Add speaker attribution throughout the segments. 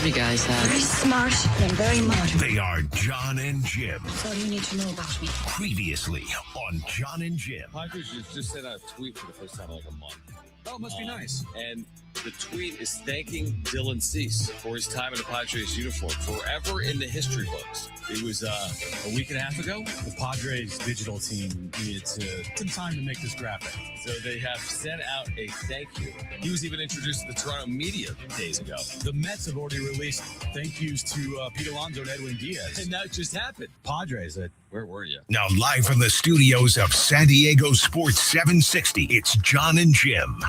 Speaker 1: you guys
Speaker 2: Very smart and very modern.
Speaker 3: They are John and Jim.
Speaker 2: That's all you need to know about me.
Speaker 3: Previously on John and Jim.
Speaker 4: Padres just sent out a tweet for the first time in like a month.
Speaker 5: Oh, it must be nice.
Speaker 4: And the tweet is thanking Dylan Cease for his time in the Padres uniform, forever in the history books. It was a week and a half ago.
Speaker 5: The Padres digital team needed some time to make this graphic.
Speaker 4: So they have sent out a thank you. He was even introduced to the Toronto media days ago.
Speaker 5: The Mets have already released thank yous to Pete Alonso and Edwin Diaz.
Speaker 4: And that just happened.
Speaker 5: Padres,
Speaker 4: where were you?
Speaker 3: Now live from the studios of San Diego Sports 760, it's John and Jim.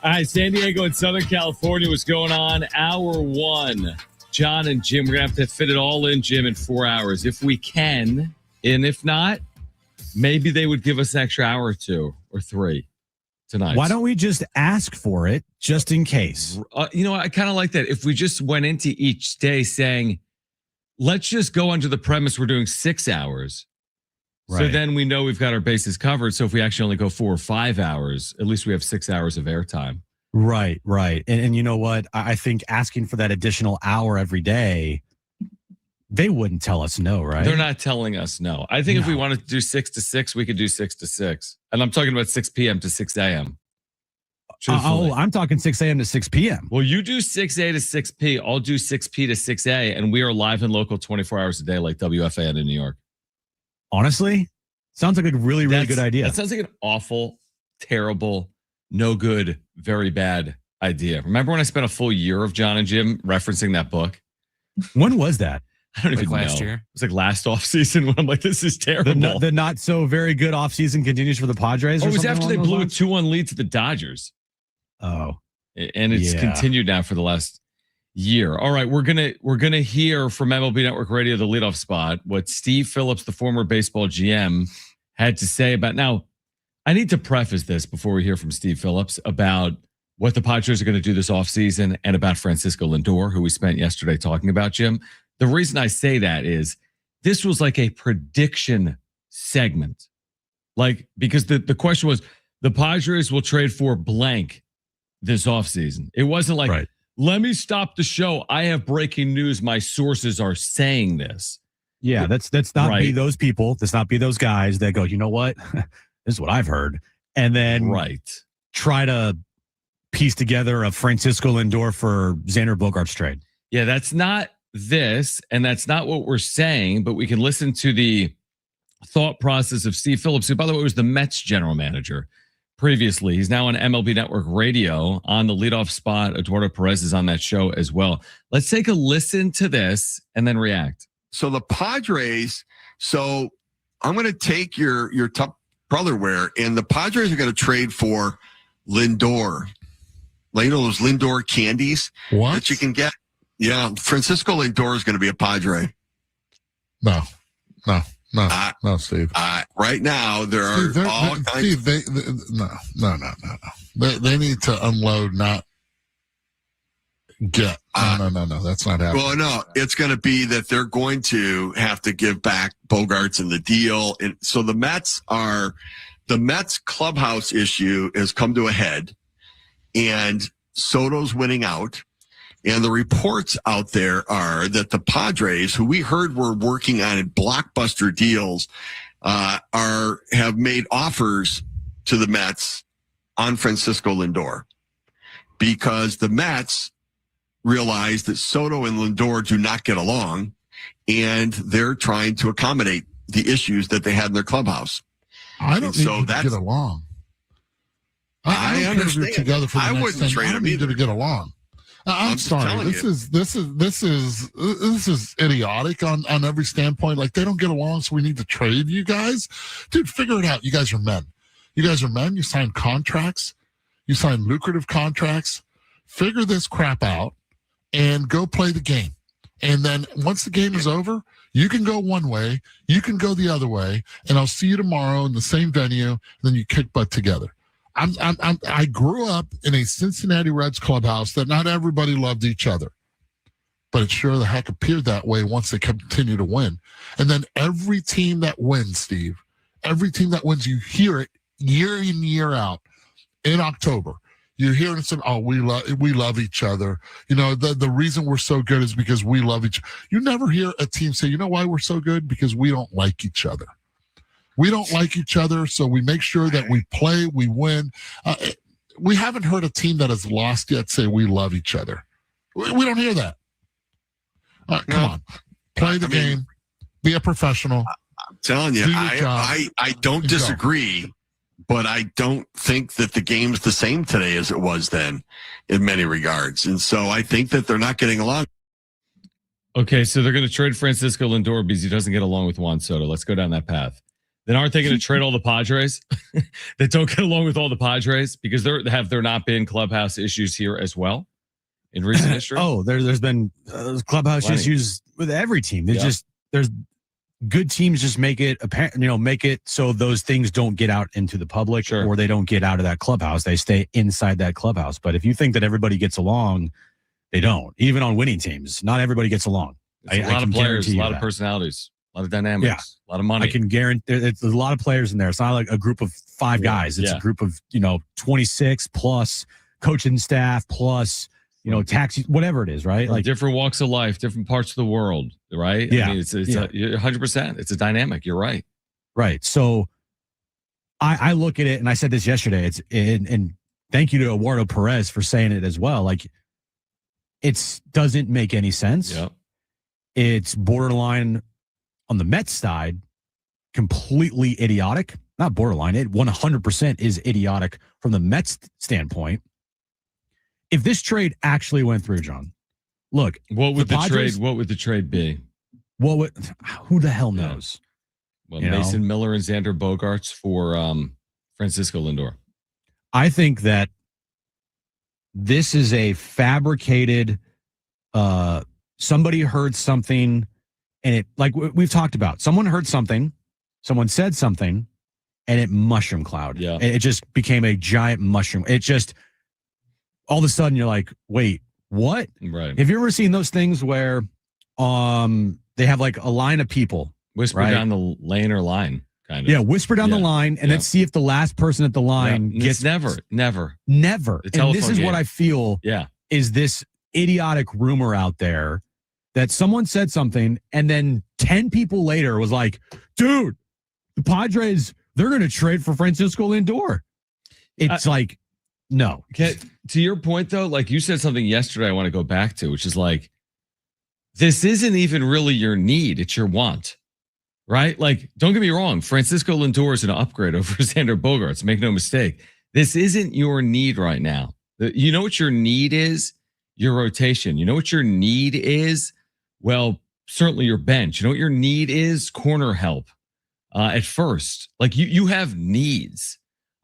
Speaker 4: All right, San Diego and Southern California was going on hour one. John and Jim, we're going to have to fit it all in, Jim, in 4 hours. If we can, and if not, maybe they would give us an extra hour or two or three tonight.
Speaker 6: Why don't we just ask for it just in case?
Speaker 4: I kind of like that. If we just went into each day saying, let's just go under the premise we're doing 6 hours. Right. So then we know we've got our bases covered. So if we actually only go 4 or 5 hours, at least we have 6 hours of airtime.
Speaker 6: Right. And you know what? I think asking for that additional hour every day, they wouldn't tell us no, right?
Speaker 4: They're not telling us no. I think if we wanted to do 6 to 6, we could do 6 to 6. And I'm talking about 6 p.m. to 6 a.m.
Speaker 6: I'm talking 6 a.m. to 6 p.m.
Speaker 4: Well, you do 6A to 6P. I'll do 6P to 6A. And we are live and local 24 hours a day like WFAN in New York.
Speaker 6: Honestly, sounds like a really good idea.
Speaker 4: That sounds like an awful, terrible, no good, very bad idea. Remember when I spent a full year of John and Jim referencing that book?
Speaker 6: When was that?
Speaker 4: I don't even know.
Speaker 5: Last year.
Speaker 4: It was like last offseason when I'm like, this is terrible.
Speaker 6: The not so very good offseason continues for the Padres?
Speaker 4: It was after they blew a 2-1 lead to the Dodgers.
Speaker 6: Oh.
Speaker 4: And it's continued now for the last year. All right, we're gonna hear from MLB Network Radio, the leadoff spot, what Steve Phillips, the former baseball GM, had to say about. Now, I need to preface this before we hear from Steve Phillips about what the Padres are going to do this offseason and about Francisco Lindor, who we spent yesterday talking about, Jim. The reason I say that is this was like a prediction segment. Like, because the question was, the Padres will trade for blank this offseason. It wasn't like, right, let me stop the show. I have breaking news. My sources are saying this.
Speaker 6: Yeah, that's not right. Be those people. Let's not be those guys that go, you know what? This is what I've heard. And then try to piece together a Francisco Lindor for Xander Bogaerts trade.
Speaker 4: Yeah, that's not this. And that's not what we're saying. But we can listen to the thought process of Steve Phillips, who, by the way, was the Mets general manager previously. He's now on MLB Network Radio on the leadoff spot. Eduardo Perez is on that show as well. Let's take a listen to this and then react.
Speaker 7: So the Padres, I'm going to take your top brotherware, and the Padres are going to trade for Lindor. Like, those Lindor candies that you can get. Yeah, Francisco Lindor is going to be a Padre.
Speaker 8: No, Steve.
Speaker 7: Right now, there are all kinds.
Speaker 8: Steve, no. They need to unload, not get. No. That's not happening.
Speaker 7: Well, no, it's going to be that they're going to have to give back Bogaerts in the deal. And so the Mets clubhouse issue has come to a head, and Soto's winning out. And the reports out there are that the Padres, who we heard were working on blockbuster deals, have made offers to the Mets on Francisco Lindor, because the Mets realize that Soto and Lindor do not get along, and they're trying to accommodate the issues that they had in their clubhouse.
Speaker 8: I don't need to get along. I
Speaker 7: understand.
Speaker 8: Together for the
Speaker 7: I
Speaker 8: next
Speaker 7: wouldn't
Speaker 8: 10.
Speaker 7: trade
Speaker 8: I don't
Speaker 7: them
Speaker 8: need
Speaker 7: either.
Speaker 8: to get along. I'm sorry. This is idiotic on every standpoint. Like, they don't get along, so we need to trade you guys. Dude, figure it out. You guys are men. You sign contracts. You sign lucrative contracts. Figure this crap out and go play the game. And then once the game is over, you can go one way, you can go the other way, and I'll see you tomorrow in the same venue, and then you kick butt together. I grew up in a Cincinnati Reds clubhouse that not everybody loved each other, but it sure the heck appeared that way once they continue to win. And then every team that wins, Steve, every team that wins, you hear it year in, year out in October. You hear it say, "Oh, we love each other." The reason we're so good is because we love each. You never hear a team say, "You know why we're so good? Because we don't like each other. We don't like each other, so we make sure that we play, we win." We haven't heard a team that has lost yet say we love each other. We don't hear that. Come on, play the game, be a professional.
Speaker 7: I'm telling you, I don't disagree. But I don't think that the game's the same today as it was then in many regards. And so I think that they're not getting along.
Speaker 4: Okay, so they're going to trade Francisco Lindor because he doesn't get along with Juan Soto. Let's go down that path. Then aren't they going to trade all the Padres that don't get along with all the Padres because have there not been clubhouse issues here as well in recent history?
Speaker 6: There's been clubhouse issues with every team. There's good teams just make it apparent, make it so those things don't get out into the public or they don't get out of that clubhouse. They stay inside that clubhouse. But if you think that everybody gets along, they don't. Even on winning teams, not everybody gets along.
Speaker 4: A lot of players, a lot of personalities, a lot of dynamics, a lot of money.
Speaker 6: I can guarantee there's a lot of players in there. It's not like a group of 5 guys. It's a group of, 26 plus coaching staff plus taxis, whatever it is, right?
Speaker 4: Like different walks of life, different parts of the world, right?
Speaker 6: Yeah.
Speaker 4: I mean, it's 100%. It's a dynamic. You're right.
Speaker 6: Right. So I look at it, and I said this yesterday. And thank you to Eduardo Perez for saying it as well. Like, it doesn't make any sense.
Speaker 4: Yep.
Speaker 6: It's borderline on the Mets side, completely idiotic. Not borderline. It 100% is idiotic from the Mets standpoint. If this trade actually went through, John, look.
Speaker 4: What would the trade be?
Speaker 6: Who the hell knows?
Speaker 4: Well, Mason Miller and Xander Bogaerts for Francisco Lindor.
Speaker 6: I think that this is a fabricated. Somebody heard something, and it, like we've talked about. Someone heard something, someone said something, and it mushroom cloud.
Speaker 4: Yeah,
Speaker 6: it just became a giant mushroom. It just. All of a sudden, you're like, wait, what?
Speaker 4: Right.
Speaker 6: Have you ever seen those things where they have like a line of people?
Speaker 4: Whisper down the lane or line, kind of.
Speaker 6: Yeah, whisper down the line and then see if the last person at the line gets...
Speaker 4: Never.
Speaker 6: And this is what I feel is this idiotic rumor out there that someone said something and then 10 people later was like, dude, the Padres, they're going to trade for Francisco Lindor. It's like... No.
Speaker 4: To your point, though, like you said something yesterday I want to go back to, which is like, this isn't even really your need. It's your want, right? Like, don't get me wrong. Francisco Lindor is an upgrade over Xander Bogaerts. Make no mistake. This isn't your need right now. You know what your need is? Your rotation. You know what your need is? Well, certainly your bench. You know what your need is? Corner help at first. Like you have needs.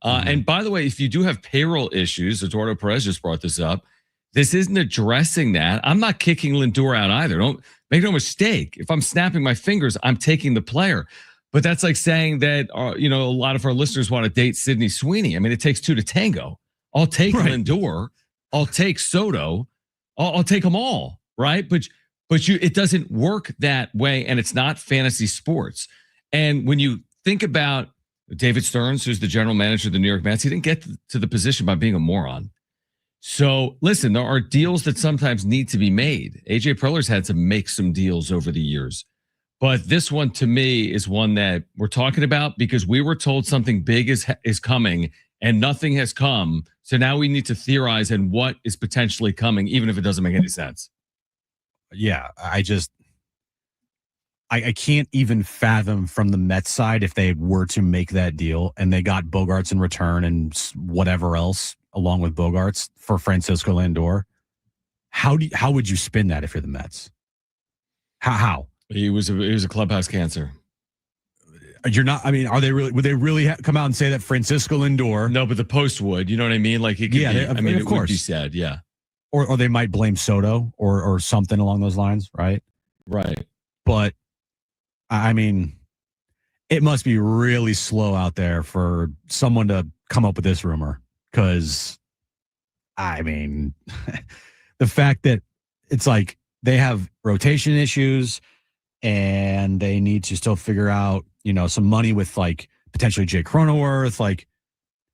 Speaker 4: And by the way, if you do have payroll issues, Eduardo Perez just brought this up, this isn't addressing that. I'm not kicking Lindor out either. Don't make no mistake. If I'm snapping my fingers, I'm taking the player. But that's like saying that, a lot of our listeners want to date Sidney Sweeney. I mean, it takes 2 to tango. I'll take Lindor. I'll take Soto. I'll take them all, right? But it doesn't work that way, and it's not fantasy sports. And when you think about David Stearns, who's the general manager of the New York Mets, he didn't get to the position by being a moron. So listen, there are deals that sometimes need to be made. AJ Preller's had to make some deals over the years. But this one, to me, is one that we're talking about because we were told something big is coming and nothing has come. So now we need to theorize on what is potentially coming, even if it doesn't make any sense.
Speaker 6: Yeah, I can't even fathom from the Mets side if they were to make that deal and they got Bogaerts in return and whatever else along with Bogaerts for Francisco Lindor. How would you spin that if you're the Mets? How?
Speaker 4: He was a clubhouse cancer.
Speaker 6: You're not. I mean, would they really come out and say that Francisco Lindor?
Speaker 4: No, but the Post would. You know what I mean? Like it could. Of course, would be said. Yeah.
Speaker 6: Or they might blame Soto or something along those lines, right?
Speaker 4: Right.
Speaker 6: But I mean, it must be really slow out there for someone to come up with this rumor. Because, I mean, the fact that it's like they have rotation issues and they need to still figure out, some money with like potentially Jay Cronenworth. Like,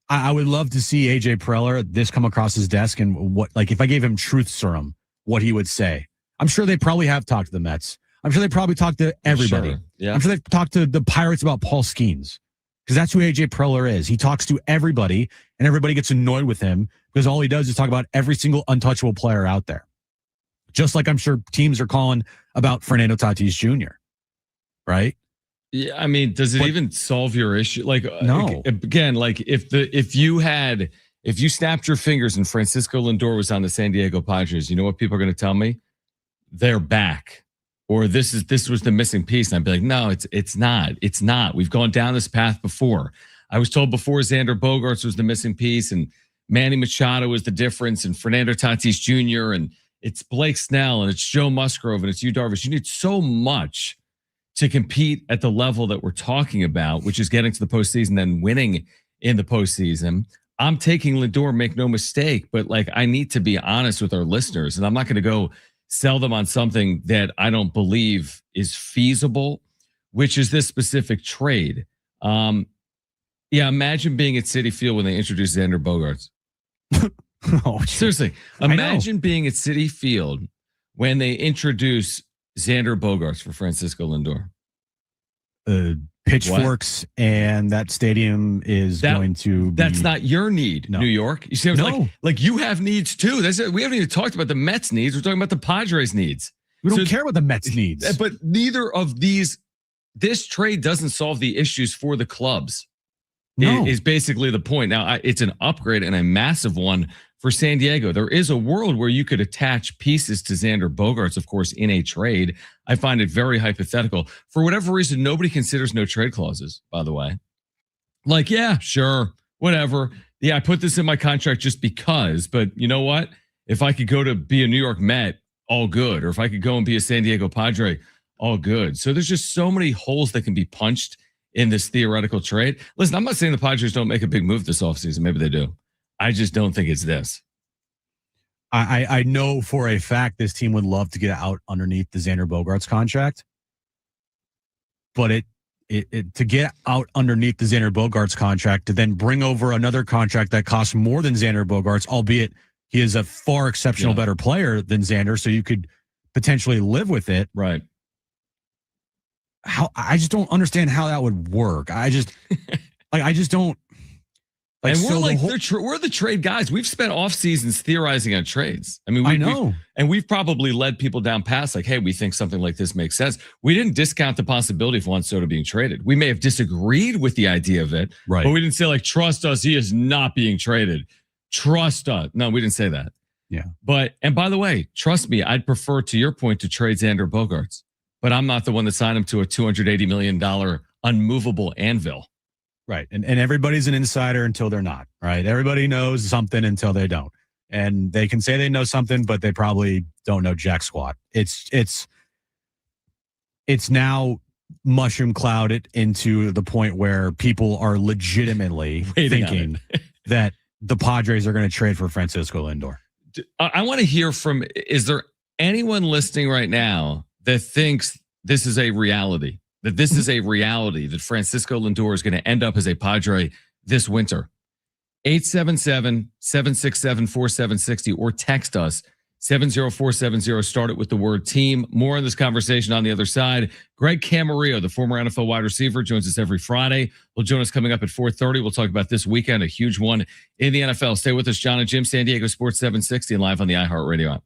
Speaker 6: I would love to see AJ Preller this come across his desk and what, like, if I gave him truth serum, what he would say. I'm sure they probably have talked to the Mets. I'm sure they probably talked to everybody.
Speaker 4: Sure. Yeah.
Speaker 6: I'm sure they've talked to the Pirates about Paul Skeens, because that's who AJ Preller is. He talks to everybody, and everybody gets annoyed with him because all he does is talk about every single untouchable player out there. Just like I'm sure teams are calling about Fernando Tatis Jr., right?
Speaker 4: Yeah, I mean, does it even solve your issue? Like,
Speaker 6: no.
Speaker 4: Again, like if you snapped your fingers and Francisco Lindor was on the San Diego Padres, you know what people are going to tell me? They're back, or this was the missing piece. And I'd be like, no, it's not. We've gone down this path before. I was told before Xander Bogaerts was the missing piece, and Manny Machado was the difference, and Fernando Tatis Jr. and it's Blake Snell and it's Joe Musgrove and it's Yu Darvish. You need so much to compete at the level that we're talking about, which is getting to the postseason, then winning in the postseason. I'm taking Lindor, make no mistake, but like I need to be honest with our listeners, and I'm not going to go sell them on something that I don't believe is feasible, which is this specific trade. Imagine being at Citi Field when they introduced Xander Bogaerts.
Speaker 6: Oh,
Speaker 4: seriously, imagine being at Citi Field when they introduce Xander Bogaerts for Francisco Lindor.
Speaker 6: Pitchforks, and that stadium is going to be...
Speaker 4: That's not your need, New York. You see, like you have needs too. That's it. We haven't even talked about the Mets needs. We're talking about the Padres needs.
Speaker 6: We don't care what the Mets needs.
Speaker 4: But neither of these, this trade doesn't solve the issues for the clubs.
Speaker 6: No.
Speaker 4: Is basically the point. Now, it's an upgrade and a massive one for San Diego. There is a world where you could attach pieces to Xander Bogaerts, of course, in a trade. I find it very hypothetical. For whatever reason, nobody considers no trade clauses, by the way. Like, yeah, sure, whatever. Yeah, I put this in my contract just because, but you know what? If I could go to be a New York Met, all good. Or if I could go and be a San Diego Padre, all good. So there's just so many holes that can be punched in this theoretical trade. Listen, I'm not saying the Padres don't make a big move this offseason. Maybe they do. I just don't think it's this.
Speaker 6: I know for a fact this team would love to get out underneath the Xander Bogaerts contract, but it to get out underneath the Xander Bogaerts contract to then bring over another contract that costs more than Xander Bogaerts, albeit he is a far exceptional better player than Xander, so you could potentially live with it.
Speaker 4: Right.
Speaker 6: I just don't understand how that would work. I just don't.
Speaker 4: Like, and we're the trade guys. We've spent off seasons theorizing on trades. I mean, I know, and we've probably led people down paths like, hey, we think something like this makes sense. We didn't discount the possibility of Juan Soto being traded. We may have disagreed with the idea of it,
Speaker 6: right?
Speaker 4: But we didn't say like, trust us, he is not being traded. Trust us. No, we didn't say that.
Speaker 6: Yeah.
Speaker 4: And by the way, trust me, I'd prefer, to your point, to trade Xander Bogaerts, but I'm not the one that signed him to a $280 million unmovable anvil.
Speaker 6: Right. And everybody's an insider until they're not, right? Everybody knows something until they don't. And they can say they know something, but they probably don't know jack squat. It's now mushroom clouded into the point where people are legitimately thinking that the Padres are going to trade for Francisco Lindor.
Speaker 4: I want to hear from, is there anyone listening right now that thinks this is a reality? That this is a reality, that Francisco Lindor is going to end up as a Padre this winter. 877-767-4760 or text us 70470. Start it with the word team. More on this conversation on the other side. Greg Camarillo, the former NFL wide receiver, joins us every Friday. He'll join us coming up at 4:30. We'll talk about this weekend, a huge one in the NFL. Stay with us, John and Jim, San Diego Sports 760 and live on the iHeartRadio app.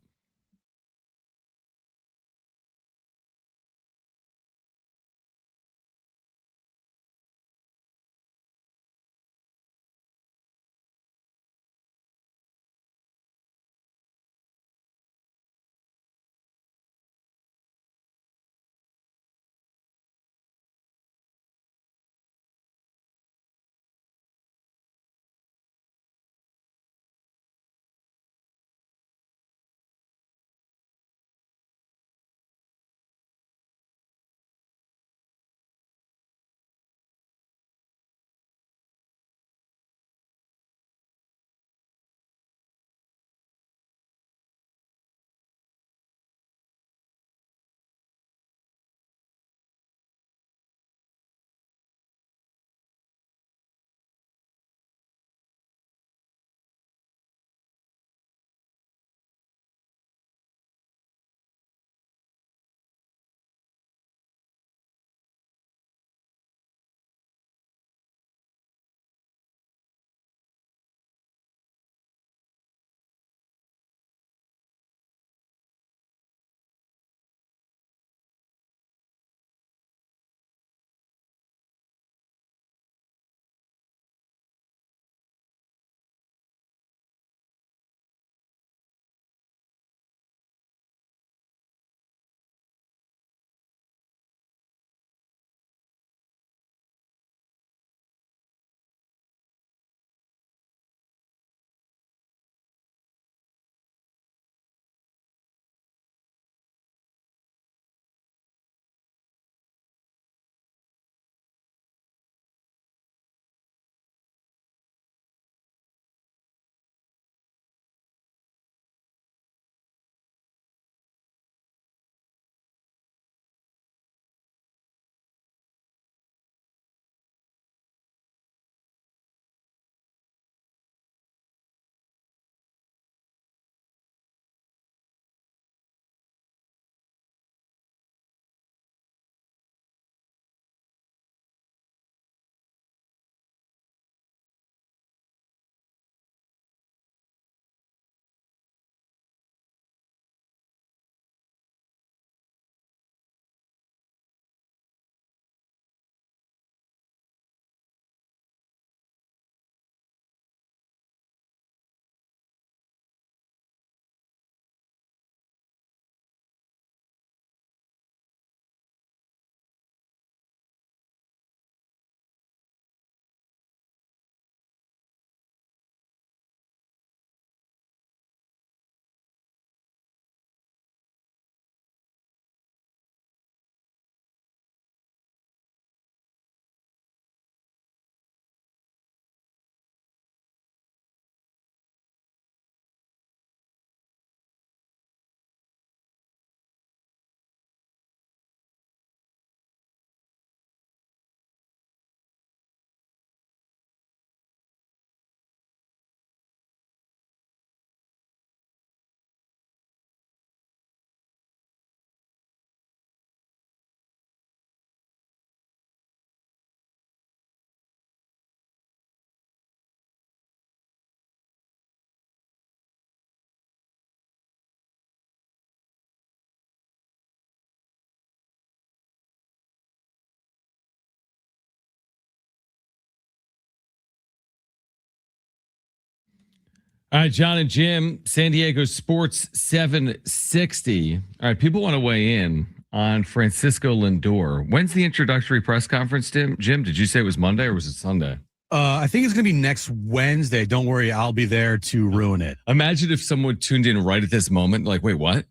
Speaker 4: All right, John and Jim, San Diego Sports 760. All right, people want to weigh in on Francisco Lindor. When's the introductory press conference, Jim? Did you say it was Monday or was it Sunday?
Speaker 6: I think it's going to be next Wednesday. Don't worry, I'll be there to ruin it.
Speaker 4: Imagine if someone tuned in right at this moment, like, wait, what?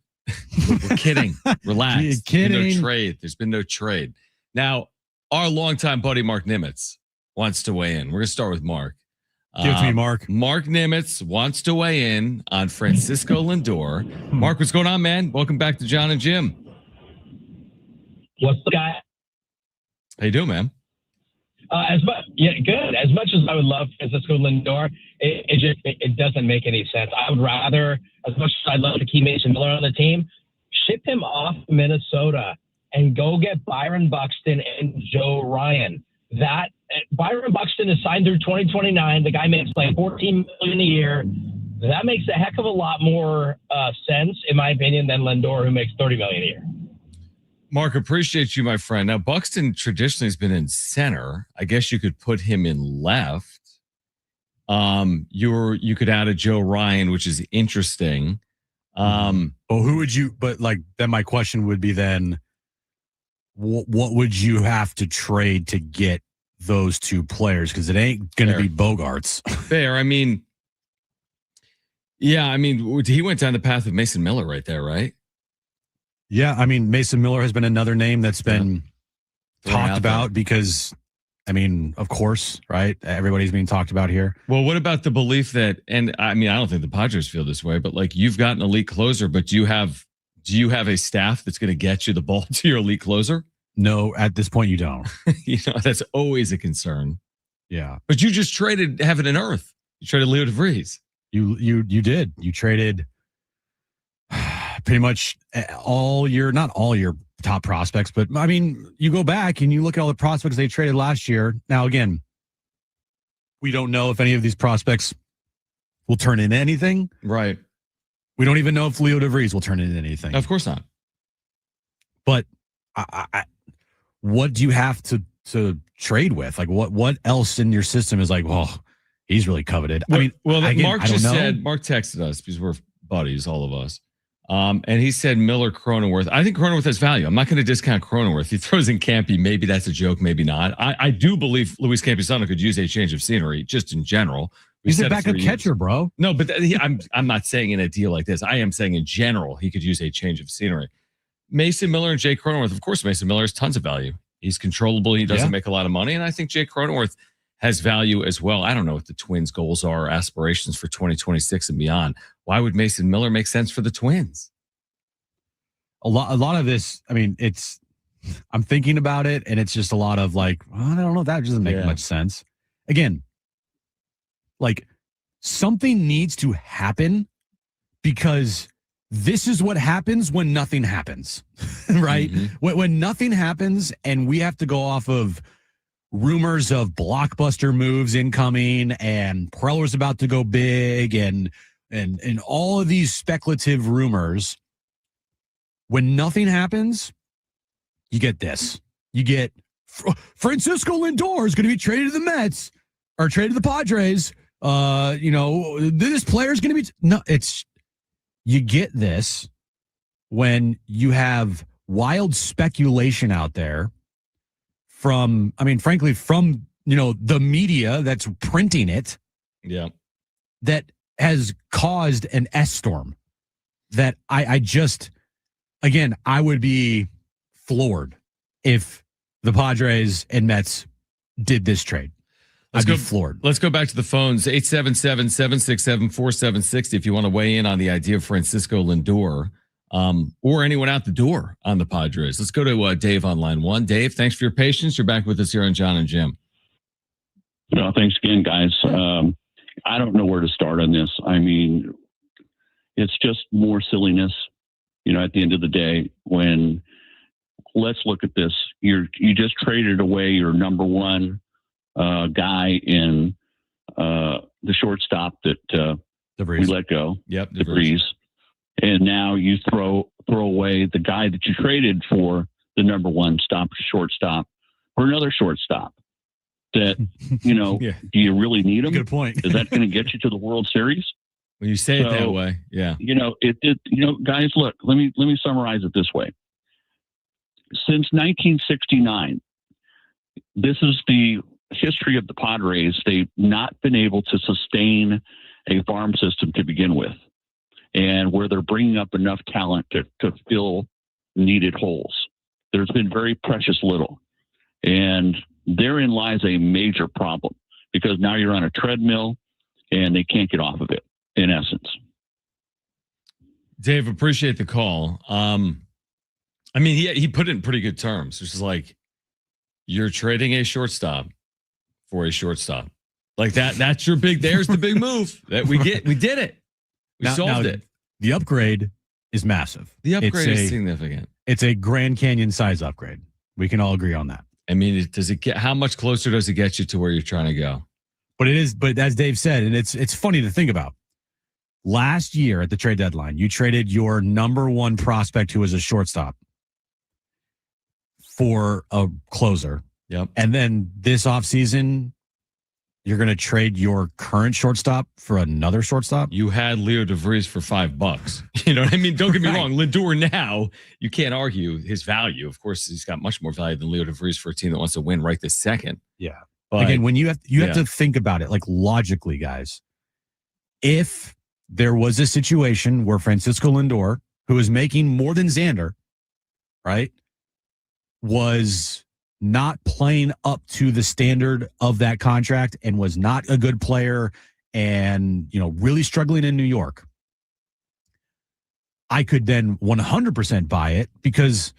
Speaker 4: We're kidding. Relax.
Speaker 6: You're kidding.
Speaker 4: No trade. There's been no trade. Now, our longtime buddy Mark Nimitz wants to weigh in. We're going to start with Mark.
Speaker 6: Give it to me, Mark.
Speaker 4: Mark Nimitz wants to weigh in on Francisco Lindor. Mark, what's going on, man? Welcome back to John and Jim.
Speaker 1: What's the guy?
Speaker 4: How you doing, man?
Speaker 1: Good. As much as I would love Francisco Lindor, it doesn't make any sense. I would rather, as much as I'd love to keep Mason Miller on the team, ship him off Minnesota and go get Byron Buxton and Joe Ryan. That Byron Buxton is signed through 2029. The guy makes like $14 million a year. That makes a heck of a lot more sense, in my opinion, than Lindor, who makes $30 million a year.
Speaker 4: Mark, appreciate you, my friend. Now, Buxton traditionally has been in center. I guess you could put him in left. You could add a Joe Ryan, which is interesting.
Speaker 6: Well, who would you? But like, then my question would be then, what would you have to trade to get those two players? Because it ain't going to be Bogarts.
Speaker 4: Fair. I mean, yeah. I mean, he went down the path of Mason Miller right there, right?
Speaker 6: Yeah, I mean, Mason Miller has been another name that's been talked about because, I mean, of course, right? Everybody's being talked about here.
Speaker 4: Well, what about the belief that, and I mean, I don't think the Padres feel this way, but like you've got an elite closer, but do you have a staff that's going to get you the ball to your elite closer?
Speaker 6: No, at this point you don't.
Speaker 4: That's always a concern.
Speaker 6: Yeah.
Speaker 4: But you just traded heaven and earth. You traded Leo DeVries.
Speaker 6: You did. You traded pretty much not all your top prospects, but I mean, you go back and you look at all the prospects they traded last year. Now, again, we don't know if any of these prospects will turn into anything.
Speaker 4: Right.
Speaker 6: We don't even know if Leo DeVries will turn into anything.
Speaker 4: Of course not.
Speaker 6: But what do you have to trade with? Like what else in your system is like, well, he's really coveted.
Speaker 4: Well,
Speaker 6: I mean,
Speaker 4: Mark texted us because we're buddies, all of us. And he said Miller, Cronenworth. I think Cronenworth has value. I'm not going to discount Cronenworth. He throws in Campy. Maybe that's a joke. Maybe not. I do believe Luis Campusano could use a change of scenery just in general.
Speaker 6: He's a backup catcher, bro.
Speaker 4: No, but I'm not saying in a deal like this. I am saying in general, he could use a change of scenery. Mason Miller and Jay Cronenworth. Of course, Mason Miller has tons of value. He's controllable. He doesn't make a lot of money. And I think Jay Cronenworth has value as well. I don't know what the Twins' goals are or aspirations for 2026 and beyond. Why would Mason Miller make sense for the Twins?
Speaker 6: A lot of this, I mean, I'm thinking about it, and it's just a lot of like, I don't know, that doesn't make much sense. Again, like something needs to happen because this is what happens when nothing happens, right? Mm-hmm. When nothing happens and we have to go off of rumors of blockbuster moves incoming and Preller's about to go big and all of these speculative rumors. When nothing happens, you get this. You get Francisco Lindor is going to be traded to the Mets or traded to the Padres. This player is going to be you get this when you have wild speculation out there from the media that's printing it.
Speaker 4: Yeah.
Speaker 6: That has caused an S-storm that I would be floored if the Padres and Mets did this trade. I'd be floored.
Speaker 4: Let's go back to the phones. 877-767-4760 if you want to weigh in on the idea of Francisco Lindor or anyone out the door on the Padres. Let's go to Dave on line one. Dave, thanks for your patience. You're back with us here on John and Jim.
Speaker 9: Thanks again, guys. I don't know where to start on this. I mean, it's just more silliness. At the end of the day, when let's look at this, you just traded away your number one guy in the shortstop that we let go.
Speaker 4: Yep,
Speaker 9: DeVries. And now you throw away the guy that you traded for the number one shortstop for another shortstop. That do you really need him?
Speaker 6: Good point.
Speaker 9: Is that going to get you to the World Series?
Speaker 4: When you say it that way, yeah.
Speaker 9: It did. Guys, look. Let me summarize it this way. Since 1969, this is the history of the Padres. They've not been able to sustain a farm system to begin with, and where they're bringing up enough talent to fill needed holes. There's been very precious little, and therein lies a major problem, because now you're on a treadmill and they can't get off of it, in essence.
Speaker 4: Dave, appreciate the call. He put it in pretty good terms. It's just like, you're trading a shortstop for a shortstop. Like that's your there's the big move that we did it. We solved it.
Speaker 6: The upgrade is massive.
Speaker 4: The upgrade is significant.
Speaker 6: It's a Grand Canyon size upgrade. We can all agree on that.
Speaker 4: How much closer does it get you to where you're trying to go?
Speaker 6: But as Dave said, and it's funny to think about. Last year at the trade deadline, you traded your number one prospect, who was a shortstop, for a closer.
Speaker 4: Yep.
Speaker 6: And then this offseason, you're going to trade your current shortstop for another shortstop?
Speaker 4: You had Leo DeVries for $5. You know what I mean? Don't get me wrong. Lindor now, you can't argue his value. Of course, he's got much more value than Leo DeVries for a team that wants to win right this second.
Speaker 6: Yeah.
Speaker 4: But
Speaker 6: again, when you have to think about it, like logically, guys, if there was a situation where Francisco Lindor, who is making more than Xander, right, was not playing up to the standard of that contract and was not a good player and, really struggling in New York, I could then 100% buy it, because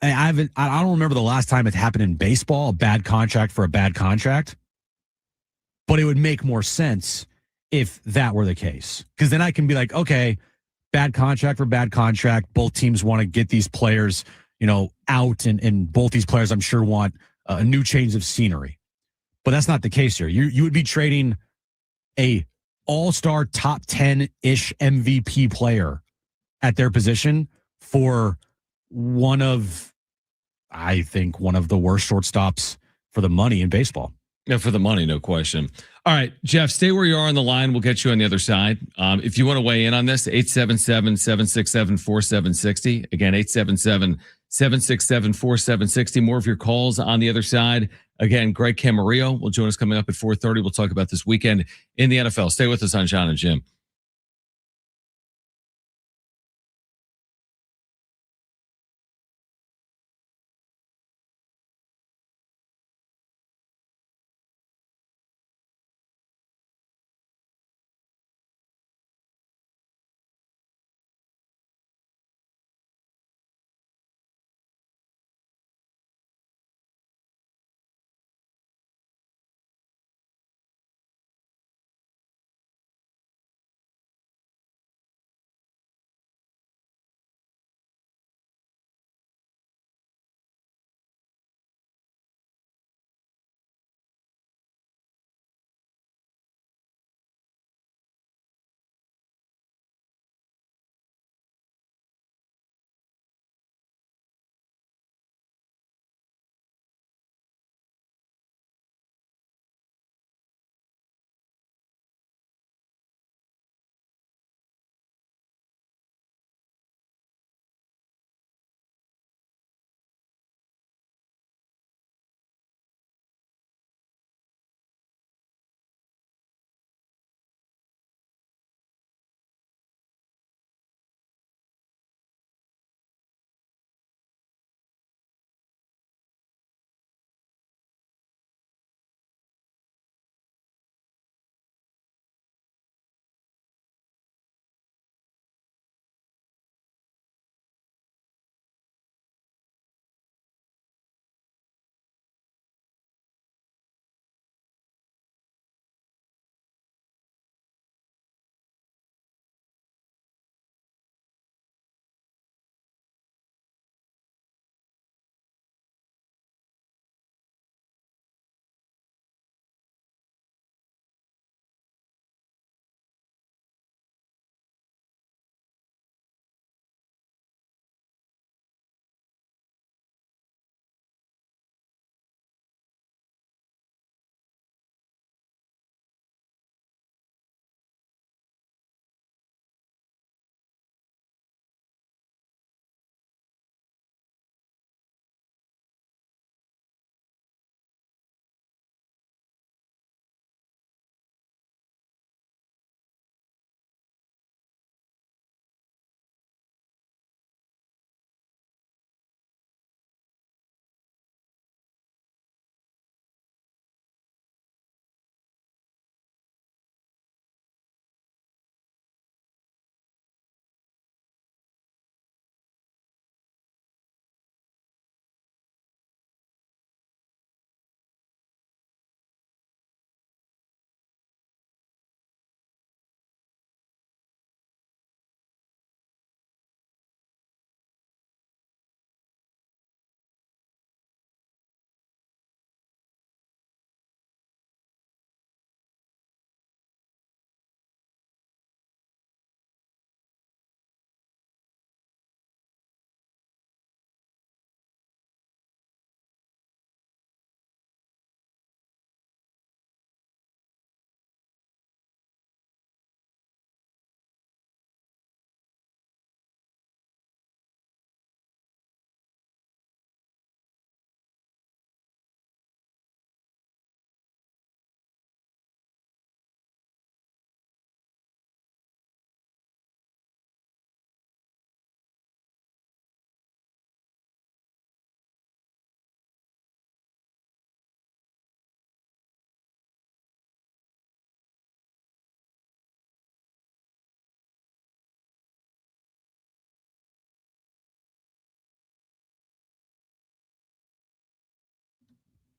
Speaker 6: I don't remember the last time it happened in baseball, a bad contract for a bad contract, but it would make more sense if that were the case, because then I can be like, okay, bad contract for bad contract. Both teams want to get these players out, and both these players, I'm sure, want a new change of scenery. But that's not the case here. You would be trading a all-star top 10-ish MVP player at their position for I think one of the worst shortstops for the money in baseball.
Speaker 4: Yeah, for the money, no question. All right, Jeff, stay where you are on the line. We'll get you on the other side. If you want to weigh in on this, 877-767-4760. Again, 877-767-4760. More of your calls on the other side. Again, Greg Camarillo will join us coming up at 4:30. We'll talk about this weekend in the NFL. Stay with us on John and Jim.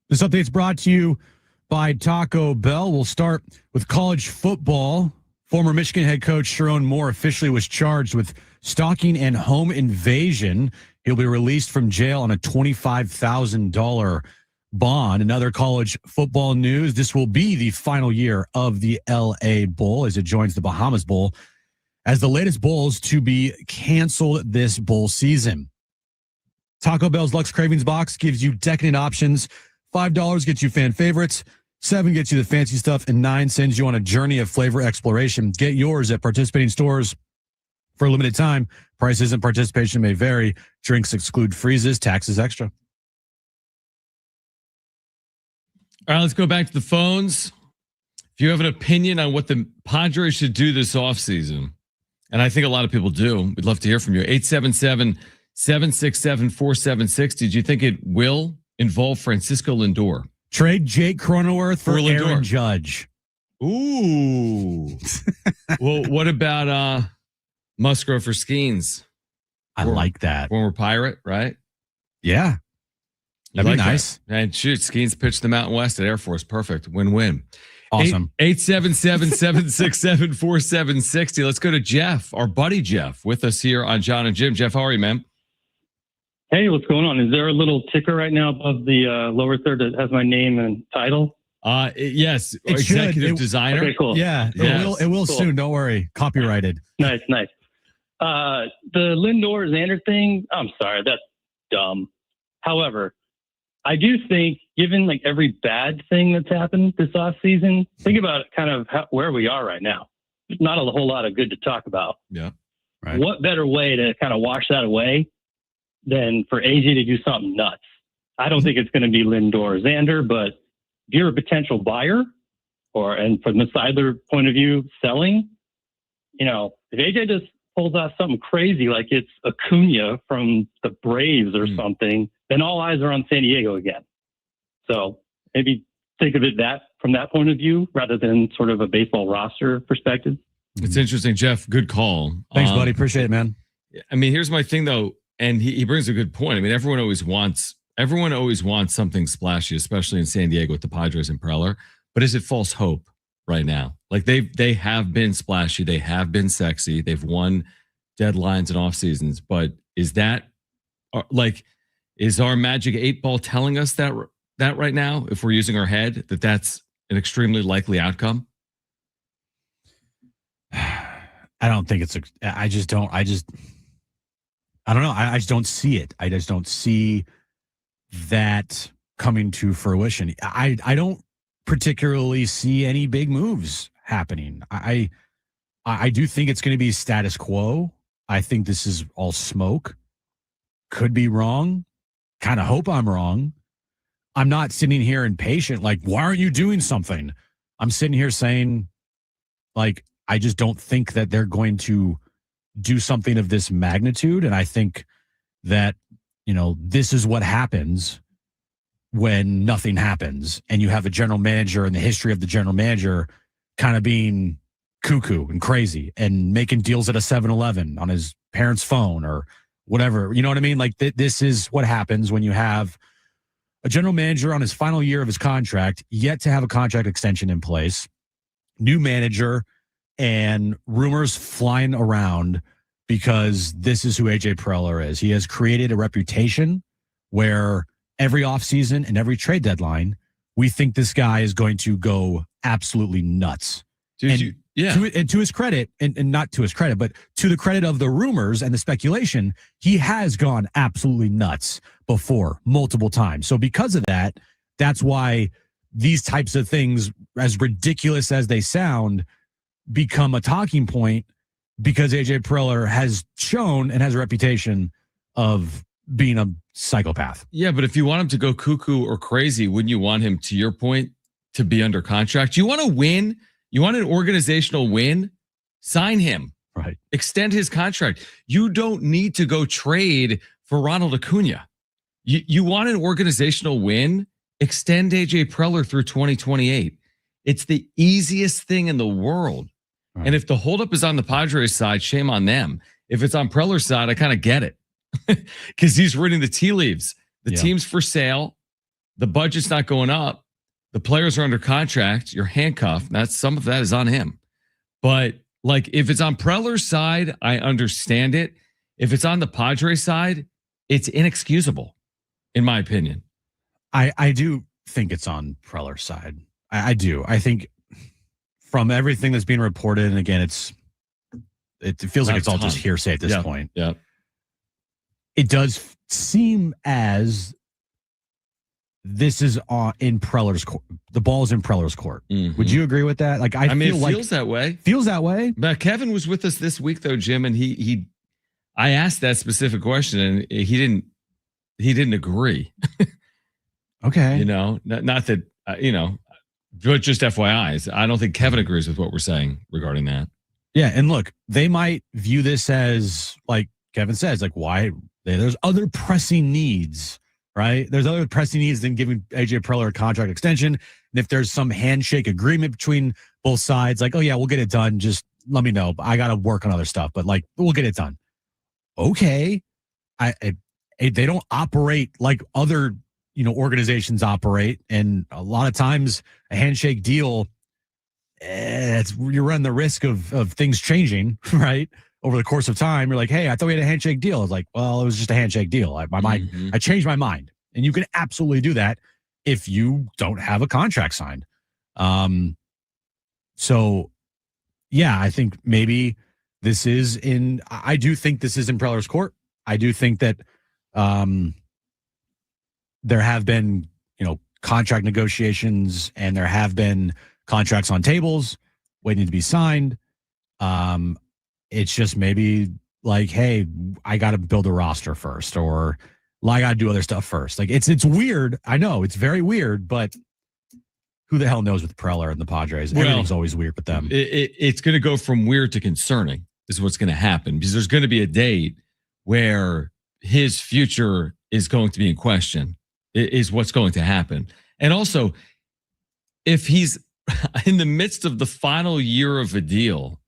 Speaker 6: This update is brought to you by Taco Bell. We'll start with college football. Former Michigan head coach Sharon Moore officially was charged with stalking and home invasion. He'll be released from jail on a $25,000 bond. Another college football news. This will be the final year of the LA Bowl as it joins the Bahamas Bowl as the latest bowls to be canceled this bowl season. Taco Bell's Lux Cravings box gives you decadent options. $5 gets you fan favorites, $7 gets you the fancy stuff, and $9 sends you on a journey of flavor exploration. Get yours at participating stores for a limited time. Prices and participation may vary. Drinks exclude freezes, taxes extra.
Speaker 4: All right, let's go back to the phones. If you have an opinion on what the Padres should do this offseason, and I think a lot of people do, we'd love to hear from you. 877-767-4760. Do you think it will involve Francisco Lindor?
Speaker 6: Trade Jake Cronenworth for Aaron Judge.
Speaker 4: Ooh. Well, what about Musgrove for Skeens?
Speaker 6: I like that.
Speaker 4: Former Pirate, right?
Speaker 6: Yeah. That'd be nice.
Speaker 4: That. And shoot, Skeens pitched the Mountain West at Air Force. Perfect. Win-win.
Speaker 6: Awesome.
Speaker 4: 877-767-4760. Let's go to Jeff, our buddy Jeff, with us here on John and Jim. Jeff, how are you, man?
Speaker 10: Hey, what's going on? Is there a little ticker right now above the lower third that has my name and title?
Speaker 4: Yes. Executive designer.
Speaker 10: Okay, cool.
Speaker 6: Yeah,
Speaker 10: Yes.
Speaker 6: it will
Speaker 10: Cool.
Speaker 6: soon. Don't worry. Copyrighted.
Speaker 10: Nice. The Lindor Xander thing, I'm sorry, that's dumb. However, I do think, given like every bad thing that's happened this offseason, think about kind of where we are right now. There's not a whole lot of good to talk about.
Speaker 4: Yeah. Right.
Speaker 10: What better way to kind of wash that away than for AJ to do something nuts? I don't think it's going to be Lindor or Xander, but if you're a potential buyer and from the Seidler point of view, selling, if AJ just pulls off something crazy like it's Acuna from the Braves or something, then all eyes are on San Diego again. So maybe think of it from that point of view rather than sort of a baseball roster perspective.
Speaker 4: It's interesting, Jeff. Good call.
Speaker 6: Thanks, buddy. Appreciate it, man.
Speaker 4: I mean, here's my thing, though, and he brings a good point. I mean, everyone always wants something splashy, especially in San Diego with the Padres and Preller. But is it false hope right now? Like they have been splashy, they have been sexy, they've won deadlines and off seasons. But is our Magic 8 Ball telling us that right now? If we're using our head, that's an extremely likely outcome.
Speaker 6: I don't think it's. I don't know. I just don't see it. I just don't see that coming to fruition. I don't particularly see any big moves happening. I do think it's going to be status quo. I think this is all smoke. Could be wrong. Kind of hope I'm wrong. I'm not sitting here impatient. Like, why aren't you doing something? I'm sitting here saying, like, I just don't think that they're going to do something of this magnitude. And I think that, this is what happens when nothing happens and you have a general manager and the history of the general manager kind of being cuckoo and crazy and making deals at a 7-Eleven on his parents' phone or whatever. You know what I mean? Like this is what happens when you have a general manager on his final year of his contract, yet to have a contract extension in place, new manager, and rumors flying around because this is who AJ Preller is. He has created a reputation where every offseason and every trade deadline, we think this guy is going to go absolutely nuts. To his credit, and not to his credit, but to the credit of the rumors and the speculation, he has gone absolutely nuts before multiple times. So because of that, that's why these types of things, as ridiculous as they sound, become a talking point because AJ Preller has shown and has a reputation of being a psychopath.
Speaker 4: Yeah, but if you want him to go cuckoo or crazy, wouldn't you want him, to your point, to be under contract? You want to win? You want an organizational win? Sign him.
Speaker 6: Right.
Speaker 4: Extend his contract. You don't need to go trade for Ronald Acuna. You want an organizational win? Extend AJ Preller through 2028. It's the easiest thing in the world. Right. And if the holdup is on the Padres side, shame on them. If it's on Preller's side, I kind of get it because he's reading the tea leaves. The team's for sale. the budget's not going up. The players are under contract. You're handcuffed. Some of that is on him. But like, if it's on Preller's side, I understand it. If it's on the Padres side, it's inexcusable, in my opinion.
Speaker 6: I do think it's on Preller's side. I do. I think from everything that's being reported, and again, it feels like it's all just hearsay at this point.
Speaker 4: Yeah. It
Speaker 6: does seem as this is in Preller's court. The ball's in Preller's court. Mm-hmm. Would you agree with that? Like, I mean, it feels that way.
Speaker 4: Feels that way. But Kevin was with us this week, though, Jim, and I asked that specific question, and he didn't agree.
Speaker 6: Okay.
Speaker 4: Not that but just FYI, I don't think Kevin agrees with what we're saying regarding that.
Speaker 6: Yeah, and look, they might view this as, like Kevin says, like, why there's other pressing needs. Right? There's other pressing needs than giving AJ Preller a contract extension. And if there's some handshake agreement between both sides, like, oh yeah, we'll get it done. Just let me know. I got to work on other stuff, but like, we'll get it done. Okay. They don't operate like other, organizations operate. And a lot of times a handshake deal, you run the risk of things changing, right? Over the course of time, you're like, hey, I thought we had a handshake deal. It's like, well, it was just a handshake deal. I changed my mind. And you can absolutely do that if you don't have a contract signed. So, yeah, I think maybe I do think this is in Preller's court. I do think that there have been, contract negotiations and there have been contracts on tables waiting to be signed. It's just maybe like, hey, I got to build a roster first, or I got to do other stuff first. Like, it's weird. I know it's very weird, but who the hell knows with Preller and the Padres? Everything's always weird with them.
Speaker 4: It's going to go from weird to concerning is what's going to happen, because there's going to be a date where his future is going to be in question, is what's going to happen. And also, if he's in the midst of the final year of a deal,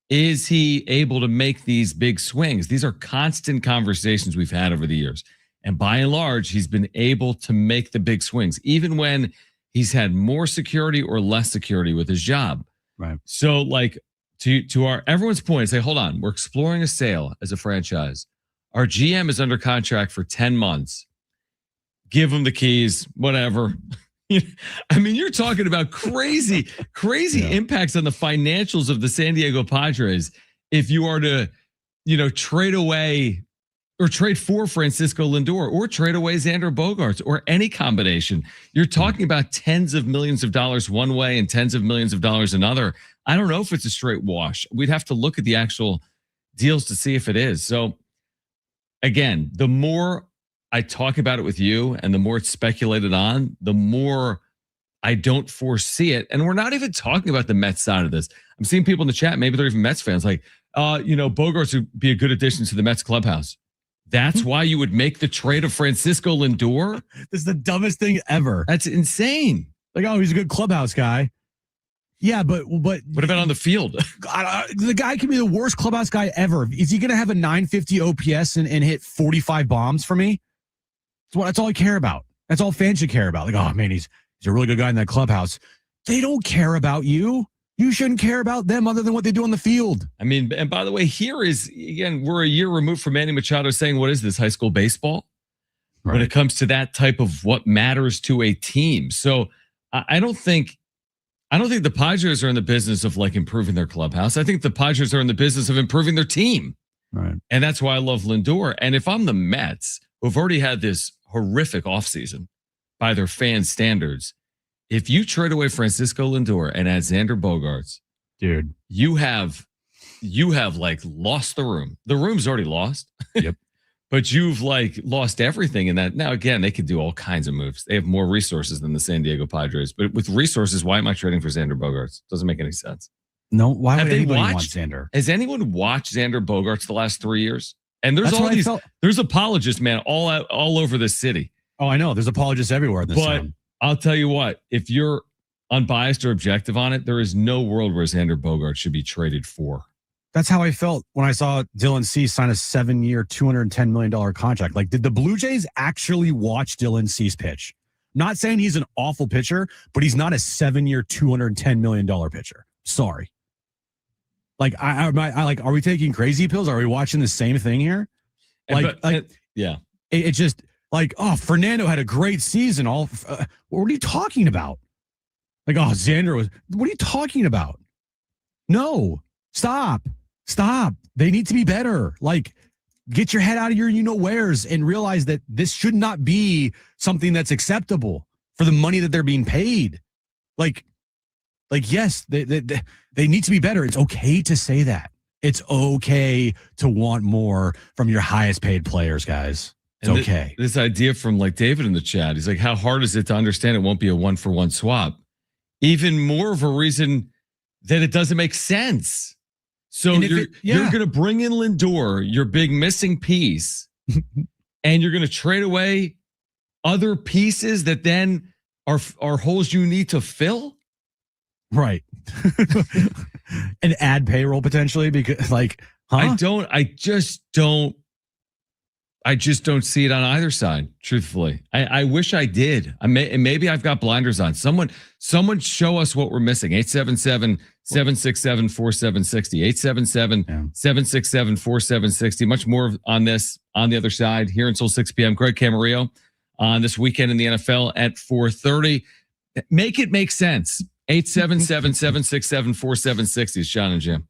Speaker 4: is he able to make these big swings? These are constant conversations we've had over the years. And by and large, he's been able to make the big swings, even when he's had more security or less security with his job.
Speaker 6: Right.
Speaker 4: So, like, to everyone's point, say, hold on, we're exploring a sale as a franchise. Our GM is under contract for 10 months. Give him the keys, whatever. I mean, you're talking about crazy impacts on the financials of the San Diego Padres if you are to, trade away or trade for Francisco Lindor or trade away Xander Bogaerts or any combination. You're talking about tens of millions of dollars one way and tens of millions of dollars another. I don't know if it's a straight wash. We'd have to look at the actual deals to see if it is. So again, the more I talk about it with you and the more it's speculated on, the more I don't foresee it. And we're not even talking about the Mets side of this. I'm seeing people in the chat, maybe they're even Mets fans, like, Bogaerts would be a good addition to the Mets clubhouse. That's why you would make the trade of Francisco Lindor?
Speaker 6: This is the dumbest thing ever.
Speaker 4: That's insane.
Speaker 6: Like, oh, he's a good clubhouse guy. Yeah, but what
Speaker 4: about on the field?
Speaker 6: The guy can be the worst clubhouse guy ever. Is he going to have a 950 OPS and hit 45 bombs for me? That's all I care about. That's all fans should care about. Like, oh man, he's a really good guy in that clubhouse. They don't care about you. You shouldn't care about them other than what they do on the field.
Speaker 4: I mean, and by the way, here is, again, we're a year removed from Manny Machado saying, what is this, high school baseball? Right. When it comes to that type of what matters to a team. So I don't think the Padres are in the business of like improving their clubhouse. I think the Padres are in the business of improving their team.
Speaker 6: Right.
Speaker 4: And that's why I love Lindor. And if I'm the Mets, who've already had this horrific offseason by their fan standards, if you trade away Francisco Lindor and add Xander Bogaerts,
Speaker 6: dude,
Speaker 4: you have like lost the room. The room's already lost.
Speaker 6: Yep.
Speaker 4: But you've like lost everything in that. Now, again, they could do all kinds of moves. They have more resources than the San Diego Padres. But with resources, why am I trading for Xander Bogaerts? Doesn't make any sense.
Speaker 6: No, why would anybody want Xander?
Speaker 4: Has anyone watched Xander Bogaerts the last 3 years? And there's there's apologists, man, all over the city.
Speaker 6: Oh, I know. There's apologists everywhere in this town.
Speaker 4: I'll tell you what, if you're unbiased or objective on it, there is no world where Xander Bogaerts should be traded for.
Speaker 6: That's how I felt when I saw Dylan Cease sign a 7-year, $210 million contract. Like, did the Blue Jays actually watch Dylan Cease pitch? Not saying he's an awful pitcher, but he's not a 7-year, $210 million pitcher. Sorry. Like, are we taking crazy pills? Are we watching the same thing here?
Speaker 4: Yeah.
Speaker 6: It's just like, oh, Fernando had a great season. What are you talking about? Like, oh, Xander was. What are you talking about? No, stop. They need to be better. Like, get your head out of your you-know-wheres and realize that this should not be something that's acceptable for the money that they're being paid. Like yes, they need to be better. It's okay to say that. It's okay to want more from your highest paid players, guys. It's okay.
Speaker 4: This idea from like David in the chat, he's like, how hard is it to understand it won't be a 1-for-1 swap? Even more of a reason that it doesn't make sense. So you're going to bring in Lindor, your big missing piece, and you're going to trade away other pieces that then are holes you need to fill?
Speaker 6: Right. And add payroll potentially because I just don't see it on either side, truthfully. I wish I did. Maybe I've got blinders on. Someone show us what we're missing. 877-767-4760. 877-767-4760. Much more on this on the other side here until 6 p.m. Greg Camarillo on this weekend in the NFL at 4:30. Make it make sense. 877-767-4760 is John and Jim.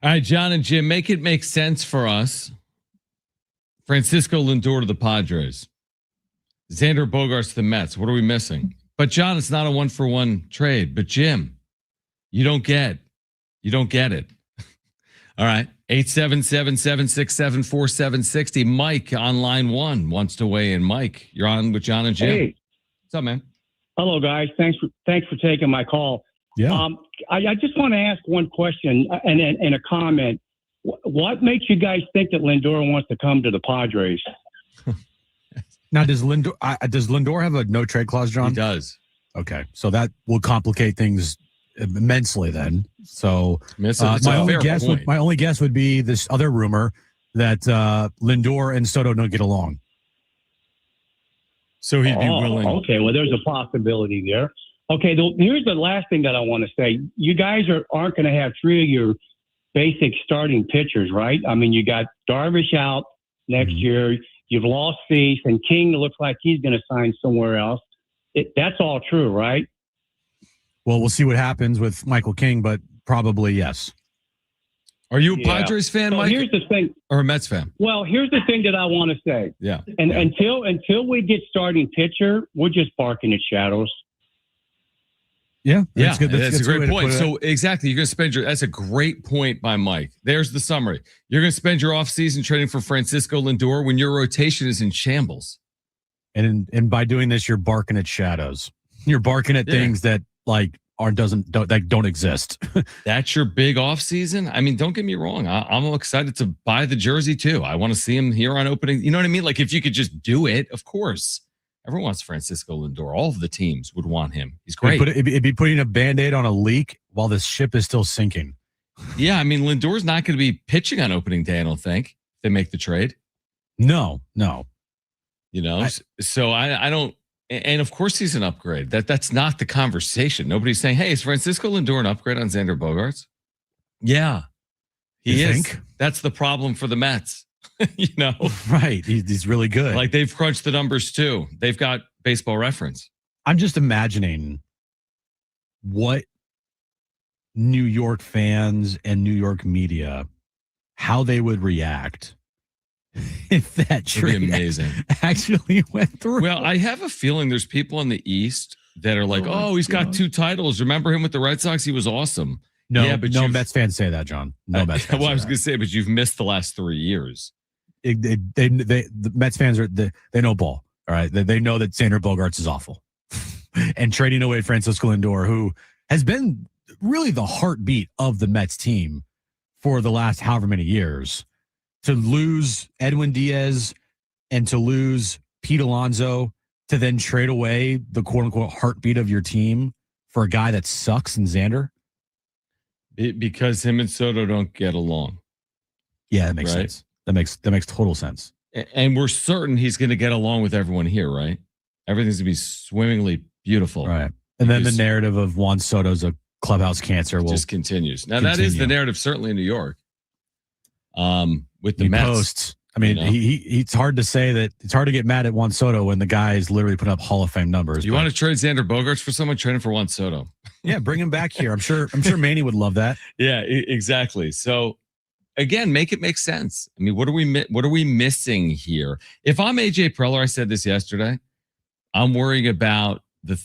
Speaker 4: All right, John and Jim, make it make sense for us. Francisco Lindor to the Padres. Xander Bogaerts to the Mets. What are we missing? But John, it's not a 1-for-1 trade. But Jim, you don't get it. All right. 877-767-4760. Mike on line 1 wants to weigh in. Mike, you're on with John and Jim.
Speaker 11: Hey.
Speaker 4: What's up, man?
Speaker 11: Hello, guys. Thanks for taking my call.
Speaker 6: Yeah.
Speaker 11: I just want to ask one question and a comment. What makes you guys think that Lindor wants to come to the Padres?
Speaker 6: Now, does Lindor have a no trade clause, John?
Speaker 4: He does.
Speaker 6: Okay, so that will complicate things immensely then. So my only guess would be this other rumor that Lindor and Soto don't get along.
Speaker 4: So he'd be willing.
Speaker 11: Okay, well, there's a possibility there. Okay, here's the last thing that I want to say. You guys aren't going to have 3 of your basic starting pitchers, right? I mean, you got Darvish out next year. You've lost Cease, and King looks like he's going to sign somewhere else. That's all true, right?
Speaker 6: Well, we'll see what happens with Michael King, but probably yes.
Speaker 4: Are you a Padres fan, Mike?
Speaker 11: Here's the thing.
Speaker 4: Or a Mets fan?
Speaker 11: Well, here's the thing that I want to say.
Speaker 4: Yeah.
Speaker 11: And until we get starting pitcher, we're just barking at shadows.
Speaker 6: Yeah,
Speaker 4: that's good. That's a great point. So exactly, you're going to spend that's a great point by Mike. There's the summary. You're going to spend your offseason trading for Francisco Lindor when your rotation is in shambles.
Speaker 6: And by doing this, you're barking at shadows. You're barking at things that don't exist.
Speaker 4: That's your big offseason. I mean, don't get me wrong. I'm excited to buy the jersey too. I want to see him here on opening. You know what I mean? Like if you could just do it, of course. Everyone wants Francisco Lindor. All of the teams would want him. He's great.
Speaker 6: It'd be putting a Band-Aid on a leak while the ship is still sinking.
Speaker 4: Yeah, I mean, Lindor's not going to be pitching on opening day, I don't think, if they make the trade.
Speaker 6: No.
Speaker 4: You know, so I don't. And of course, he's an upgrade. That's not the conversation. Nobody's saying, hey, is Francisco Lindor an upgrade on Xander Bogaerts? Yeah, he is. Think? That's the problem for the Mets. You know,
Speaker 6: right? He's really good.
Speaker 4: Like they've crunched the numbers too. They've got Baseball Reference.
Speaker 6: I'm just imagining what New York fans and New York media, how they would react if that trade
Speaker 4: amazing
Speaker 6: actually went through.
Speaker 4: Well, I have a feeling there's people in the East that are like, oh, he's got 2 titles. Remember him with the Red Sox? He was awesome.
Speaker 6: No, but no Mets fans say that, John. No Mets fans.
Speaker 4: Well, I was going to say, but you've missed the last 3 years.
Speaker 6: The Mets fans they know ball. All right, they know that Xander Bogaerts is awful, and trading away Francisco Lindor, who has been really the heartbeat of the Mets team for the last however many years, to lose Edwin Diaz and to lose Pete Alonso, to then trade away the quote unquote heartbeat of your team for a guy that sucks in Xander.
Speaker 4: Because him and Soto don't get along.
Speaker 6: Yeah, that makes sense. That makes total sense.
Speaker 4: And we're certain he's going to get along with everyone here, right? Everything's going to be swimmingly beautiful.
Speaker 6: Right. And then the narrative of Juan Soto's a clubhouse cancer
Speaker 4: just continues. Now, that is the narrative, certainly in New York. With the Mets.
Speaker 6: Posts. I mean, it's hard to say that it's hard to get mad at Juan Soto when the guy is literally putting up Hall of Fame numbers.
Speaker 4: You want to trade Xander Bogaerts for someone? Trade him for Juan Soto.
Speaker 6: Yeah, bring him back here. I'm sure Manny would love that.
Speaker 4: Yeah, exactly. So again, make it make sense. I mean, what are we missing here? If I'm AJ Preller, I said this yesterday, I'm worrying about the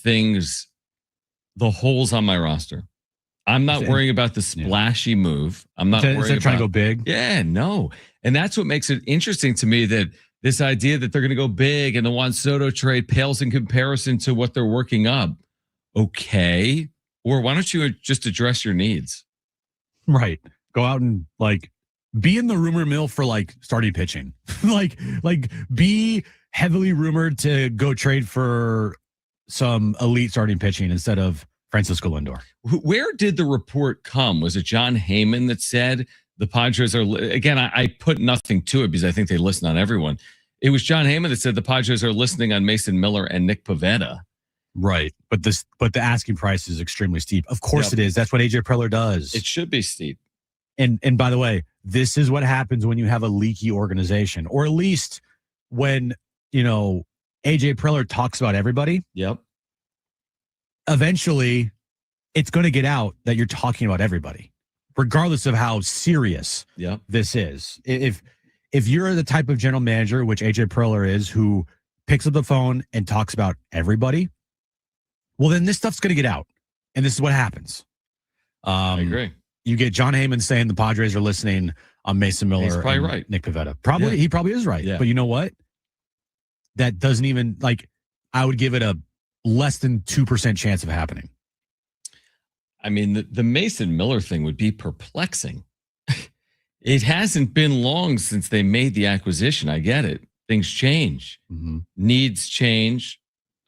Speaker 4: holes on my roster. I'm not worrying about the splashy move. I'm not worrying about
Speaker 6: trying to go big.
Speaker 4: Yeah, no. And that's what makes it interesting to me, that this idea that they're going to go big and the Juan Soto trade pales in comparison to what they're working up. Okay. Or why don't you just address your needs?
Speaker 6: Right. Go out and be in the rumor mill for starting pitching. like be heavily rumored to go trade for some elite starting pitching instead of Francisco Lindor.
Speaker 4: Where did the report come? Was it John Heyman that said the Padres are, again, I put nothing to it because I think they listen on everyone. It was John Heyman that said the Padres are listening on Mason Miller and Nick Pivetta.
Speaker 6: Right. But the asking price is extremely steep. Of course it is. That's what AJ Preller does.
Speaker 4: It should be steep.
Speaker 6: And by the way, this is what happens when you have a leaky organization, or at least when, AJ Preller talks about everybody.
Speaker 4: Yep.
Speaker 6: Eventually, it's going to get out that you're talking about everybody. regardless of how serious this is. If you're the type of general manager, which AJ Preller is, who picks up the phone and talks about everybody, well, then this stuff's going to get out. And this is what happens.
Speaker 4: I agree.
Speaker 6: You get John Heyman saying the Padres are listening on Mason Miller.
Speaker 4: He's probably
Speaker 6: and
Speaker 4: right.
Speaker 6: Nick Pivetta. He probably is right.
Speaker 4: Yeah.
Speaker 6: But you know what? That doesn't even, I would give it a less than 2% chance of happening.
Speaker 4: I mean, the Mason Miller thing would be perplexing. It hasn't been long since they made the acquisition. I get it. Things change.
Speaker 6: Mm-hmm.
Speaker 4: Needs change.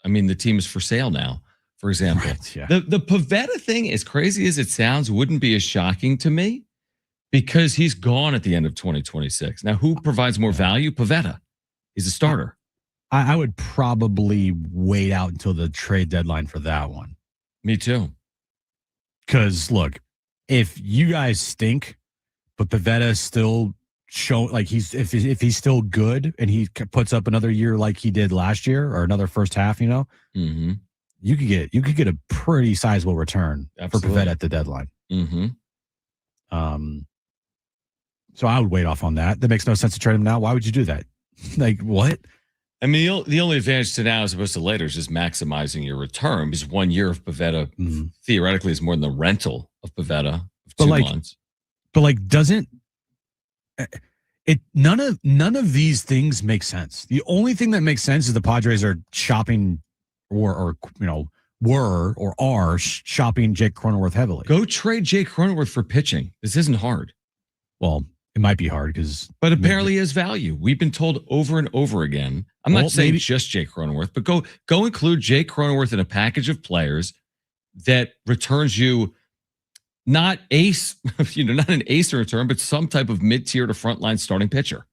Speaker 4: I mean, the team is for sale now, for example.
Speaker 6: Right, yeah.
Speaker 4: The Pivetta thing, as crazy as it sounds, wouldn't be as shocking to me because he's gone at the end of 2026. Now, who provides more value? Pivetta. He's a starter.
Speaker 6: I would probably wait out until the trade deadline for that one.
Speaker 4: Me too.
Speaker 6: Because, look, if you guys stink, but Pivetta still if he's still good and he puts up another year like he did last year or another first half,
Speaker 4: mm-hmm.
Speaker 6: you could get a pretty sizable return for Pivetta at the deadline.
Speaker 4: Mm-hmm.
Speaker 6: So I would wait off on that. That makes no sense to trade him now. Why would you do that? What?
Speaker 4: I mean, the only advantage to now as opposed to later is just maximizing your return because 1 year of Pivetta theoretically is more than the rental of Pivetta of 2 months.
Speaker 6: But doesn't it? None of these things make sense. The only thing that makes sense is the Padres are shopping, or are shopping Jake Cronenworth heavily.
Speaker 4: Go trade Jake Cronenworth for pitching. This isn't hard.
Speaker 6: Well, it might be hard
Speaker 4: but apparently he has value. We've been told over and over again. I'm not saying just Jake Cronenworth, but go include Jake Cronenworth in a package of players that returns you not an ace in return, but some type of mid-tier to frontline starting pitcher.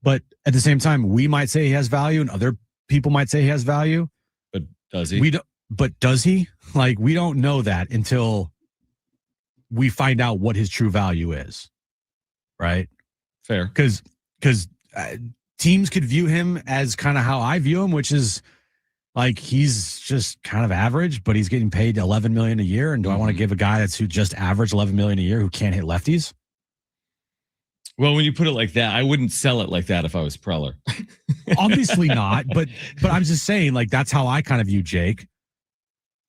Speaker 6: But at the same time, we might say he has value, and other people might say he has value.
Speaker 4: But does he?
Speaker 6: But does he? We don't know that until we find out what his true value is. Right?
Speaker 4: Fair.
Speaker 6: Because teams could view him as kind of how I view him, which is he's just kind of average, but he's getting paid $11 million a year. And do I want to give a guy that's who just averaged $11 million a year who can't hit lefties?
Speaker 4: Well, when you put it like that, I wouldn't sell it like that if I was Preller.
Speaker 6: Obviously not, but I'm just saying that's how I kind of view Jake.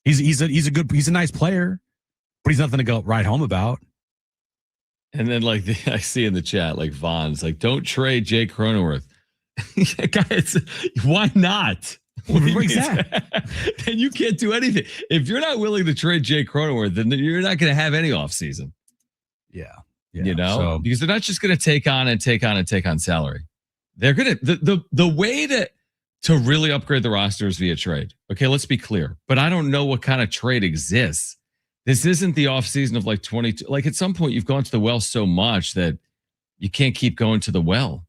Speaker 6: He's a nice player, but he's nothing to go write home about.
Speaker 4: And then I see in the chat, Vaughn's don't trade Jake Cronenworth. Guys, why not? Then you can't do anything. If you're not willing to trade Jake Cronenworth, then you're not going to have any offseason.
Speaker 6: Yeah.
Speaker 4: Because they're not just going to take on salary. They're going to the way to really upgrade the roster is via trade. Okay, let's be clear. But I don't know what kind of trade exists. This isn't the offseason of 22. At some point, you've gone to the well so much that you can't keep going to the well.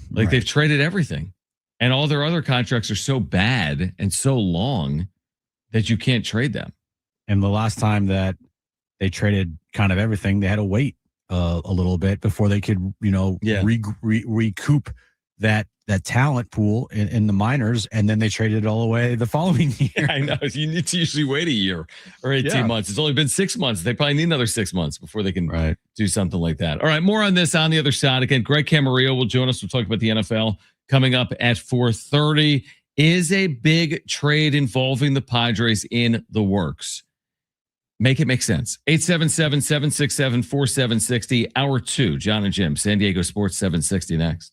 Speaker 6: Right.
Speaker 4: They've traded everything. And all their other contracts are so bad and so long that you can't trade them.
Speaker 6: And the last time that they traded kind of everything, they had to wait a little bit before they could, recoup that talent pool in the minors, and then they traded it all away the following year.
Speaker 4: Yeah, I know. You need to usually wait a year or 18 months. It's only been 6 months. They probably need another 6 months before they can do something like that. All right, more on this on the other side. Again, Greg Camarillo will join us. We'll talk about the NFL coming up at 4:30. Is a big trade involving the Padres in the works? Make it make sense. 877-767-4760. Hour 2, John and Jim, San Diego Sports 760 next.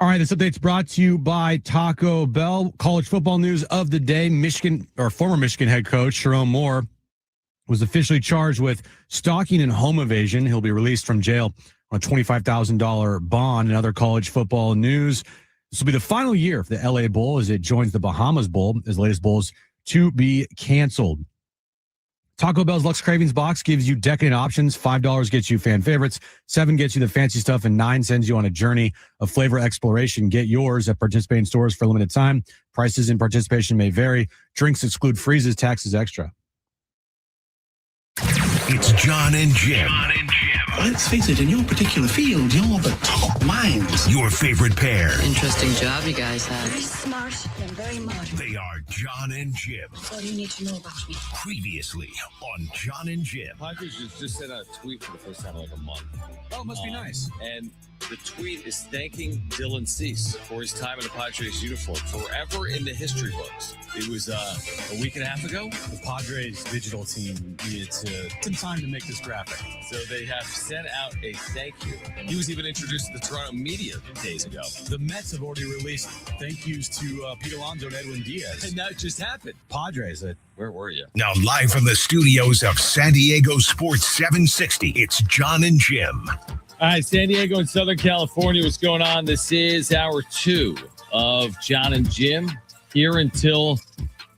Speaker 6: All right, this update's brought to you by Taco Bell. College football news of the day. Former Michigan head coach Sherrone Moore was officially charged with stalking and home invasion. He'll be released from jail on a $25,000 bond. And other college football news. This will be the final year for the LA Bowl as it joins the Bahamas Bowl as the latest bowls to be canceled. Taco Bell's Lux Cravings box gives you decadent options. $5 gets you fan favorites, $7 gets you the fancy stuff, and $9 sends you on a journey of flavor exploration. Get yours at participating stores for a limited time. Prices and participation may vary. Drinks exclude freezes, taxes extra.
Speaker 3: It's John and Jim.
Speaker 12: Let's face it, in your particular field, you're the top minds.
Speaker 3: Your favorite pair.
Speaker 2: Interesting job you guys have. Very smart and very modern.
Speaker 3: They are John and Jim.
Speaker 2: What do you need to know about me?
Speaker 3: Previously on John and Jim.
Speaker 4: Padres just sent out a tweet for the first time in like a month.
Speaker 5: Oh, it must be nice.
Speaker 4: And the tweet is thanking Dylan Cease for his time in the Padres uniform forever in the history books. It was a week and a half ago.
Speaker 5: The Padres digital team needed some time to make this graphic.
Speaker 4: So they have sent out a thank you. He was even introduced to the Toronto media days ago.
Speaker 5: The Mets have already released thank yous to Pete Alonso and Edwin Diaz.
Speaker 4: And that just happened.
Speaker 5: Padres.
Speaker 4: Where were you?
Speaker 3: Now live from the studios of San Diego Sports 760, it's John and Jim.
Speaker 4: All right, San Diego and Southern California, what's going on? This is hour 2 of John and Jim. Here until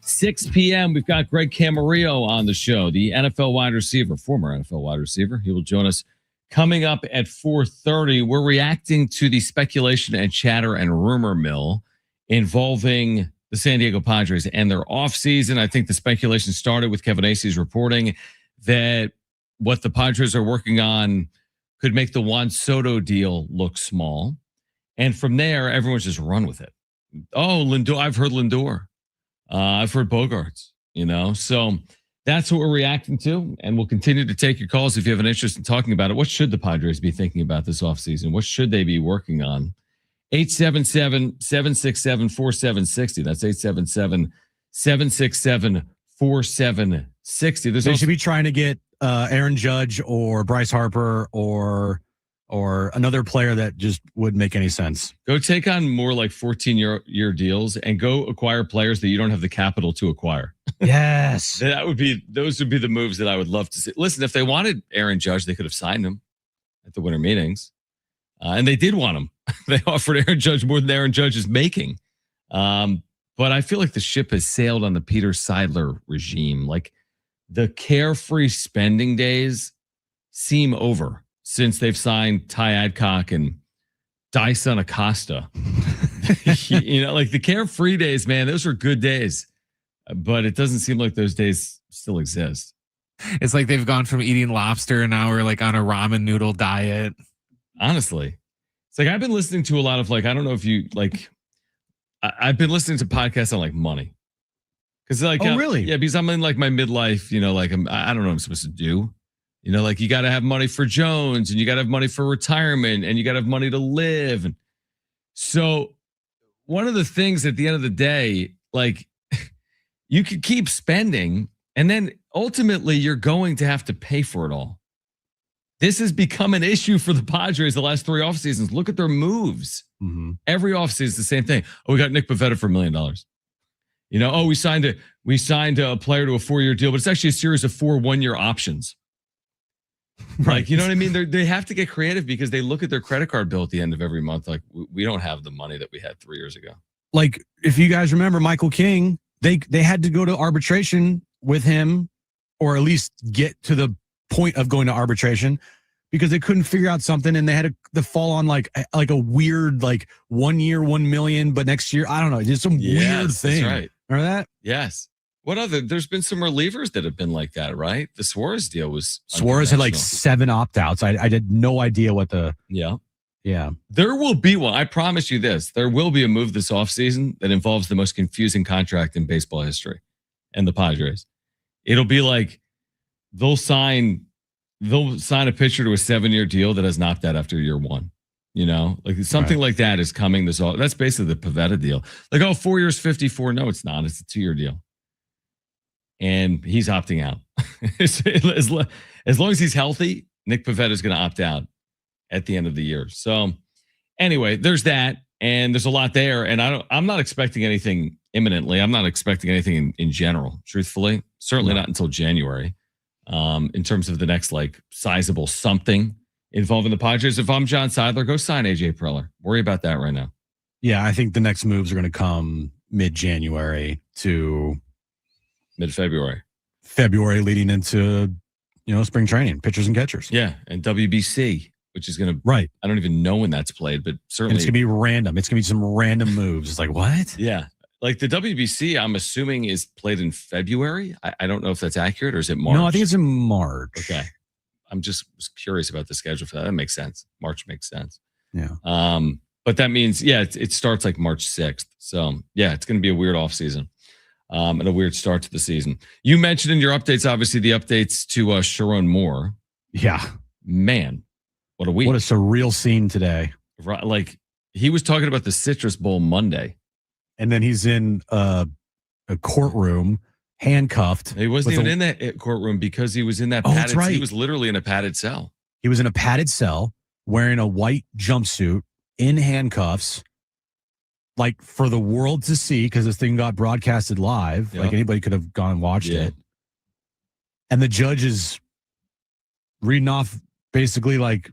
Speaker 4: 6 p.m., we've got Greg Camarillo on the show, the NFL wide receiver, former NFL wide receiver. He will join us coming up at 4:30. We're reacting to the speculation and chatter and rumor mill involving the San Diego Padres and their offseason. I think the speculation started with Kevin Acey's reporting that what the Padres are working on could make the Juan Soto deal look small. And from there, everyone's just run with it. Oh, Lindor. I've heard Lindor. I've heard Bogarts, So that's what we're reacting to. And we'll continue to take your calls if you have an interest in talking about it. What should the Padres be thinking about this offseason? What should they be working on? 877-767-4760. That's 877-767-4760.
Speaker 6: They should be trying to get Aaron Judge or Bryce Harper or another player that just wouldn't make any sense.
Speaker 4: Go take on more like 14-year deals and go acquire players that you don't have the capital to acquire.
Speaker 6: Yes.
Speaker 4: Those would be the moves that I would love to see. Listen, if they wanted Aaron Judge, they could have signed him at the winter meetings. And they did want him. They offered Aaron Judge more than Aaron Judge is making. But I feel like the ship has sailed on the Peter Seidler regime. Like the carefree spending days seem over since they've signed Ty Adcock and Dyson Acosta. Like the carefree days, man, those were good days. But it doesn't seem like those days still exist.
Speaker 13: It's like they've gone from eating lobster and now we're like on a ramen noodle diet.
Speaker 4: Honestly, it's like I've been listening to a lot of I don't know if you I've been listening to podcasts on money. Because
Speaker 6: really?
Speaker 4: Yeah, because I'm in my midlife, I don't know what I'm supposed to do. You got to have money for Jones and you got to have money for retirement and you got to have money to live. And so one of the things at the end of the day, you could keep spending and then ultimately you're going to have to pay for it all. This has become an issue for the Padres the last 3 off seasons. Look at their moves.
Speaker 6: Mm-hmm.
Speaker 4: Every offseason is the same thing. Oh, we got Nick Pivetta for $1 million. We signed a player to a 4-year deal, but it's actually a series of 4 one-year options.
Speaker 6: Right.
Speaker 4: You know what I mean? They have to get creative because they look at their credit card bill at the end of every month. We don't have the money that we had 3 years ago.
Speaker 6: If you guys remember Michael King, they had to go to arbitration with him, or at least get to the point of going to arbitration because they couldn't figure out something, and they had to fall on a weird 1 year, $1 million, but next year I don't know, just some weird thing.
Speaker 4: That's right.
Speaker 6: Remember that?
Speaker 4: Yes. What other? There's been some relievers that have been like that, right? The Suarez deal was.
Speaker 6: Suarez had 7 opt-outs. I had no idea what the.
Speaker 4: Yeah.
Speaker 6: Yeah.
Speaker 4: There will be one. I promise you this. There will be a move this offseason that involves the most confusing contract in baseball history and the Padres. It'll be they'll sign a pitcher to a 7-year deal that has an opt-out after year 1. Something like that is coming this all. That's basically the Pivetta deal. 4 years, 54. No, it's not. It's a 2-year deal. And he's opting out. As long as he's healthy, Nick Pivetta is going to opt out at the end of the year. So anyway, there's that. And there's a lot there. And I'm not expecting anything imminently. I'm not expecting anything in general, truthfully. Certainly not until January. In terms of the next like sizable something involving the Padres. If I'm John Seidler, go sign AJ Preller. Worry about that right now.
Speaker 6: Yeah, I think the next moves are going to come mid-January to
Speaker 4: mid-February.
Speaker 6: February leading into, spring training, pitchers and catchers.
Speaker 4: Yeah, and WBC, which is going to,
Speaker 6: right.
Speaker 4: I don't even know when that's played, but certainly.
Speaker 6: And it's going to be random. It's going to be some random moves. It's like, what?
Speaker 4: Yeah. Like the WBC, I'm assuming is played in February. I don't know if that's accurate or is it March?
Speaker 6: No, I think it's in March.
Speaker 4: Okay. I'm just curious about the schedule for that. That makes sense. March makes sense.
Speaker 6: Yeah.
Speaker 4: But that means, it starts like March 6th. So, it's going to be a weird offseason and a weird start to the season. You mentioned in your updates, obviously, the updates to Sharon Moore.
Speaker 6: Yeah.
Speaker 4: Man, what a week.
Speaker 6: What a surreal scene today.
Speaker 4: Right, like, he was talking about the Citrus Bowl Monday.
Speaker 6: And then he's in a courtroom, handcuffed.
Speaker 4: He wasn't even in that courtroom because he was in that padded cell. He was literally in a padded cell.
Speaker 6: He was in a padded cell wearing a white jumpsuit in handcuffs, like for the world to see because this thing got broadcasted live. Yep. Like anybody could have gone and watched it. And the judge is reading off basically like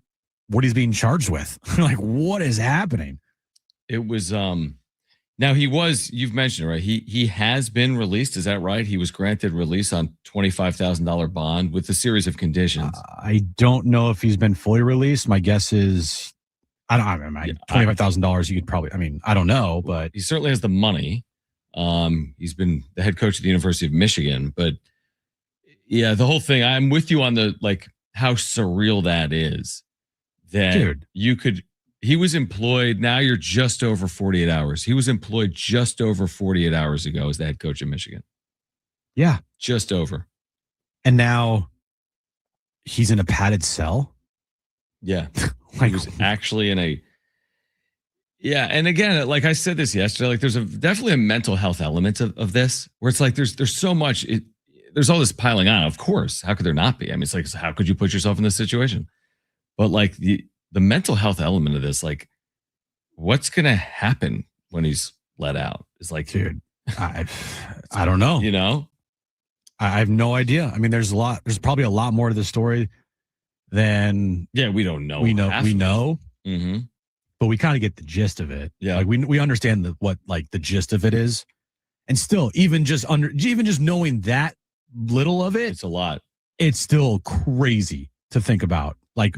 Speaker 6: what he's being charged with. Like, what is happening?
Speaker 4: It was now you've mentioned it, right? He has been released. Is that right? He was granted release on $25,000 bond with a series of conditions.
Speaker 6: I don't know if he's been fully released. My guess is, $25,000 you could probably, I don't know, but
Speaker 4: he certainly has the money. He's been the head coach at the University of Michigan, but the whole thing, I'm with you on the, like, how surreal that is that he was employed. Now you're just over 48 hours. He was employed just over 48 hours ago as the head coach of Michigan.
Speaker 6: Yeah.
Speaker 4: Just over.
Speaker 6: And now he's in a padded cell.
Speaker 4: Yeah. He was actually in a, and again, like I said this yesterday, like there's definitely a mental health element of this where it's like, there's so much, there's all this piling on. Of course. How could there not be? It's like, how could you put yourself in this situation? But like the mental health element of this, like what's going to happen when he's let out is like,
Speaker 6: dude, I don't know. I have no idea. There's probably a lot more to the story than
Speaker 4: we don't know.
Speaker 6: We know.
Speaker 4: Mm-hmm.
Speaker 6: But we kind of get the gist of it.
Speaker 4: Yeah.
Speaker 6: Like we understand what the gist of it is. And still, even just knowing that little of it,
Speaker 4: it's a lot.
Speaker 6: It's still crazy to think about. Like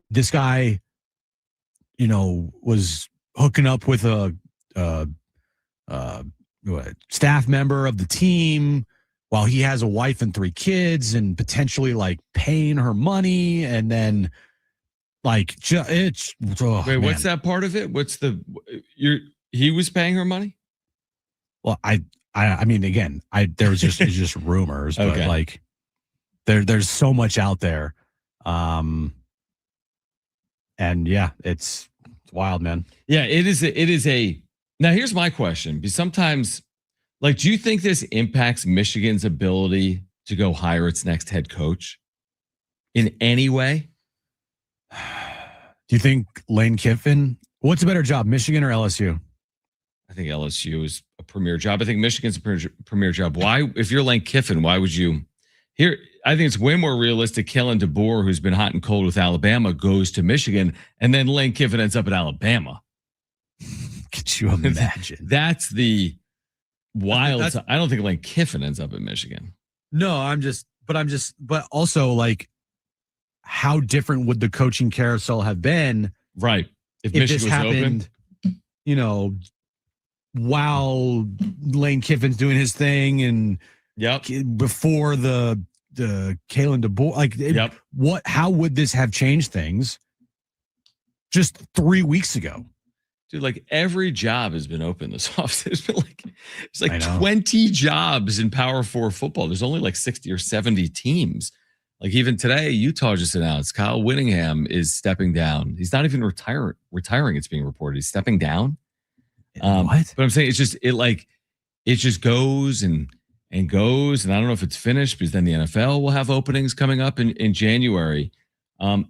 Speaker 6: this guy, was hooking up with a staff member of the team while he has a wife and 3 kids and potentially like paying her money. And then like, wait,
Speaker 4: what's that part of it? What's he was paying her money?
Speaker 6: Well, again, there was it's just rumors, but like there's so much out there. And it's wild, man.
Speaker 4: Yeah, it is now here's my question. Because sometimes, like, do you think this impacts Michigan's ability to go hire its next head coach in any way?
Speaker 6: Do you think Lane Kiffin, what's a better job, Michigan or LSU?
Speaker 4: I think LSU is a premier job. I think Michigan's a premier job. Why, if you're Lane Kiffin, why would you here? I think it's way more realistic. Kellen DeBoer, who's been hot and cold with Alabama, goes to Michigan, and then Lane Kiffin ends up at Alabama.
Speaker 6: Could you imagine?
Speaker 4: That's the wild. I don't think Lane Kiffin ends up at Michigan.
Speaker 6: No, but also like, how different would the coaching carousel have been?
Speaker 4: Right. If Michigan
Speaker 6: this
Speaker 4: was
Speaker 6: happened, open? While Lane Kiffin's doing his thing and before the Kalen DeBoer, like how would this have changed things just 3 weeks ago?
Speaker 4: Dude, like every job has been open this offseason. It's like 20 jobs in Power 4 football. There's only like 60 or 70 teams. Like even today, Utah just announced Kyle Whittingham is stepping down. He's not even retiring. It's being reported. He's stepping down.
Speaker 6: What?
Speaker 4: But I'm saying it just goes and goes. And I don't know if it's finished because then the NFL will have openings coming up in January.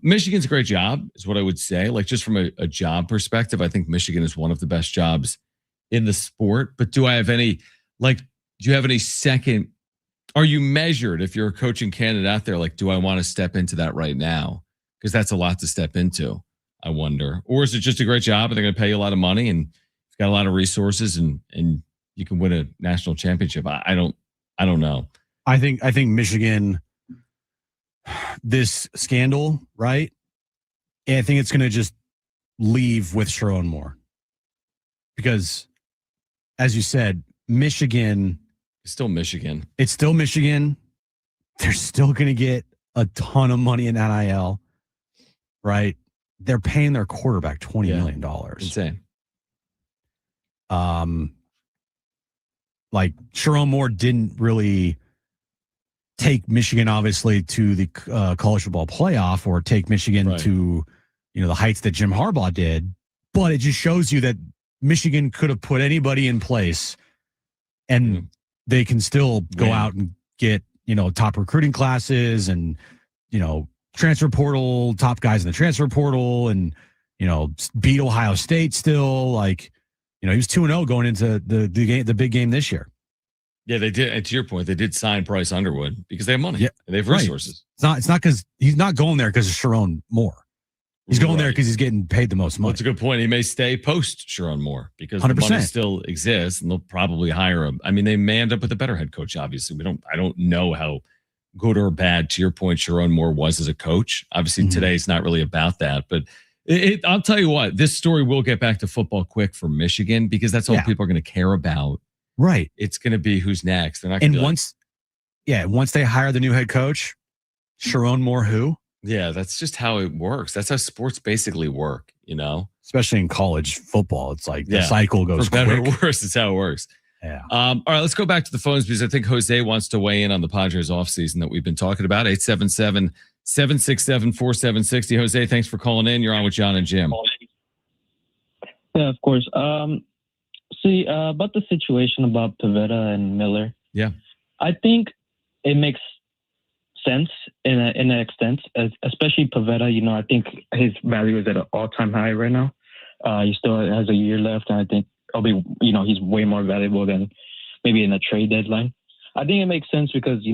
Speaker 4: Michigan's a great job, is what I would say. Like, just from a job perspective, I think Michigan is one of the best jobs in the sport. But do you have any second? Are you measured if you're a coaching candidate out there? Like, do I want to step into that right now? Because that's a lot to step into, I wonder. Or is it just a great job and they're going to pay you a lot of money and you've got a lot of resources and you can win a national championship? I don't know.
Speaker 6: I think Michigan, this scandal, right? I think it's going to just leave with Sharon Moore. Because, as you said, Michigan.
Speaker 4: It's still Michigan.
Speaker 6: It's still Michigan. They're still going to get a ton of money in NIL, right? They're paying their quarterback $20 million.
Speaker 4: Insane.
Speaker 6: Like, Sharon Moore didn't really take Michigan, obviously, to the college football playoff or take Michigan to, the heights that Jim Harbaugh did. But it just shows you that Michigan could have put anybody in place and they can still go out and get, top recruiting classes and, transfer portal, top guys in the transfer portal and, beat Ohio State still. Like, he was 2-0 going into the big game this year.
Speaker 4: Yeah, they did. And to your point, they did sign Bryce Underwood because they have money.
Speaker 6: Yeah,
Speaker 4: they have resources.
Speaker 6: It's not because he's not going there because of Sharon Moore. He's going there because he's getting paid the most money.
Speaker 4: Well, that's a good point. He may stay post Sharon Moore because
Speaker 6: 100%.
Speaker 4: the money still exists, and they'll probably hire him. I mean, they may end up with a better head coach. Obviously, I don't know how good or bad, to your point, Sharon Moore was as a coach. Obviously, today's not really about that. But I'll tell you what, this story will get back to football quick for Michigan because that's all people are going to care about.
Speaker 6: Right.
Speaker 4: It's going to be who's next. They're not. And
Speaker 6: once they hire the new head coach, Sharon Moore, who?
Speaker 4: Yeah, that's just how it works. That's how sports basically work,
Speaker 6: Especially in college football. It's like the cycle goes
Speaker 4: for better
Speaker 6: quick.
Speaker 4: or worse. It's how it works.
Speaker 6: Yeah.
Speaker 4: All right, let's go back to the phones because I think Jose wants to weigh in on the Padres offseason that we've been talking about. 877-767-4760. Jose, thanks for calling in. You're on with John and Jim.
Speaker 14: Yeah, of course. About the situation about Pivetta and Miller.
Speaker 4: Yeah.
Speaker 14: I think it makes sense in an extent, especially Pivetta. I think his value is at an all-time high right now. He still has a year left, and I think he's way more valuable than maybe in a trade deadline. I think it makes sense because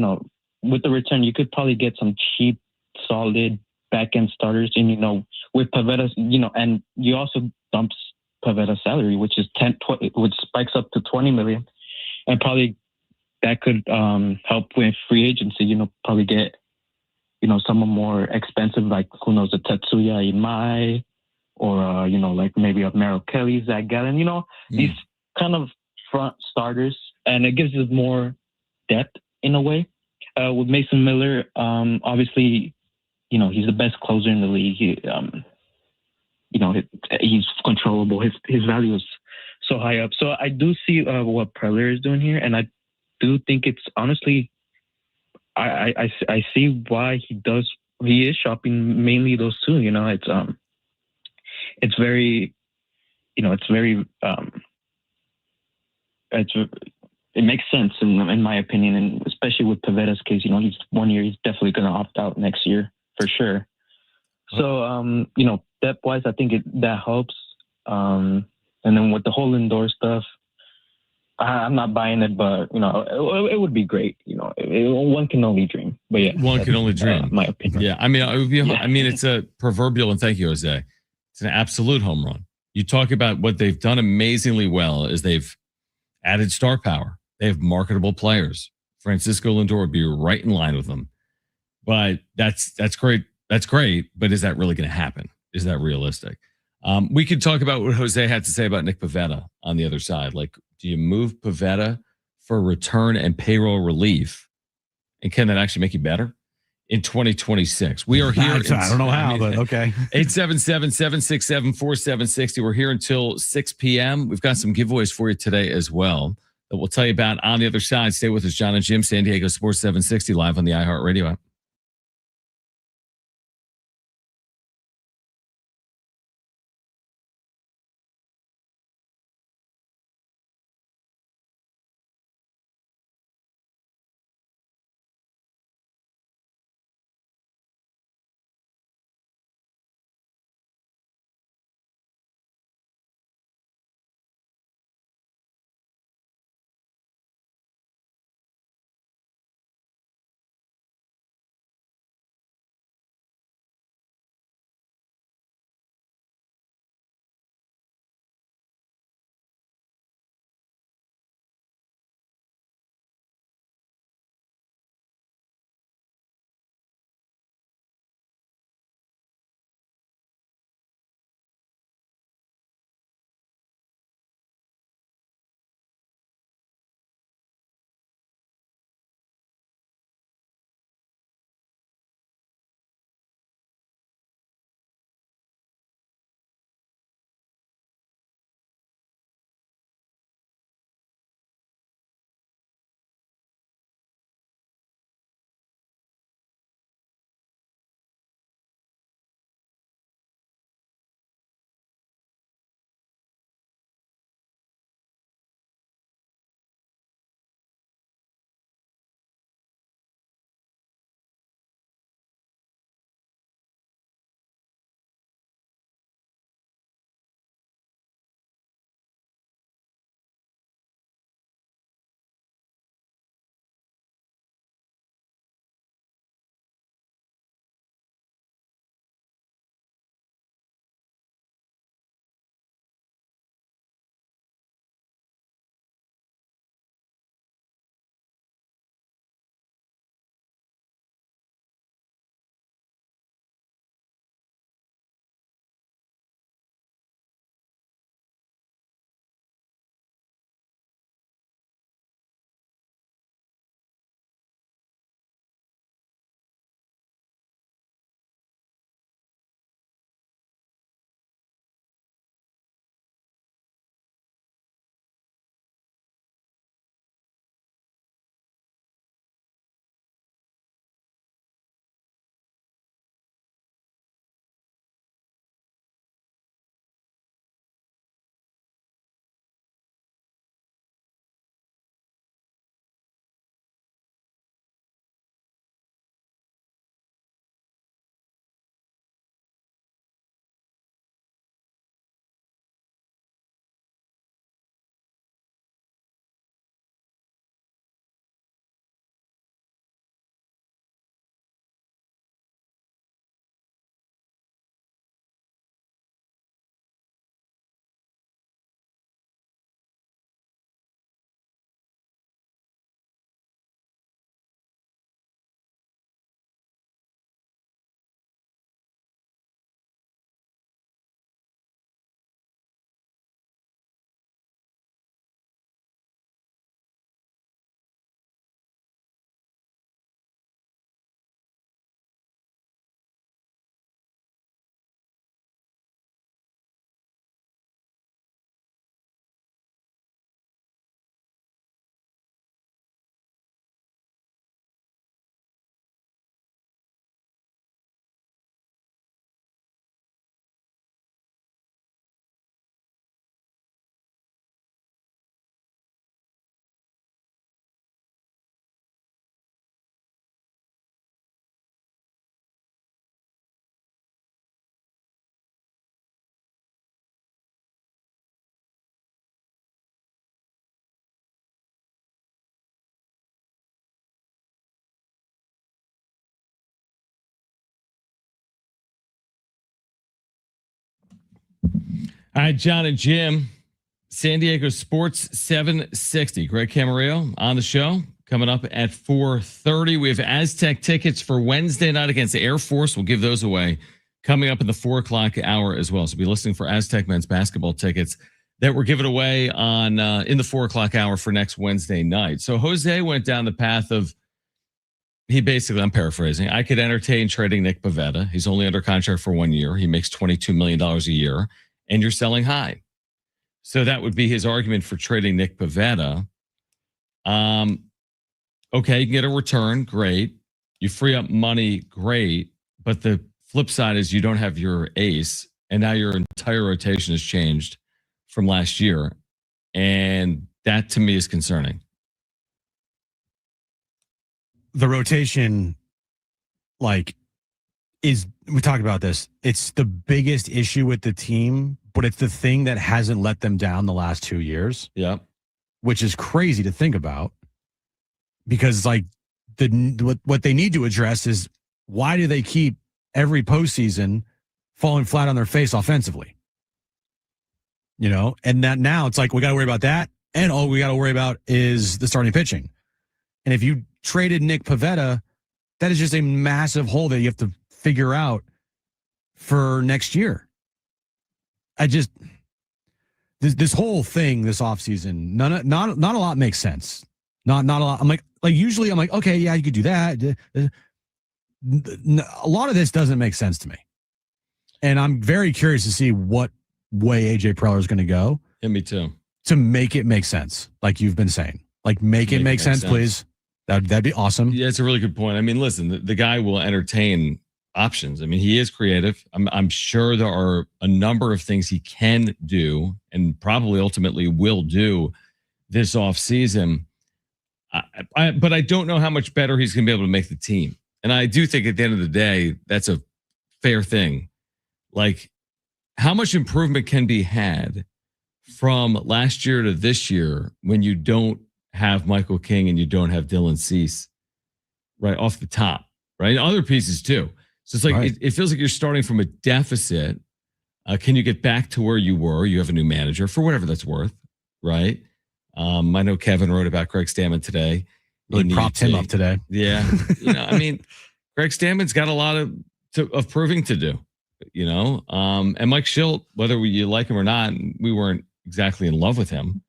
Speaker 14: with the return, you could probably get some cheap, solid back-end starters, and with Pivetta, and you also dump Pivetta's salary, which is which spikes up to $20 million, and probably that could help with free agency. Probably get someone more expensive, like who knows, a Tetsuya Imai, or like maybe a Merrill Kelly, Zach Gallen. These kind of front starters, and it gives us more depth in a way. With Mason Miller, obviously, he's the best closer in the league. He's controllable. His value is so high up. So I do see what Preller is doing here, and I do think it's honestly, I see why he is shopping mainly those two. It's very, it makes sense in my opinion, and especially with Pivetta's case, he's 1 year, he's definitely going to opt out next year for sure. So, depth wise, I think that helps. And then with the whole Lindor stuff, I'm not buying it, but it would be great. One can only dream. But yeah,
Speaker 4: one can only dream.
Speaker 14: My opinion.
Speaker 4: Yeah, I mean, it's a proverbial, and thank you, Jose. It's an absolute home run. You talk about what they've done amazingly well is they've added star power. They have marketable players. Francisco Lindor would be right in line with them. But that's great. That's great. But is that really going to happen? Is that realistic? We could talk about what Jose had to say about Nick Pivetta on the other side. Like, do you move Pivetta for return and payroll relief? And can that actually make you better in 2026? We are here.
Speaker 6: I don't know how, but okay.
Speaker 4: 877-767-4760. We're here until 6 p.m. We've got some giveaways for you today as well that we'll tell you about on the other side. Stay with us, John and Jim, San Diego Sports 760 live on the iHeartRadio app. All right, John and Jim, San Diego Sports 760. Greg Camarillo on the show coming up at 4:30. We have Aztec tickets for Wednesday night against the Air Force. We'll give those away coming up in the 4 o'clock hour as well. So be listening for Aztec men's basketball tickets that were given away on in the 4 o'clock hour for next Wednesday night. So Jose went down the path of, I'm paraphrasing, I could entertain trading Nick Pivetta. He's only under contract for 1 year. He makes $22 million a year, and you're selling high. So that would be his argument for trading Nick Pivetta. Okay, you can get a return, great. You free up money, great. But the flip side is you don't have your ace, and now your entire rotation has changed from last year. And that to me is concerning.
Speaker 6: The rotation, we talked about this. It's the biggest issue with the team, but it's the thing that hasn't let them down the last 2 years.
Speaker 4: Yeah.
Speaker 6: Which is crazy to think about, because what they need to address is, why do they keep every postseason falling flat on their face offensively? And that now it's like, we got to worry about that. And all we got to worry about is the starting pitching. And if you traded Nick Pivetta, that is just a massive hole that you have to figure out for next year. This whole thing this offseason, not a lot makes sense. Not a lot. I'm like usually I'm like, okay, yeah, you could do that. A lot of this doesn't make sense to me. And I'm very curious to see what way AJ Preller is going to go.
Speaker 4: Yeah, me too.
Speaker 6: To make it make sense, like you've been saying. Make it make sense, please. That'd be awesome.
Speaker 4: Yeah, it's a really good point. I mean, listen, the guy will entertain options. I mean, he is creative. I'm sure there are a number of things he can do and probably ultimately will do this offseason. But I don't know how much better he's going to be able to make the team. And I do think at the end of the day, that's a fair thing. How much improvement can be had from last year to this year when you don't have Michael King and you don't have Dylan Cease right off the top, right? And other pieces too. So it's right. It feels like you're starting from a deficit. Can you get back to where you were? You have a new manager for whatever that's worth, right? I know Kevin wrote about Greg Stammen today.
Speaker 6: Really propped him up today.
Speaker 4: Yeah. Greg Stammen's got a lot of proving to do, and Mike Schilt, whether you like him or not, we weren't exactly in love with him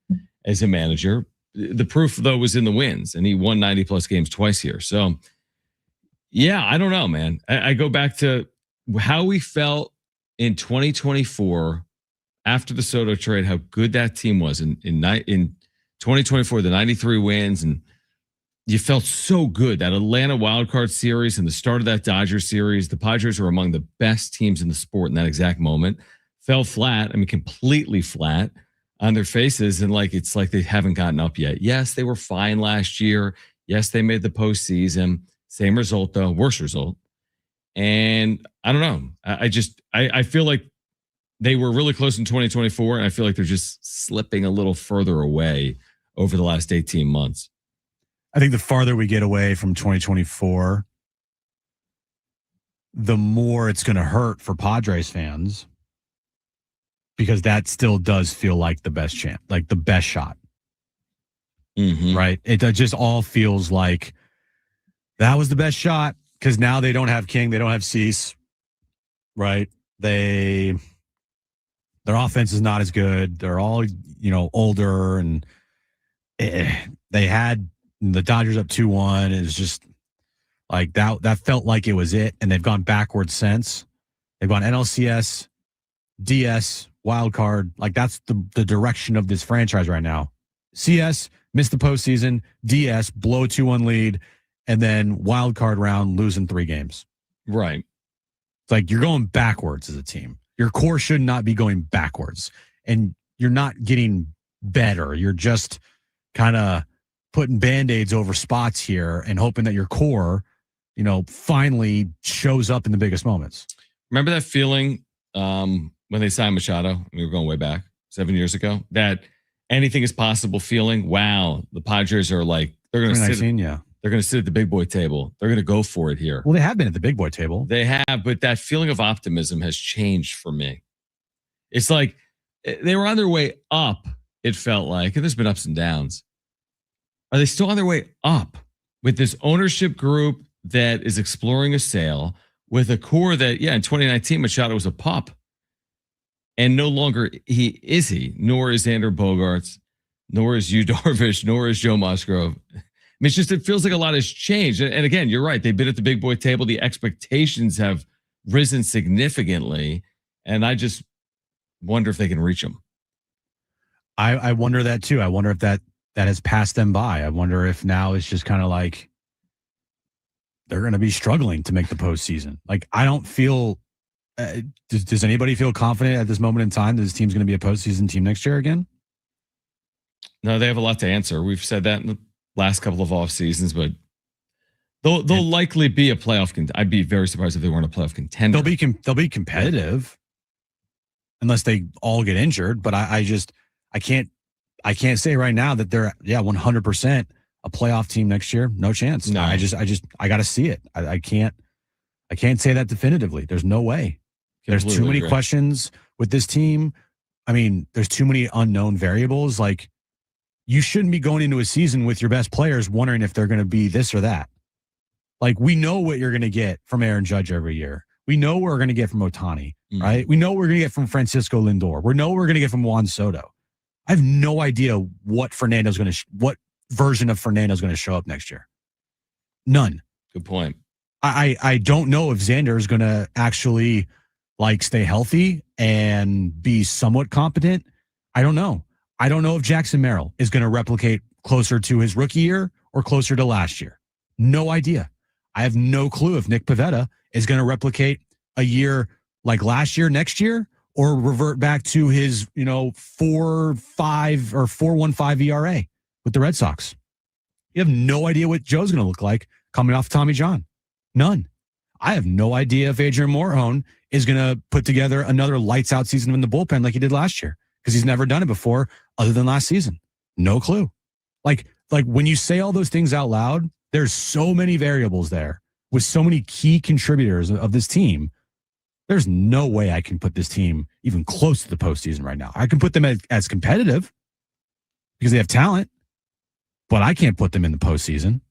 Speaker 4: as a manager. The proof, though, was in the wins, and he won 90-plus games twice here. So, yeah, I don't know, man. I go back to how we felt in 2024 after the Soto trade, how good that team was in 2024, the 93 wins, and you felt so good. That Atlanta wildcard series and the start of that Dodgers series, the Padres were among the best teams in the sport in that exact moment. Fell flat, completely flat on their faces, and it's like they haven't gotten up yet. Yes, they were fine last year. Yes, they made the postseason. Same result, though, worse result. And I don't know. I feel like they were really close in 2024, and I feel like they're just slipping a little further away over the last 18 months.
Speaker 6: I think the farther we get away from 2024, the more it's going to hurt for Padres fans, because that still does feel like the best chance, like the best shot.
Speaker 4: Mm-hmm.
Speaker 6: Right? It just all feels like that was the best shot, because now they don't have King, they don't have Cease, right? Their offense is not as good. They're all, older, and they had the Dodgers up 2-1. It's just like that felt like it was it, and they've gone backwards since. They've gone NLCS, DS, wild card. That's the direction of this franchise right now. CS, miss the postseason. DS, blow 2-1 lead, and then wild card round, losing 3 games.
Speaker 4: Right.
Speaker 6: It's you're going backwards as a team. Your core should not be going backwards, and you're not getting better. You're just kind of putting Band-Aids over spots here and hoping that your core, finally shows up in the biggest moments.
Speaker 4: Remember that feeling when they signed Machado? We were going way back 7 years ago. That anything is possible feeling. Wow, the Padres are they're going to sit. They're going to sit at the big boy table. They're going to go for it here.
Speaker 6: Well, they have been at the big boy table.
Speaker 4: They have, but that feeling of optimism has changed for me. It's like They were on their way up, it felt like, and there's been ups and downs. Are they still on their way up with this ownership group that is exploring a sale with a core that, in 2019, Machado was a pup. And no longer is he, nor is Xander Bogaerts, nor is Yu Darvish, nor is Joe Musgrove. I mean, it feels like a lot has changed. And again, you're right. They've been at the big boy table. The expectations have risen significantly. And I just wonder if they can reach them.
Speaker 6: I wonder that too. I wonder if that has passed them by. I wonder if now it's just kind of like they're going to be struggling to make the postseason. Like, I don't feel. Does anybody feel confident at this moment in time that this team's going to be a postseason team next year again?
Speaker 4: No, they have a lot to answer. We've said that in the last couple of off seasons, but they'll likely be a playoff. I'd be very surprised if they weren't a playoff contender.
Speaker 6: They'll be competitive unless they all get injured. But I can't say right now that they're 100% a playoff team next year. No chance.
Speaker 4: No,
Speaker 6: I got to see it. I can't say that definitively. There's no way. There's too many questions with this team. I mean, there's too many unknown variables. Like, you shouldn't be going into a season with your best players wondering if they're going to be this or that. Like, we know what you're going to get from Aaron Judge every year. We know what we're going to get from Ohtani, right? We know what we're going to get from Francisco Lindor. We know what we're going to get from Juan Soto. I have no idea what version of Fernando's going to show up next year. None.
Speaker 4: Good point.
Speaker 6: I don't know if Xander is going to actually stay healthy and be somewhat competent. I don't know. I don't know if Jackson Merrill is going to replicate closer to his rookie year or closer to last year. No idea. I have no clue if Nick Pivetta is going to replicate a year like last year, next year, or revert back to his, 4.5 or 4.15 ERA with the Red Sox. You have no idea what Joe's going to look like coming off Tommy John. None. I have no idea if Adrian Morejon is going to put together another lights out season in the bullpen like he did last year, because he's never done it before other than last season. No clue. Like when you say all those things out loud, there's so many variables there with so many key contributors of this team. There's no way I can put this team even close to the postseason right now. I can put them as competitive because they have talent, but I can't put them in the postseason.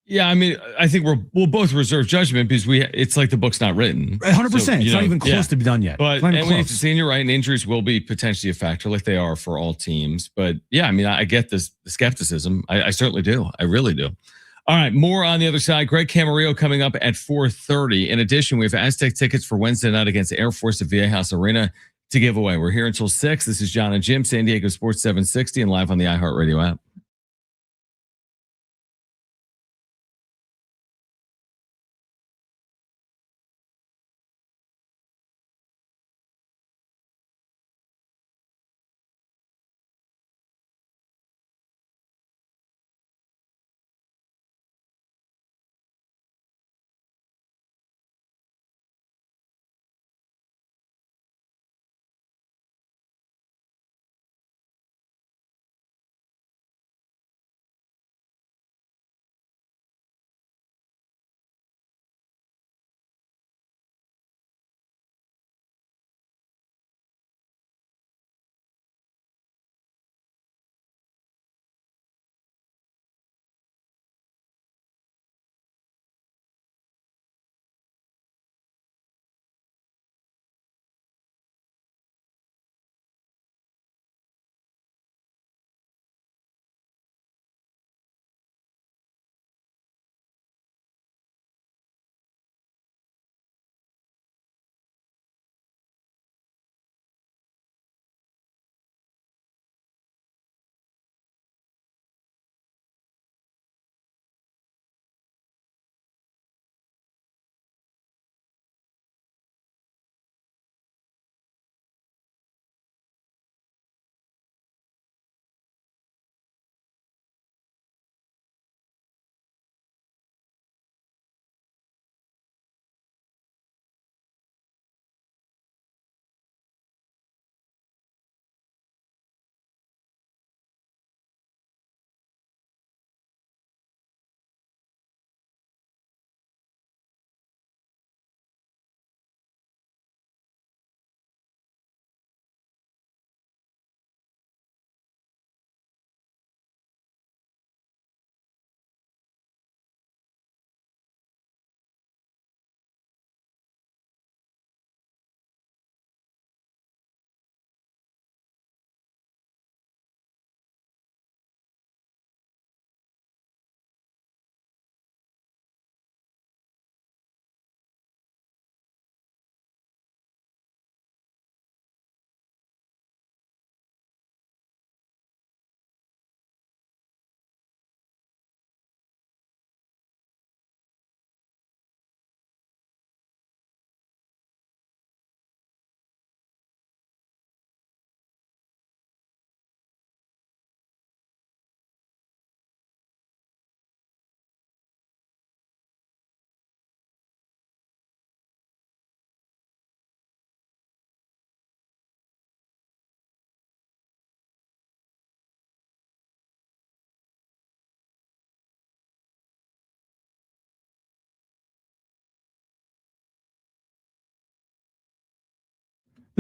Speaker 4: Yeah, I mean, I think we'll both reserve judgment because it's like the book's not written.
Speaker 6: 100%. So, it's not even close to be done yet.
Speaker 4: But we have to see, and you're right, and injuries will be potentially a factor like they are for all teams. But yeah, I mean, I get the skepticism. I certainly do. I really do. All right, more on the other side. Greg Camarillo coming up at 4:30. In addition, we have Aztec tickets for Wednesday night against Air Force at Viejas Arena to give away. We're here until 6. This is John and Jim, San Diego Sports 760, and live on the iHeartRadio app.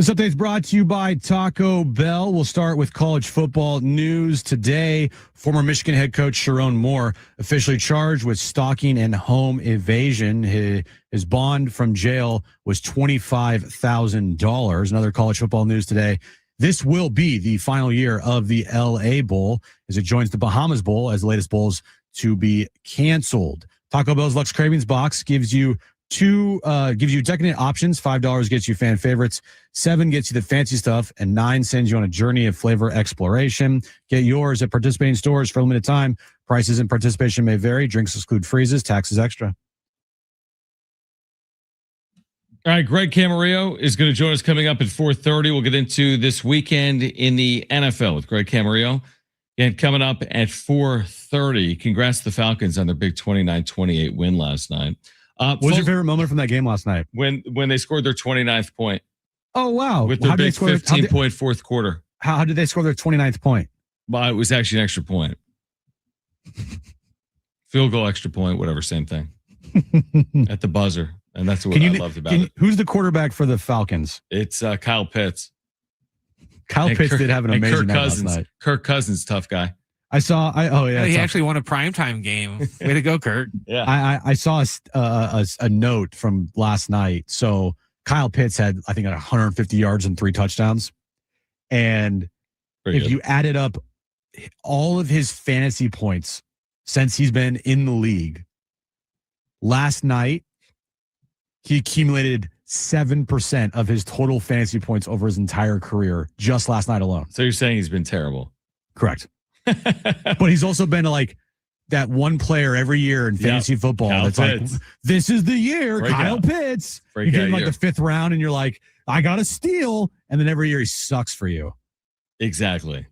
Speaker 6: This update is brought to you by Taco Bell. We'll start with college football news today. Former Michigan head coach Sharon Moore officially charged with stalking and home evasion. His bond from jail was $25,000. Another college football news today. This will be the final year of the LA Bowl as it joins the Bahamas Bowl as the latest bowls to be canceled. Taco Bell's Lux Cravings box gives you decadent options. $5 gets you fan favorites, $7 gets you the fancy stuff, and $9 sends you on a journey of flavor exploration. Get yours at participating stores for a limited time. Prices and participation may vary. Drinks exclude freezes. Taxes extra.
Speaker 4: All right, Greg Camarillo is going to join us coming up at 4:30. We'll get into this weekend in the NFL with Greg Camarillo. And coming up at 4:30, congrats to the Falcons on their big 29-28 win last night.
Speaker 6: What was your favorite moment from that game last night?
Speaker 4: When they scored their 29th point.
Speaker 6: Oh, wow.
Speaker 4: With their big 15-point fourth quarter.
Speaker 6: How did they score their 29th point?
Speaker 4: Well, it was actually an extra point. Field goal, extra point, whatever, same thing. At the buzzer. And that's what I loved about it.
Speaker 6: Who's the quarterback for the Falcons?
Speaker 4: It's Kyle Pitts.
Speaker 6: Kyle Pitts did have an amazing night last night.
Speaker 4: Kirk Cousins, tough guy.
Speaker 6: He
Speaker 13: actually won a primetime game. Way to go, Kirk.
Speaker 4: Yeah.
Speaker 6: I saw a note from last night. So Kyle Pitts had, I think, 150 yards and 3 touchdowns. And if you added up all of his fantasy points since he's been in the league, last night, he accumulated 7% of his total fantasy points over his entire career just last night alone.
Speaker 4: So you're saying he's been terrible?
Speaker 6: Correct. But he's also been like that one player every year in fantasy football
Speaker 4: Kyle
Speaker 6: that's
Speaker 4: Pitts.
Speaker 6: like, this is the year,
Speaker 4: Break
Speaker 6: Kyle
Speaker 4: out.
Speaker 6: Pitts.
Speaker 4: Break
Speaker 6: You get
Speaker 4: out
Speaker 6: in like
Speaker 4: year.
Speaker 6: the 5th round and you're like, I got to steal. And then every year he sucks for you.
Speaker 4: Exactly.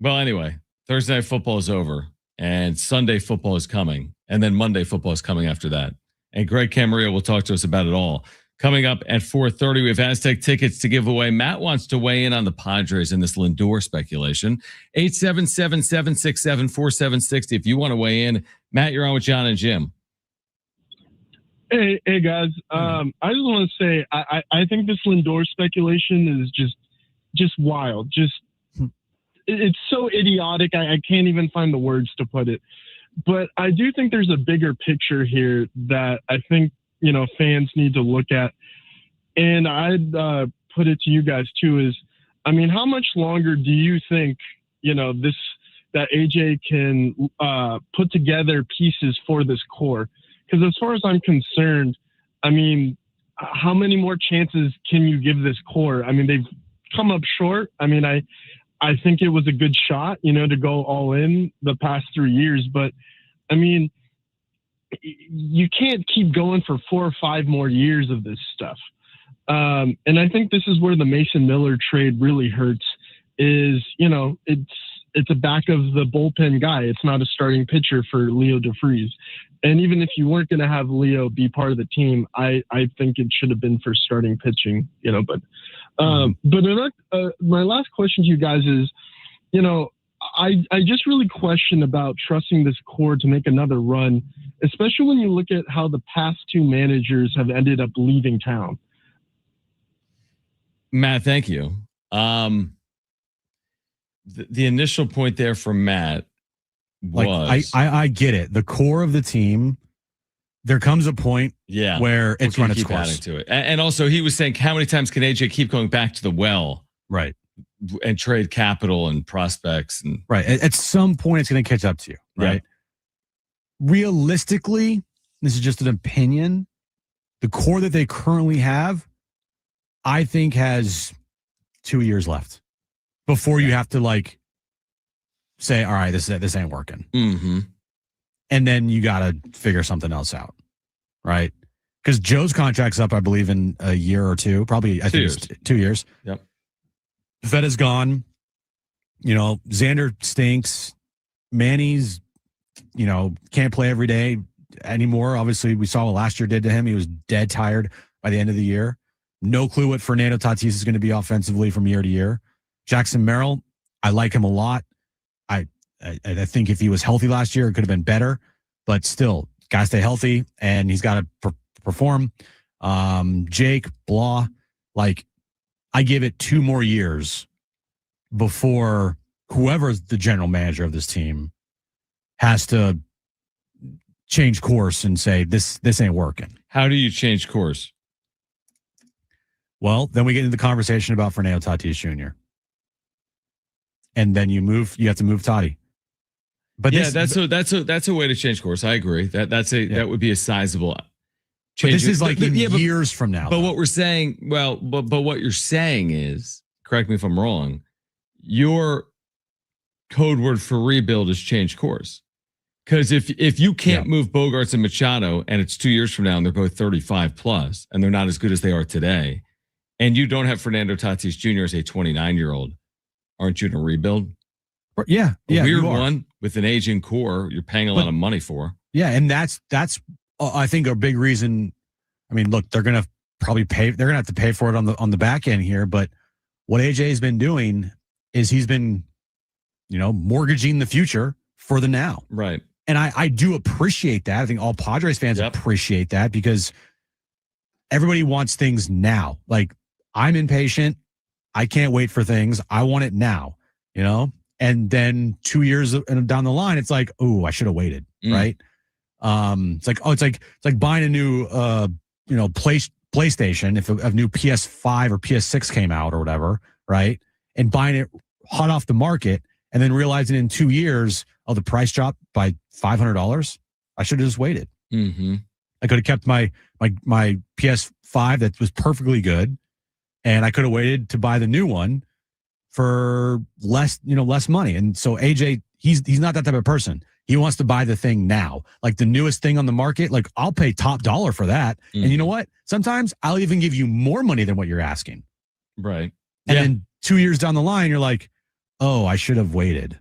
Speaker 4: Well, anyway, Thursday night football is over and Sunday football is coming. And then Monday football is coming after that. And Greg Camarillo will talk to us about it all. Coming up at 4:30, we have Aztec tickets to give away. Matt wants to weigh in on the Padres in this Lindor speculation. 877-767-4760. If you want to weigh in, Matt, you're on with John and Jim.
Speaker 15: Hey guys. I just want to say I think this Lindor speculation is just wild. It's so idiotic. I can't even find the words to put it. But I do think there's a bigger picture here that I think, fans need to look at. And I'd put it to you guys too is, I mean, how much longer do you think, that AJ can put together pieces for this core? Because as far as I'm concerned, I mean, how many more chances can you give this core? I mean, they've come up short. I mean, I think it was a good shot, to go all in the past 3 years. But, I mean, you can't keep going for 4 or 5 more years of this stuff. And I think this is where the Mason Miller trade really hurts is, it's a back of the bullpen guy. It's not a starting pitcher for Leo DeFreeze. And even if you weren't going to have Leo be part of the team, I think it should have been for starting pitching, but my last question to you guys is, I just really question about trusting this core to make another run, especially when you look at how the past 2 managers have ended up leaving town.
Speaker 4: Matt, thank you. The initial point there from Matt was...
Speaker 6: I get it. The core of the team, there comes a point where it's run its course.
Speaker 4: Adding to it. And also he was saying, how many times can AJ keep going back to the well?
Speaker 6: Right.
Speaker 4: And trade capital and prospects. And
Speaker 6: right. At some point, it's going to catch up to you. Right.
Speaker 4: Yeah.
Speaker 6: Realistically, this is just an opinion. The core that they currently have, I think, has 2 years left before you have to say, all right, this ain't working.
Speaker 4: Mm-hmm.
Speaker 6: And then you got to figure something else out. Right. Because Joe's contract's up, I believe, in a year or two, probably, I think it's 2 years.
Speaker 4: Yep.
Speaker 6: Vetta's gone. Xander stinks. Manny's, can't play every day anymore. Obviously, we saw what last year did to him. He was dead tired by the end of the year. No clue what Fernando Tatis is going to be offensively from year to year. Jackson Merrill, I like him a lot. I think if he was healthy last year, it could have been better. But still, got to stay healthy, and he's got to perform. Jake, blah, I give it 2 more years before whoever's the general manager of this team has to change course and say, this ain't working.
Speaker 4: How do you change course?
Speaker 6: Well, then we get into the conversation about Fernando Tatis Jr. And then you have to move Toddy. But
Speaker 4: yeah, that's a way to change course. I agree. That would be a sizable change.
Speaker 6: But this is like years from now.
Speaker 4: But what we're saying, but what you're saying is, correct me if I'm wrong, your code word for rebuild is change course. Because if you can't move Bogarts and Machado, and it's 2 years from now, and they're both 35 plus, and they're not as good as they are today, and you don't have Fernando Tatis Jr. as a 29-year-old, aren't you in a rebuild?
Speaker 6: Yeah,
Speaker 4: a weird one with an aging core you're paying a lot of money for.
Speaker 6: Yeah, and that's I think a big reason. I mean, look, they're gonna probably pay. They're gonna have to pay for it on the back end here. But what AJ has been doing is he's been, mortgaging the future for the now.
Speaker 4: Right.
Speaker 6: And I do appreciate that. I think all Padres fans appreciate that because everybody wants things now. Like, I'm impatient. I can't wait for things. I want it now, And then 2 years down the line, it's like, oh, I should have waited, right? It's like buying a new, PlayStation if a new PS5 or PS6 came out or whatever, right? And buying it hot off the market and then realizing in 2 years, the price dropped by $500. I should have just waited.
Speaker 4: Mm-hmm.
Speaker 6: I could have kept my PS5 that was perfectly good, and I could have waited to buy the new one for less money. And so AJ, he's not that type of person. He wants to buy the thing now, like the newest thing on the market. Like, I'll pay top dollar for that. Mm-hmm. And you know what? Sometimes I'll even give you more money than what you're asking.
Speaker 4: Right.
Speaker 6: And then 2 years down the line, you're like, oh, I should have waited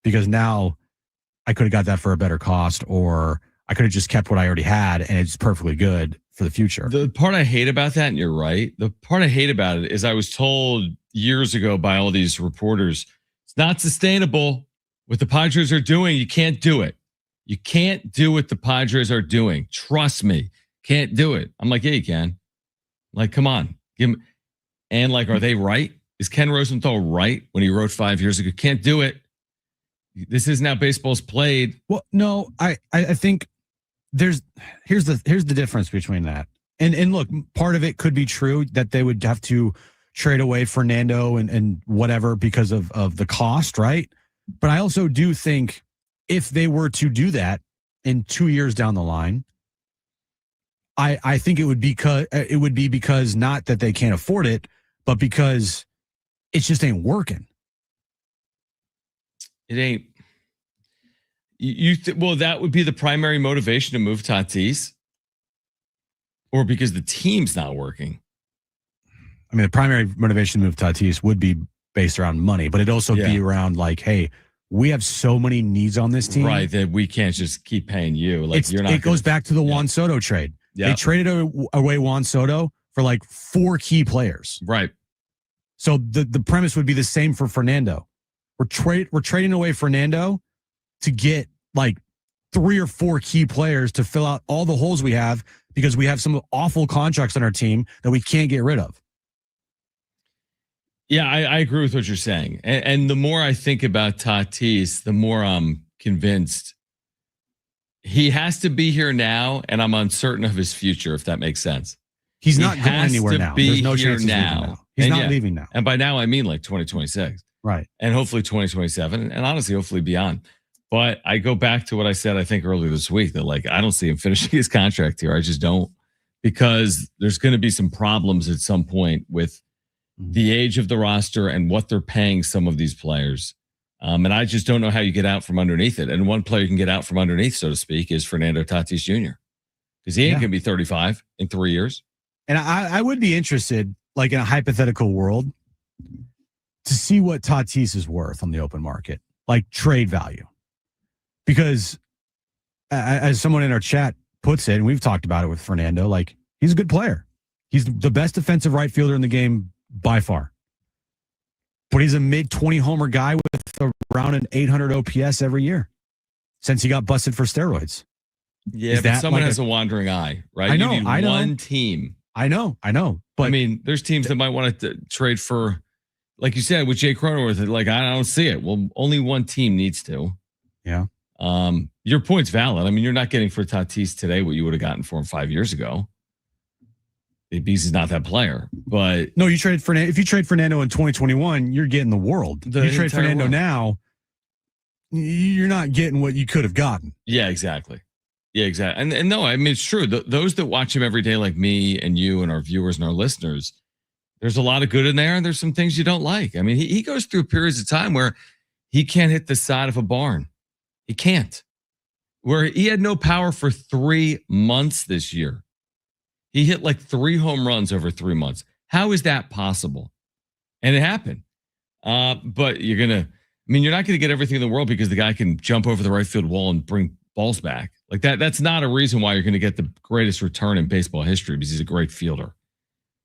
Speaker 6: because now I could have got that for a better cost, or I could have just kept what I already had and it's perfectly good for the future.
Speaker 4: The part I hate about that, and you're right, the part I hate about it is I was told years ago by all these reporters, it's not sustainable. What the Padres are doing, you can't do it. You can't do what the Padres are doing. Trust me, can't do it. I'm like, yeah, you can. Like, come on. And like, are they right? Is Ken Rosenthal right when he wrote 5 years ago? Can't do it. This is now baseball's played.
Speaker 6: Well, no, I think here's the difference between that. And look, part of it could be true that they would have to trade away Fernando and whatever because of the cost, right? But I also do think if they were to do that in 2 years down the line, I think it would be because not that they can't afford it, but because it just ain't working.
Speaker 4: It ain't. Well, that would be the primary motivation to move Tatis, or because the team's not working.
Speaker 6: I mean, the primary motivation to move Tatis would be based around money, but it'd also be around like, hey, we have so many needs on this team,
Speaker 4: right? That we can't just keep paying you. Like, you're not.
Speaker 6: It goes back to the Juan Soto trade. Yeah. They traded away Juan Soto for like 4 key players,
Speaker 4: right?
Speaker 6: So the premise would be the same for Fernando. We're trading away Fernando to get like 3 or 4 key players to fill out all the holes we have because we have some awful contracts on our team that we can't get rid of.
Speaker 4: Yeah, I agree with what you're saying. And the more I think about Tatis, the more I'm convinced he has to be here now, and I'm uncertain of his future, if that makes sense.
Speaker 6: He's not going anywhere now. There's no chance he's now. He's not leaving now.
Speaker 4: And by now, I mean like 2026.
Speaker 6: Right.
Speaker 4: And hopefully 2027, and honestly, hopefully beyond. But I go back to what I said, I think, earlier this week, that like, I don't see him finishing his contract here. I just don't, because there's going to be some problems at some point with the age of the roster and what they're paying some of these players. And I just don't know how you get out from underneath it. And one player you can get out from underneath, so to speak, is Fernando Tatis Jr. Because he ain't going to be 35 in 3 years.
Speaker 6: And I would be interested, like in a hypothetical world, to see what Tatis is worth on the open market, like trade value. Because as someone in our chat puts it, and we've talked about it with Fernando, like, he's a good player. He's the best defensive right fielder in the game by far. But he's a mid-20 homer guy with around an 800 OPS every year since he got busted for steroids.
Speaker 4: Yeah, but someone has a wandering eye, right?
Speaker 6: I know.
Speaker 4: You need one team
Speaker 6: I know. But
Speaker 4: I mean, there's teams that might want to trade for, like you said, with Jay Cronenworth. Like, I don't see it. Well, only one team needs to.
Speaker 6: Yeah.
Speaker 4: Your point's valid. I mean, you're not getting for Tatis today what you would have gotten for him 5 years ago. Bees is not that player, but
Speaker 6: no, if you trade Fernando in 2021, you're getting the world. You trade Fernando now, you're not getting what you could have gotten.
Speaker 4: Yeah, exactly. And no, I mean, it's true. Those that watch him every day, like me and you and our viewers and our listeners, there's a lot of good in there, and there's some things you don't like. I mean, he goes through periods of time where he can't hit the side of a barn. He can't. Where he had no power for 3 months this year. He hit like 3 home runs over 3 months. How is that possible? And it happened. But you're not going to get everything in the world because the guy can jump over the right field wall and bring balls back. Like that. That's not a reason why you're going to get the greatest return in baseball history, because he's a great fielder.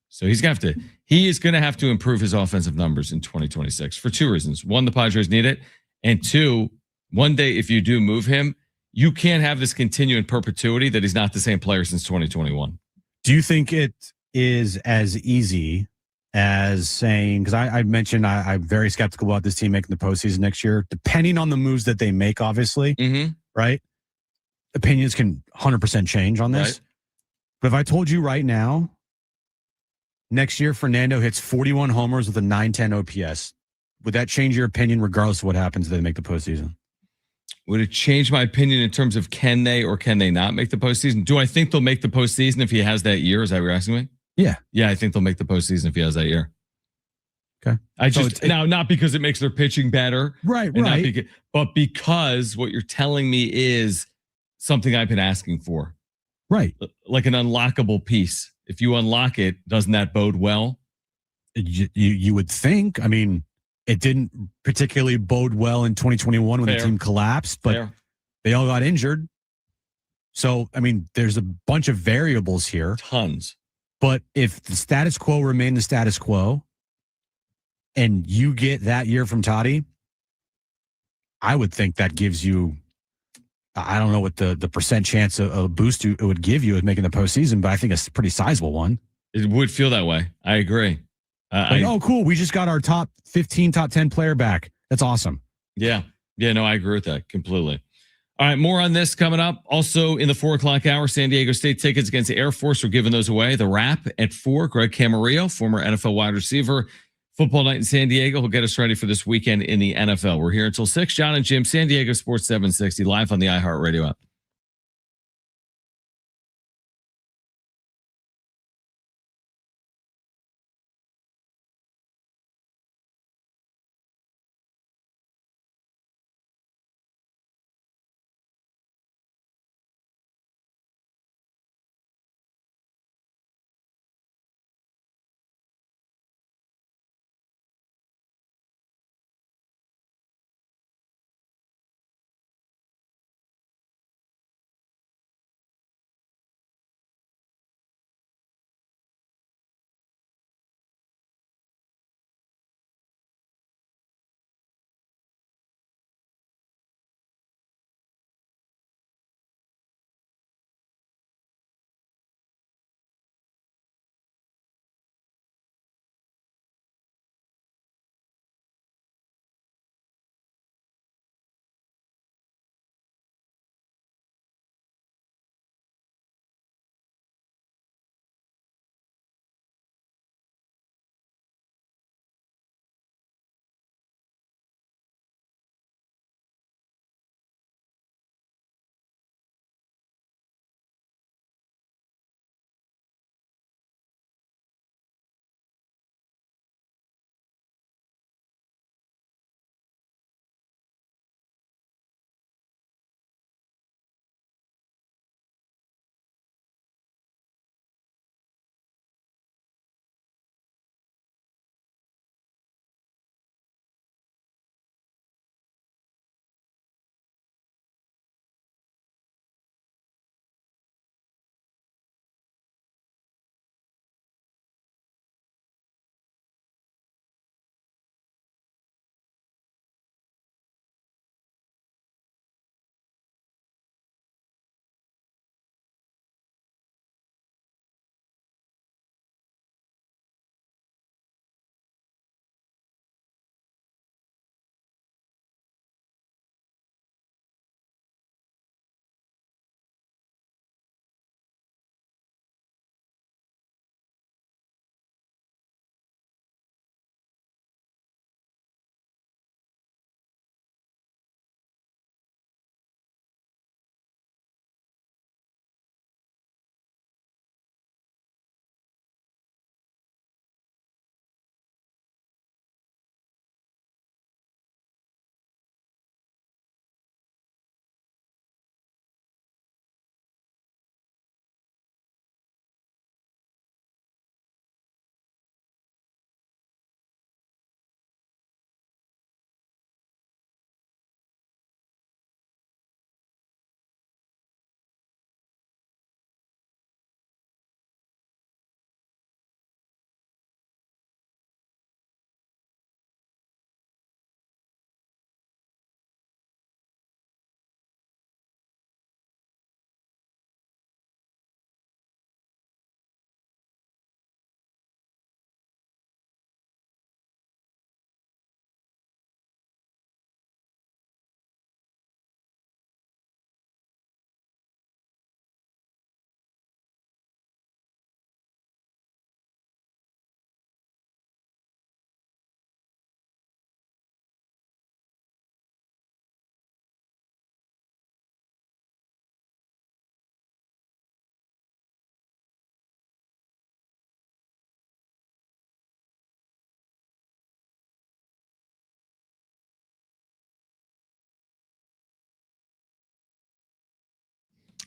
Speaker 4: So he is going to have to improve his offensive numbers in 2026 for 2 reasons. One, the Padres need it. And 2, one day, if you do move him, you can't have this continue in perpetuity that he's not the same player since 2021.
Speaker 6: Do you think it is as easy as saying, because I mentioned I'm very skeptical about this team making the postseason next year, depending on the moves that they make, obviously, right? Opinions can 100% change on this. Right. But if I told you right now, next year Fernando hits 41 homers with a 910 OPS, would that change your opinion regardless of what happens if they make the postseason?
Speaker 4: Would it change my opinion in terms of can they or can they not make the postseason? Do I think they'll make the postseason if he has that year? Is that what you're asking me?
Speaker 6: Yeah.
Speaker 4: Yeah, I think they'll make the postseason if he has that year.
Speaker 6: Okay.
Speaker 4: Not because it makes their pitching better.
Speaker 6: Right.
Speaker 4: But because what you're telling me is something I've been asking for.
Speaker 6: Right.
Speaker 4: Like an unlockable piece. If you unlock it, doesn't that bode well?
Speaker 6: You would think. I mean, it didn't particularly bode well in 2021 when the team collapsed, but they all got injured. So, I mean, there's a bunch of variables here.
Speaker 4: Tons.
Speaker 6: But if the status quo remained the status quo and you get that year from Toddy, I would think that gives you, I don't know what the percent chance of a boost it would give you at making the postseason, but I think it's a pretty sizable one.
Speaker 4: It would feel that way. I agree.
Speaker 6: Oh, cool. We just got our top 15, top 10 player back. That's awesome.
Speaker 4: Yeah. No, I agree with that completely. All right, more on this coming up. Also in the 4:00 hour, San Diego State tickets against the Air Force. We're giving those away. The Wrap at 4. Greg Camarillo, former NFL wide receiver. Football night in San Diego will get us ready for this weekend in the NFL. We're here until 6. John and Jim, San Diego Sports 760, live on the iHeartRadio app.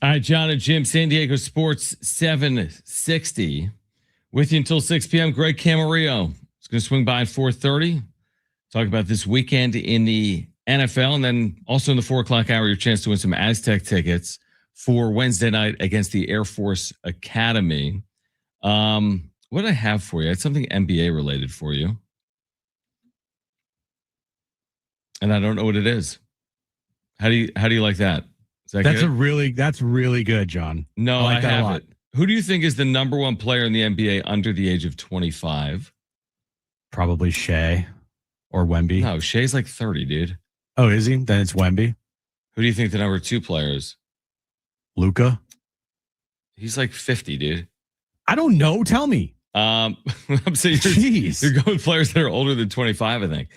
Speaker 4: All right, John and Jim, San Diego Sports 760. With you until 6 p.m. Greg Camarillo is going to swing by at 4:30. Talk about this weekend in the NFL. And then also in the 4 o'clock hour, your chance to win some Aztec tickets for Wednesday night against the Air Force Academy. What do I have for you? I had something NBA related for you. And I don't know what it is. How do you like that? Is that
Speaker 6: that's
Speaker 4: good?
Speaker 6: That's really good, John.
Speaker 4: No,
Speaker 6: I like that
Speaker 4: have
Speaker 6: a lot.
Speaker 4: it. Who do you think is the number one player in the NBA under the age of 25?
Speaker 6: Probably Shea or Wemby.
Speaker 4: No, Shea's like 30, dude.
Speaker 6: Oh, is he? Then it's Wemby.
Speaker 4: Who do you think the number 2 player is?
Speaker 6: Luka.
Speaker 4: He's like 50, dude.
Speaker 6: I don't know. Tell me.
Speaker 4: I'm saying you're going with players that are older than 25, I think.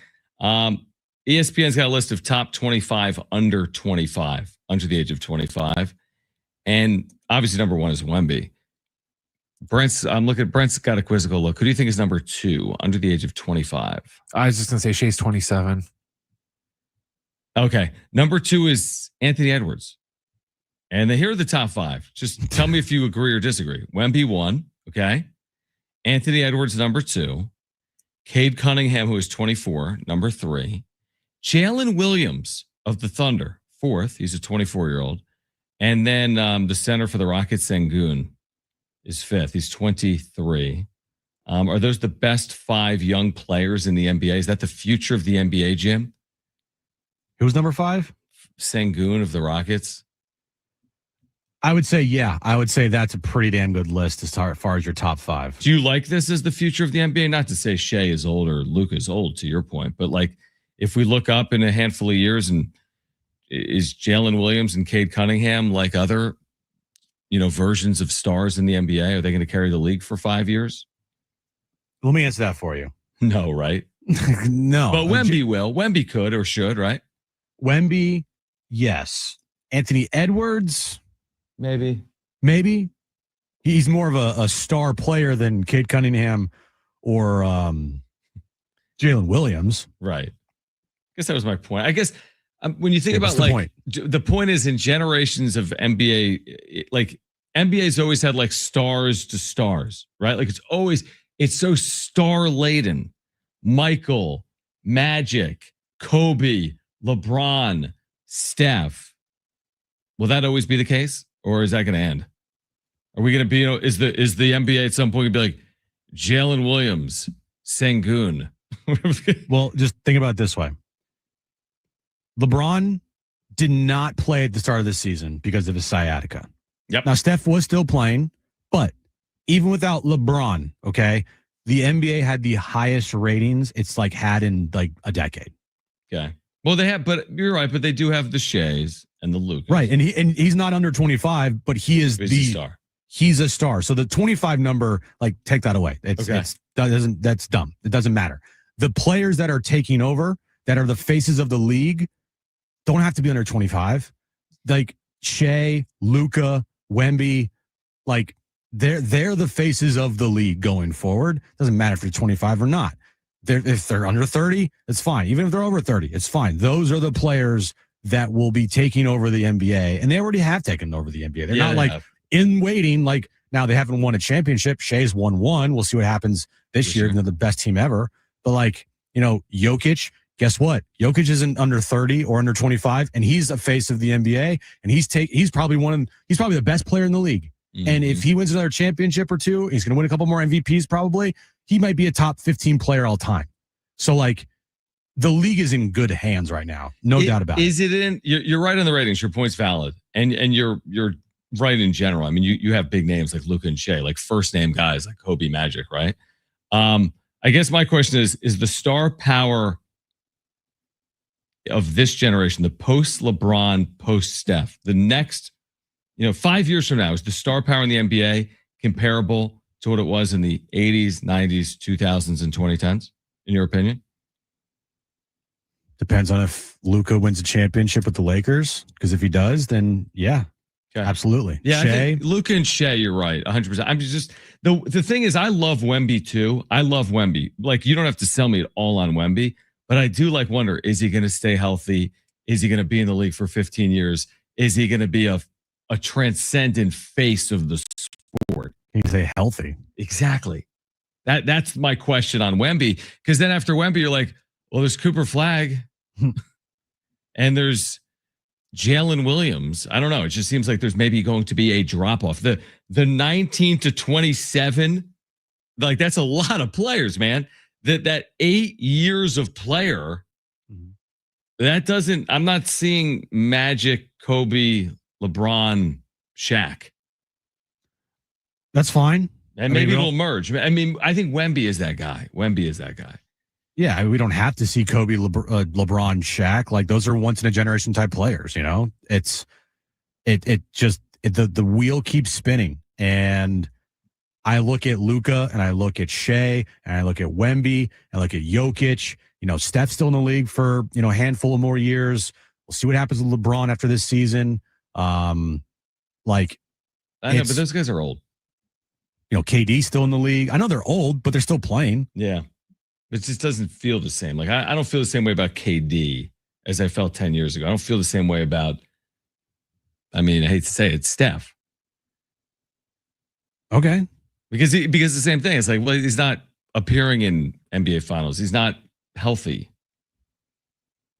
Speaker 4: ESPN's got a list of top 25 under 25, under the age of 25. And obviously number 1 is Wemby. Brent's got a quizzical look. Who do you think is number 2 under the age of 25?
Speaker 13: I was just going to say Shea's 27.
Speaker 4: Okay. Number 2 is Anthony Edwards. And here are the top 5. Just tell me if you agree or disagree. Wemby 1. Okay. Anthony Edwards, number 2. Cade Cunningham, who is 24, number 3. Jalen Williams of the Thunder, 4th. He's a 24-year-old. And then the center for the Rockets, Sengun, is 5th. He's 23. Are those the best 5 young players in the NBA? Is that the future of the NBA, Jim?
Speaker 6: Who's number 5?
Speaker 4: Sengun of the Rockets.
Speaker 6: I would say, yeah. I would say that's a pretty damn good list as far as your top 5.
Speaker 4: Do you like this as the future of the NBA? Not to say Shea is old or Luka is old, to your point, but like if we look up in a handful of years and is Jalen Williams and Cade Cunningham like other, versions of stars in the NBA? Are they going to carry the league for 5 years?
Speaker 6: Let me answer that for you.
Speaker 4: No, right?
Speaker 6: No.
Speaker 4: But Wemby will. Wemby could or should, right?
Speaker 6: Wemby, yes. Anthony Edwards,
Speaker 4: maybe.
Speaker 6: He's more of a star player than Cade Cunningham or Jalen Williams.
Speaker 4: Right. I guess that was my point. I guess when you think about the point is in generations of NBA, like NBA's always had like stars to stars, right? Like it's so star laden. Michael, Magic, Kobe, LeBron, Steph. Will that always be the case, or is that going to end? Are we going to be? Is the NBA at some point going to be like Jalen Williams, Sengun?
Speaker 6: Well, just think about it this way. LeBron did not play at the start of the season because of his sciatica.
Speaker 4: Yep.
Speaker 6: Now, Steph was still playing, but even without LeBron, okay, the NBA had the highest ratings it's like had in like a decade.
Speaker 4: Okay. Well, they have, but you're right, but they do have the Sheas and the Lucas.
Speaker 6: Right. And he's not under 25, but he is
Speaker 4: a star.
Speaker 6: He's a star. So the 25 number, like, take that away. That's dumb. It doesn't matter. The players that are taking over, that are the faces of the league, don't have to be under 25. Like Shea, Luka, Wemby, like they're the faces of the league going forward. Doesn't matter if they're 25 or not. If they're under 30, it's fine. Even if they're over 30, it's fine. Those are the players that will be taking over the NBA, and they already have taken over the NBA. They're not like in waiting. Like now, they haven't won a championship. Shea's won one. We'll see what happens this year. They're the best team ever. But like Jokic. Guess what? Jokic isn't under 30 or under 25, and he's a face of the NBA, and he's probably the best player in the league. Mm-hmm. And if he wins another championship or two, he's going to win a couple more MVPs probably. He might be a top 15 player all time. So like the league is in good hands right now. No doubt about it.
Speaker 4: Is it in? You're right on the ratings. Your point's valid, and you're right in general. I mean, you have big names like Luka and Shea, like first name guys like Kobe, Magic, right? I guess my question is the star power of this generation, the post LeBron, post Steph, the next, 5 years from now, is the star power in the NBA comparable to what it was in the 80s, 90s, 2000s, and 2010s, in your opinion?
Speaker 6: Depends on if Luka wins a championship with the Lakers, because if he does, then yeah, okay. Absolutely.
Speaker 4: Yeah, Shea. I think Luka and Shea, you're right, 100%. I'm just, the thing is, I love Wemby too. I love Wemby. Like, you don't have to sell me at all on Wemby. But I do wonder, is he going to stay healthy? Is he going to be in the league for 15 years? Is he going to be a a transcendent face of the sport.
Speaker 6: You say healthy.
Speaker 4: Exactly. That's my question on Wemby. Because then after Wemby, you're like, well, there's Cooper Flagg and there's Jalen Williams. I don't know. It just seems like there's maybe going to be a drop off. The 19 to 27, like that's a lot of players, man. That 8 years of player, that doesn't. I'm not seeing Magic, Kobe, LeBron, Shaq.
Speaker 6: That's fine.
Speaker 4: And maybe it'll merge. I mean, I think Wemby is that guy.
Speaker 6: Yeah, we don't have to see Kobe, LeBron, Shaq. Like those are once in a generation type players. You know, the wheel keeps spinning, and I look at Luka and I look at Shea and I look at Wemby and I look at Jokic. You know, Steph's still in the league for a handful of more years. We'll see what happens with LeBron after this season.
Speaker 4: I know, but those guys are old.
Speaker 6: You know, KD's still in the league. I know they're old, but they're still playing.
Speaker 4: Yeah. It just doesn't feel the same. Like, I don't feel the same way about KD as I felt 10 years ago. I don't feel the same way about, I hate to say it, Steph.
Speaker 6: Okay.
Speaker 4: Because the same thing. It's like, well, he's not appearing in NBA finals. He's not healthy.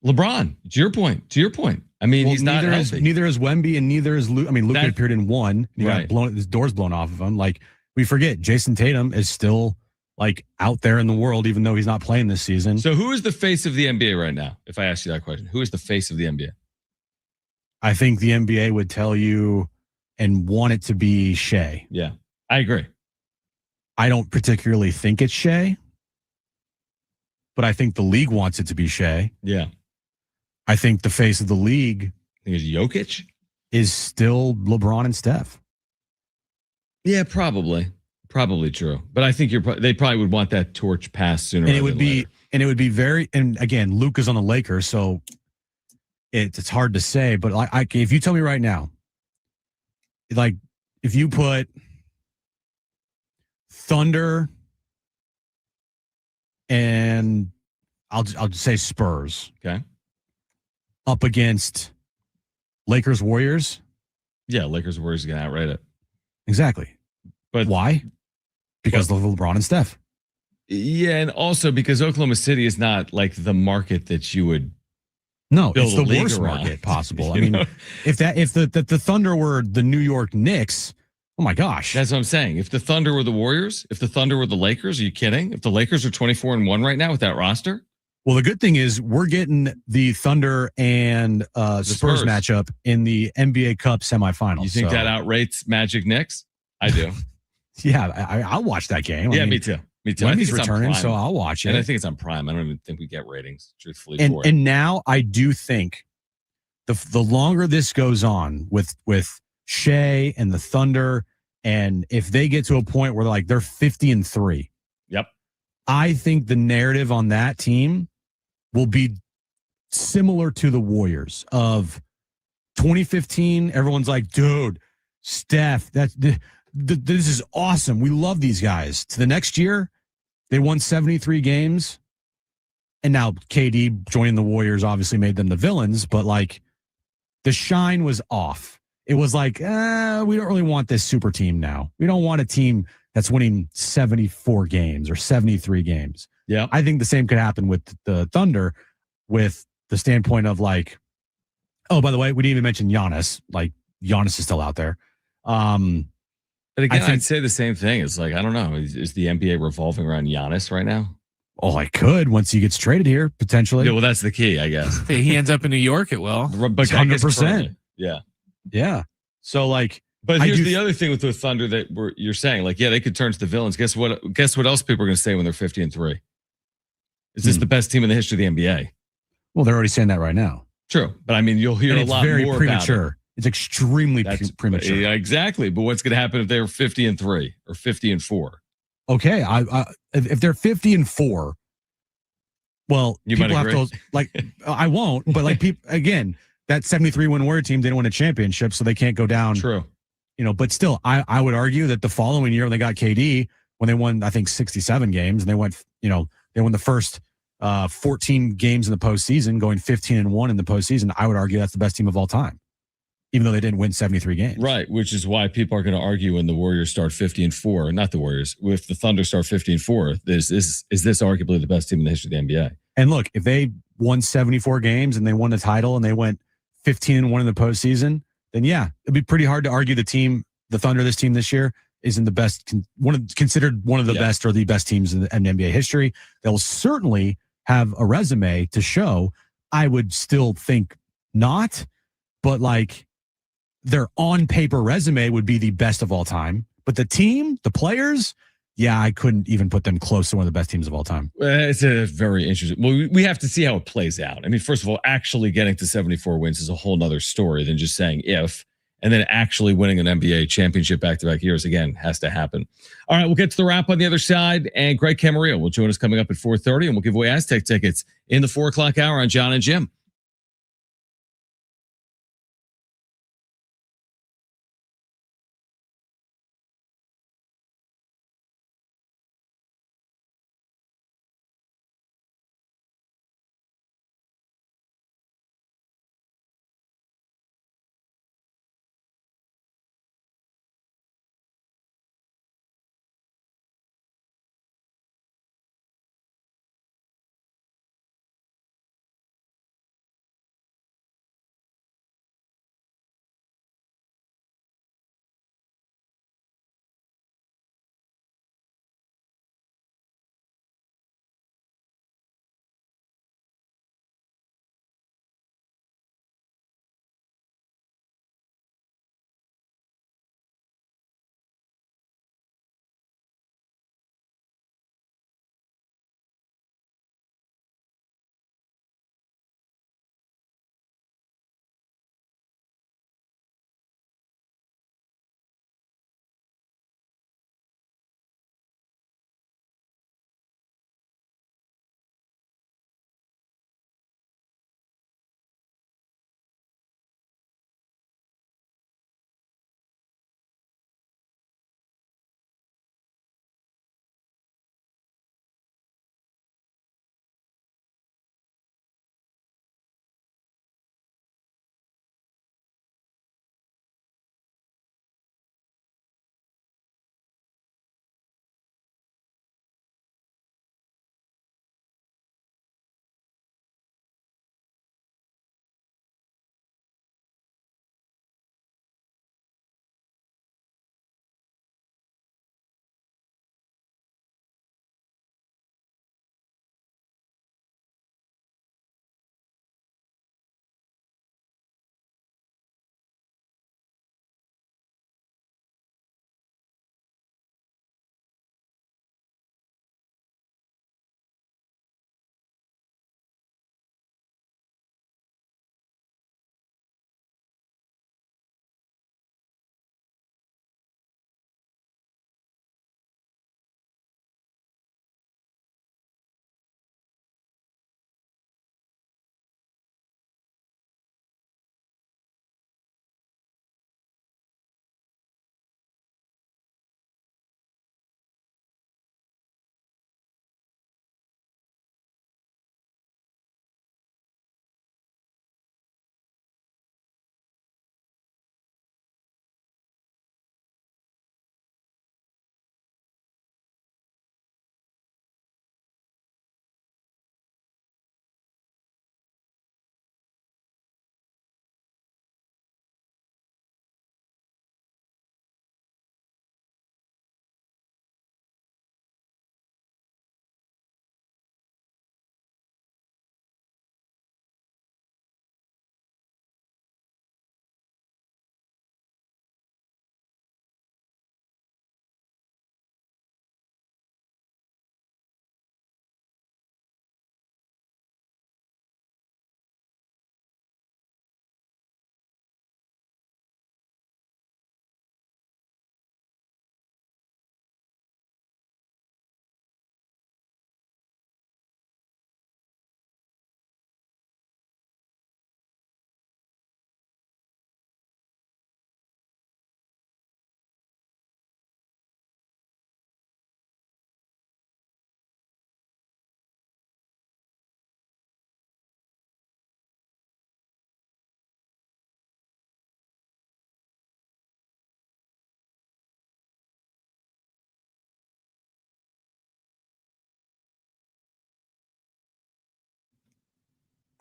Speaker 4: LeBron, to your point. I mean, he's not healthy.
Speaker 6: Neither is Wemby and neither is Luka. I mean, Luka appeared in one. He got his doors blown off of him. Like, we forget Jason Tatum is still like out there in the world, even though he's not playing this season.
Speaker 4: So who is the face of the NBA right now? If I ask you that question, who is the face of the NBA?
Speaker 6: I think the NBA would tell you and want it to be Shea.
Speaker 4: Yeah, I agree.
Speaker 6: I don't particularly think it's Shea, but I think the league wants it to be Shea.
Speaker 4: Yeah.
Speaker 6: I think the face of the league
Speaker 4: is Jokic.
Speaker 6: Is still LeBron and Steph.
Speaker 4: Yeah, probably true. But I think they probably would want that torch passed sooner.
Speaker 6: And it would be very. And again, Luka's on the Lakers, so it's hard to say. But if you tell me right now, like if you put Thunder and I'll just say Spurs,
Speaker 4: okay,
Speaker 6: up against Lakers Warriors.
Speaker 4: Yeah, Lakers Warriors are gonna outright it.
Speaker 6: Exactly.
Speaker 4: But
Speaker 6: why? Because of LeBron and Steph.
Speaker 4: Yeah, and also because Oklahoma City is not like the market that you would.
Speaker 6: No, it's the worst market possible. I mean, if the Thunder were the New York Knicks, oh my gosh.
Speaker 4: That's what I'm saying. If the Thunder were the Warriors, if the Thunder were the Lakers, are you kidding? If the Lakers are 24-1 right now with that roster?
Speaker 6: Well, the good thing is we're getting the Thunder and Spurs matchup in the NBA Cup semifinals.
Speaker 4: You think that outrates Magic Knicks? I do.
Speaker 6: Yeah, I'll watch that game.
Speaker 4: Yeah, me too.
Speaker 6: Wemby's returning, so I'll watch it.
Speaker 4: And I think it's on Prime. I don't even think we get ratings, truthfully.
Speaker 6: And now I do think the longer this goes on with Shea and the Thunder, and if they get to a point where they're 50-3.
Speaker 4: Yep.
Speaker 6: I think the narrative on that team will be similar to the Warriors of 2015. Everyone's like, dude, Steph, this is awesome. We love these guys. To the next year, they won 73 games. And now KD joining the Warriors obviously made them the villains, but the shine was off. It was like, we don't really want this super team now. We don't want a team that's winning 74 games or 73 games.
Speaker 4: Yeah.
Speaker 6: I think the same could happen with the Thunder with the standpoint of oh, by the way, we didn't even mention Giannis. Giannis is still out there.
Speaker 4: But again, I'd say the same thing. It's I don't know. Is the NBA revolving around Giannis right now?
Speaker 6: Oh, I could once he gets traded here, potentially.
Speaker 4: Yeah, well, that's the key, I guess.
Speaker 13: If he ends up in New York, it will.
Speaker 4: But
Speaker 6: 100%.
Speaker 4: Yeah.
Speaker 6: Yeah. So
Speaker 4: but here's the other thing with the Thunder that you're saying, they could turn to the villains. Guess what else people are going to say when they're 50-3? Is this the best team in the history of the NBA?
Speaker 6: Well, they're already saying that right now.
Speaker 4: True. But I mean, you'll hear a lot more
Speaker 6: premature.
Speaker 4: about it.
Speaker 6: It's extremely premature.
Speaker 4: Yeah, exactly. But what's going to happen if they're 50-3 or 50-4?
Speaker 6: Okay. If they're 50-4, well,
Speaker 4: you might
Speaker 6: people have to I won't, but people again, that 73-win Warrior team didn't win a championship, so they can't go down.
Speaker 4: True.
Speaker 6: But still, I would argue that the following year when they got KD, when they won, I think 67 games, and they went, they won the first 14 games in the postseason, going 15-1 in the postseason. I would argue that's the best team of all time. even though they didn't win 73 games.
Speaker 4: Right, which is why people are going to argue when the Warriors start 50-4, not the Warriors, if the Thunder start 50-4, is this arguably the best team in the history of the NBA?
Speaker 6: And look, if they won 74 games and they won the title and they went 15-1 in the postseason, then yeah, it'd be pretty hard to argue the Thunder, this team this year, isn't the best, considered one of the best or the best teams in the NBA history. They'll certainly have a resume to show. I would still think not, but like their on paper resume would be the best of all time. But the team, the players, yeah, I couldn't even put them close to one of the best teams of all time.
Speaker 4: It's a very interesting. Well, we have to see how it plays out. I mean, first of all, actually getting to 74 wins is a whole nother story than just saying if, and then actually winning an NBA championship back-to-back years, again, has to happen. All right, we'll get to the wrap on the other side, and Greg Camarillo will join us coming up at 4:30, and we'll give away Aztec tickets in the 4 o'clock hour on John and Jim.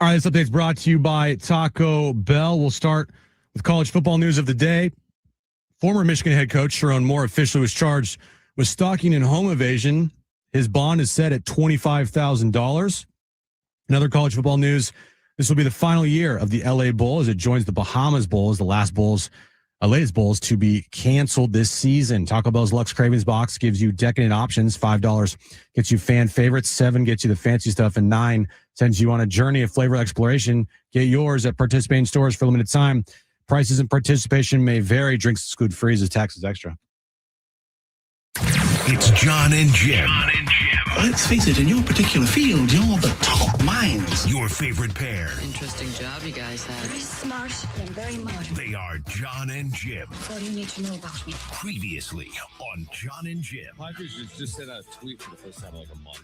Speaker 6: All right, this update's brought to you by Taco Bell. We'll start with college football news of the day. Former Michigan head coach Sherrone Moore officially was charged with stalking and home evasion. His bond is set at $25,000. In other college football news, this will be the final year of the LA Bowl as it joins the Bahamas Bowl as the latest bowls to be canceled this season. Taco Bell's Lux Cravings Box gives you decadent options. $5 gets you fan favorites, $7 gets you the fancy stuff, and $9 sends you on a journey of flavor exploration. Get yours at participating stores for a limited time. Prices and participation may vary. Drinks exclude freezes, taxes extra.
Speaker 3: It's John and Jim.
Speaker 12: Let's face it, in your particular field, you're the top minds.
Speaker 3: Your favorite pair.
Speaker 2: Interesting job you guys have.
Speaker 16: Very smart and very modern.
Speaker 3: They are John and Jim.
Speaker 16: That's all you need to know about me.
Speaker 3: Previously on John and Jim.
Speaker 4: Padres just sent out a tweet for the first time in like a month.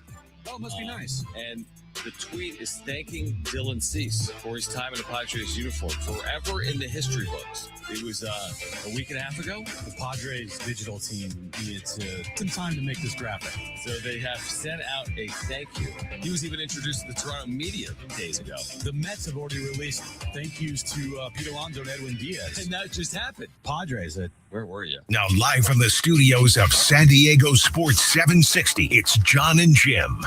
Speaker 5: Oh, it must be nice.
Speaker 4: And the tweet is thanking Dylan Cease for his time in the Padres uniform forever in the history books. It was a week and a half ago.
Speaker 5: The Padres digital team needed some time to make this graphic.
Speaker 4: So they have sent out a thank you. He was even introduced to the Toronto media days ago.
Speaker 5: The Mets have already released thank yous to Pete Alonso and Edwin Diaz.
Speaker 4: And that just happened.
Speaker 5: Padres,
Speaker 4: where were you?
Speaker 3: Now live from the studios of San Diego Sports 760, it's John and Jim.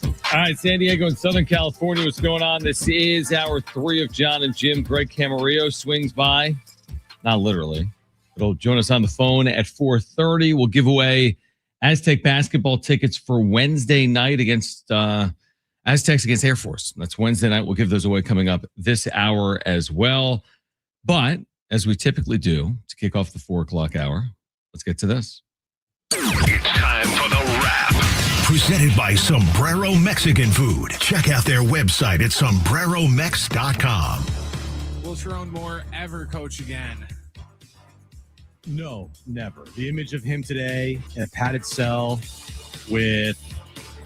Speaker 4: All right, San Diego and Southern California, what's going on? This is hour 3 of John and Jim. Greg Camarillo swings by. Not literally. But he'll join us on the phone at 4:30. We'll give away Aztec basketball tickets for Wednesday night against Aztecs against Air Force. That's Wednesday night. We'll give those away coming up this hour as well. But as we typically do to kick off the 4 o'clock hour, let's get to this.
Speaker 3: It's time for the wrap. Presented by Sombrero Mexican Food. Check out their website at sombreromex.com.
Speaker 13: Will Sherrone Moore ever coach again?
Speaker 6: No, never. The image of him today in a padded cell with,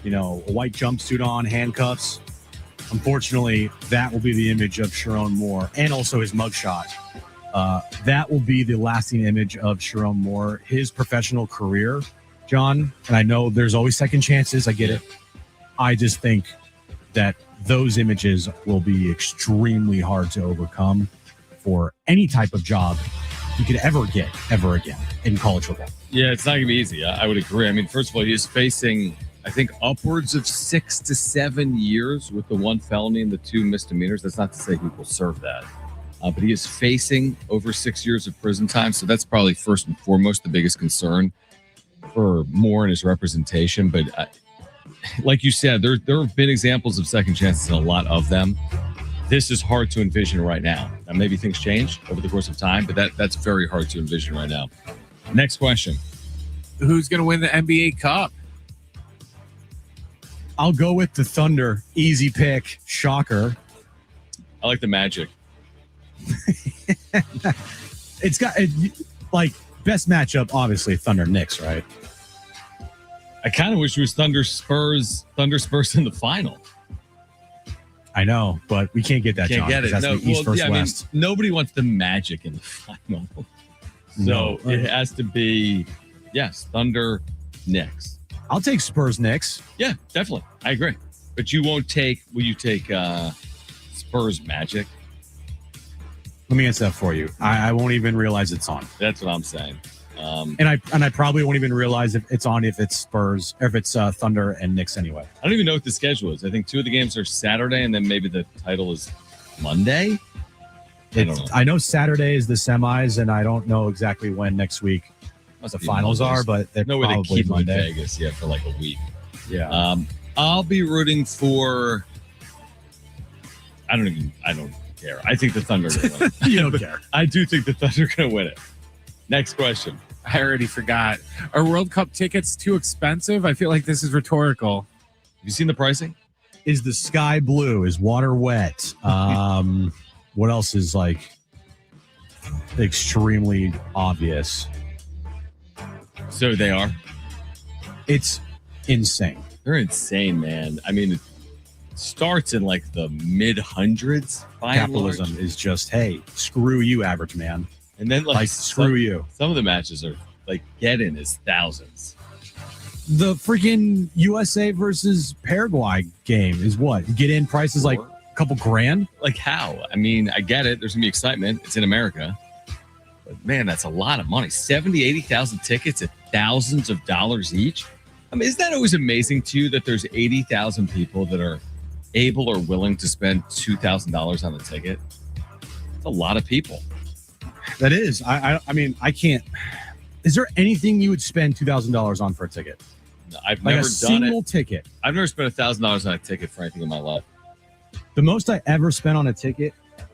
Speaker 6: a white jumpsuit on, handcuffs. Unfortunately, that will be the image of Sherrone Moore and also his mugshot. That will be the lasting image of Sherrone Moore, his professional career, John. And I know there's always second chances. I get it. I just think that those images will be extremely hard to overcome for any type of job you could ever get ever again in college football.
Speaker 4: Yeah, it's not going to be easy. I would agree. I mean, first of all, he is facing, I think, upwards of 6 to 7 years with the 1 felony and the 2 misdemeanors. That's not to say he will serve that. But he is facing over 6 years of prison time. So that's probably first and foremost the biggest concern for Moore and his representation. But like you said, there have been examples of second chances and a lot of them. This is hard to envision right now. Now, maybe things change over the course of time, but that's very hard to envision right now. Next question.
Speaker 13: Who's going to win the NBA Cup?
Speaker 6: I'll go with the Thunder. Easy pick. Shocker.
Speaker 4: I like the Magic.
Speaker 6: It's got, best matchup, obviously, Thunder Knicks, right?
Speaker 4: I kind of wish it was Thunder Spurs in the final.
Speaker 6: I know, but we can't get that.
Speaker 4: Can't
Speaker 6: John,
Speaker 4: get it.
Speaker 6: That's
Speaker 4: No,
Speaker 6: the East versus West.
Speaker 4: Nobody wants the Magic in the final. So it has to be, yes, Thunder Knicks.
Speaker 6: I'll take Spurs Knicks.
Speaker 4: Yeah, definitely. I agree. But will you take Spurs Magic?
Speaker 6: Let me answer that for you. I won't even realize it's on.
Speaker 4: That's what I'm saying.
Speaker 6: And I probably won't even realize if it's on if it's Spurs or if it's Thunder and Knicks anyway.
Speaker 4: I don't even know what the schedule is. I think 2 of the games are Saturday, and then maybe the title is Monday.
Speaker 6: I know Saturday is the semis, and I don't know exactly when next week the finals are, but they're
Speaker 4: no way
Speaker 6: probably
Speaker 4: they keep them in
Speaker 6: Monday.
Speaker 4: Vegas for like a week.
Speaker 6: Yeah.
Speaker 4: I'll be rooting for. I don't care. I think the Thunder are going to win it.
Speaker 6: You don't care.
Speaker 4: I do think the Thunder are going to win it. Next question.
Speaker 13: I already forgot. Are World Cup tickets too expensive? I feel like this is rhetorical.
Speaker 4: Have you seen the pricing?
Speaker 6: Is the sky blue? Is water wet? What else is extremely obvious?
Speaker 4: So they are.
Speaker 6: It's insane.
Speaker 4: They're insane, man. I mean, it starts in like the mid hundreds.
Speaker 6: Capitalism is just, hey, screw you, average man.
Speaker 4: And then
Speaker 6: screw you.
Speaker 4: Some of the matches are get in is thousands.
Speaker 6: The freaking USA versus Paraguay game is what? You get in prices like couple grand?
Speaker 4: Like how? I mean, I get it. There's going to be excitement. It's in America. But man, that's a lot of money. 70, 80,000 tickets at thousands of dollars each. I mean, isn't that always amazing to you that there's 80,000 people that are able or willing to spend $2,000 on a ticket? That's a lot of people.
Speaker 6: That is. I mean, I can't. Is there anything you would spend $2,000 on for a ticket?
Speaker 4: No, I've
Speaker 6: like
Speaker 4: never
Speaker 6: a
Speaker 4: done
Speaker 6: single
Speaker 4: it.
Speaker 6: Ticket.
Speaker 4: I've never spent $1,000 on a ticket for anything in my life.
Speaker 6: The most I ever spent on a ticket,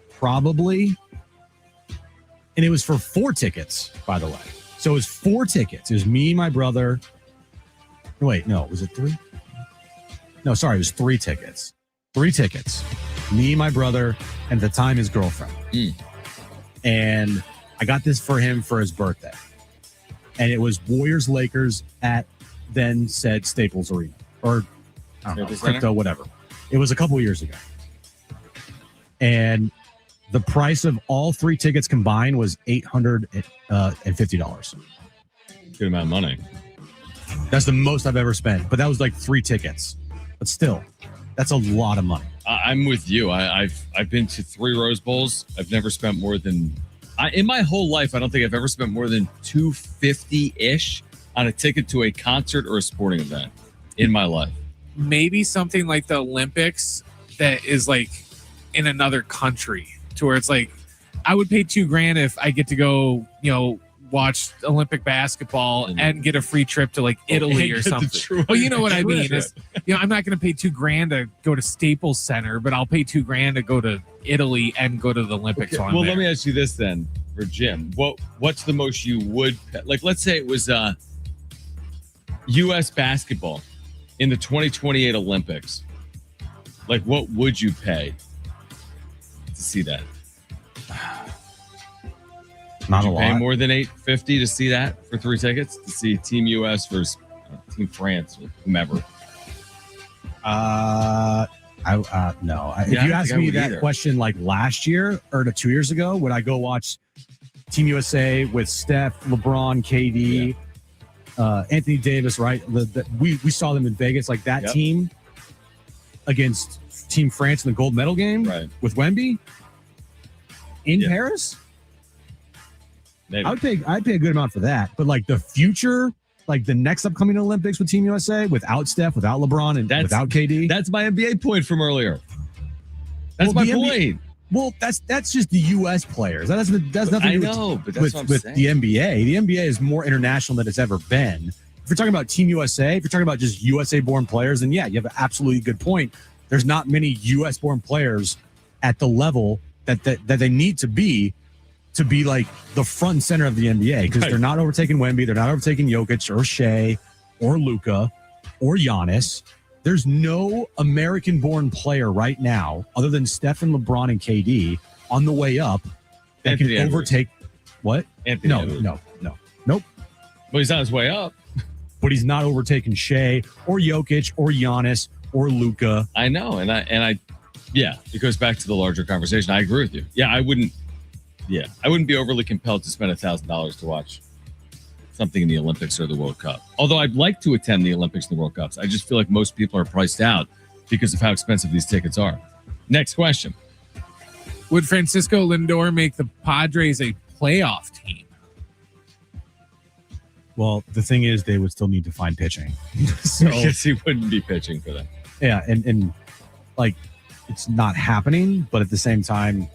Speaker 6: probably, and it was for 4 tickets, by the way. So it was 4 tickets. It was me, my brother. Wait, no, was it 3? No, sorry, it was 3 tickets. 3 tickets. Me, my brother, and at the time his girlfriend. And I got this for him for his birthday. And it was Warriors-Lakers at then said Staples Arena. Or, I don't know, crypto, whatever. It was a couple years ago. And the price of all 3 tickets combined was $850.
Speaker 4: Good amount of money.
Speaker 6: That's the most I've ever spent. But that was like 3 tickets. But still, that's a lot of money.
Speaker 4: I'm with you. I've been to 3 Rose Bowls. I've never spent more than in my whole life. I don't think I've ever spent more than $250-ish on a ticket to a concert or a sporting event in my life.
Speaker 13: Maybe something like the Olympics that is like in another country, to where it's like I would pay $2,000 if I get to go, watch Olympic basketball and get a free trip to like Italy or something. Well, you know what I mean is, I'm not going to pay $2,000 to go to Staples Center, but I'll pay $2,000 to go to Italy and go to the Olympics.
Speaker 4: Okay. Well, let me ask you this then, for Jim. What's the most you would pay? Like? Let's say it was U.S. basketball in the 2028 Olympics. Like, what would you pay to see that?
Speaker 6: Not
Speaker 4: Would
Speaker 6: a
Speaker 4: you pay
Speaker 6: lot.
Speaker 4: more than $850 to see that for 3 tickets to see Team US versus Team France or whomever?
Speaker 6: No. If you asked me that question like last year or 2 years ago, would I go watch Team USA with Steph, LeBron, KD, Anthony Davis? Right, we saw them in Vegas, like that team against Team France in the gold medal game with Wemby in Paris.
Speaker 4: Maybe.
Speaker 6: I'd pay a good amount for that. But like the future, like the next upcoming Olympics with Team USA, without Steph, without LeBron, and without KD.
Speaker 4: That's my NBA point from earlier. That's my point.
Speaker 6: Well, that's just the U.S. players. That's nothing to do with the NBA. The NBA is more international than it's ever been. If you're talking about Team USA, if you're talking about just USA-born players, then yeah, you have an absolutely good point. There's not many U.S.-born players at the level that they need to be like the front and center of the NBA, because they're not overtaking Wemby, they're not overtaking Jokic or Shea or Luka or Giannis. There's no American-born player right now, other than Steph and LeBron and KD, on the way up that can overtake. What?
Speaker 4: Anthony
Speaker 6: No. Nope.
Speaker 4: Well, he's on his way up.
Speaker 6: But he's not overtaking Shea or Jokic or Giannis or Luka.
Speaker 4: I know, and I, yeah, it goes back to the larger conversation. I agree with you. Yeah, I wouldn't be overly compelled to spend $1,000 to watch something in the Olympics or the World Cup. Although I'd like to attend the Olympics and the World Cups. I just feel like most people are priced out because of how expensive these tickets are. Next question.
Speaker 13: Would Francisco Lindor make the Padres a playoff team?
Speaker 6: Well, the thing is, they would still need to find pitching. So
Speaker 4: yes, he wouldn't be pitching for them.
Speaker 6: Yeah, and like it's not happening, but at the same time,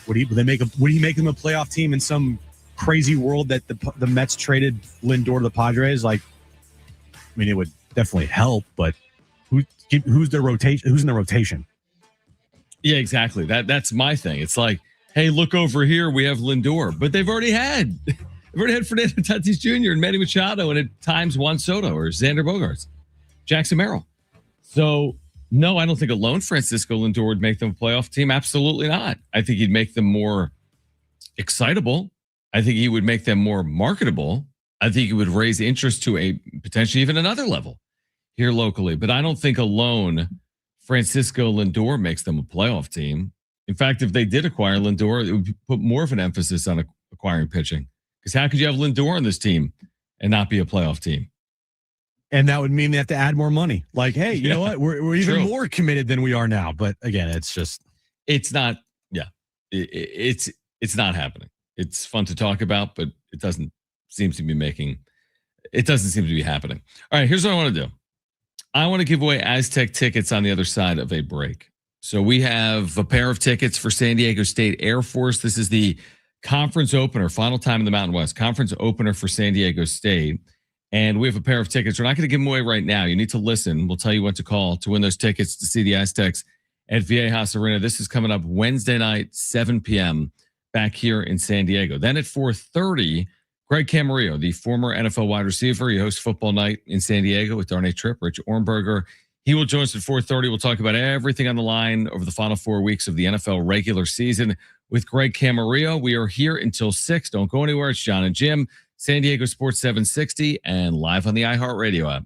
Speaker 6: would he make them a playoff team in some crazy world that the Mets traded Lindor to the Padres? Like, I mean, it would definitely help, but who's their rotation? Who's in the rotation?
Speaker 4: Yeah, exactly. That's my thing. It's like, hey, look over here, we have Lindor, but they've already had Fernando Tatis Jr. and Manny Machado, and at times Juan Soto or Xander Bogaerts, Jackson Merrill. So no, I don't think alone Francisco Lindor would make them a playoff team. Absolutely not. I think he'd make them more excitable. I think he would make them more marketable. I think he would raise interest to a potentially even another level here locally. But I don't think alone Francisco Lindor makes them a playoff team. In fact, if they did acquire Lindor, it would put more of an emphasis on acquiring pitching. Because how could you have Lindor on this team and not be a playoff team?
Speaker 6: And that would mean they have to add more money. Like, hey, you know what? We're even more committed than we are now. But again,
Speaker 4: it's not. Yeah, it's not happening. It's fun to talk about, but it doesn't seem to be happening. All right, here's what I want to do. I want to give away Aztec tickets on the other side of a break. So we have a pair of tickets for San Diego State Air Force. This is the conference opener, final time in the Mountain West, conference opener for San Diego State. And we have a pair of tickets. We're not going to give them away right now. You need to listen. We'll tell you what to call to win those tickets to see the Aztecs at Viejas Arena. This is coming up Wednesday night, 7 p.m. back here in San Diego. Then at 4:30, Greg Camarillo, the former NFL wide receiver. He hosts Football Night in San Diego with Darnay Tripp, Rich Ornberger. He will join us at 4:30. We'll talk about everything on the line over the final 4 weeks of the NFL regular season with Greg Camarillo. We are here until 6. Don't go anywhere. It's John and Jim, San Diego Sports 760, and live on the iHeartRadio app.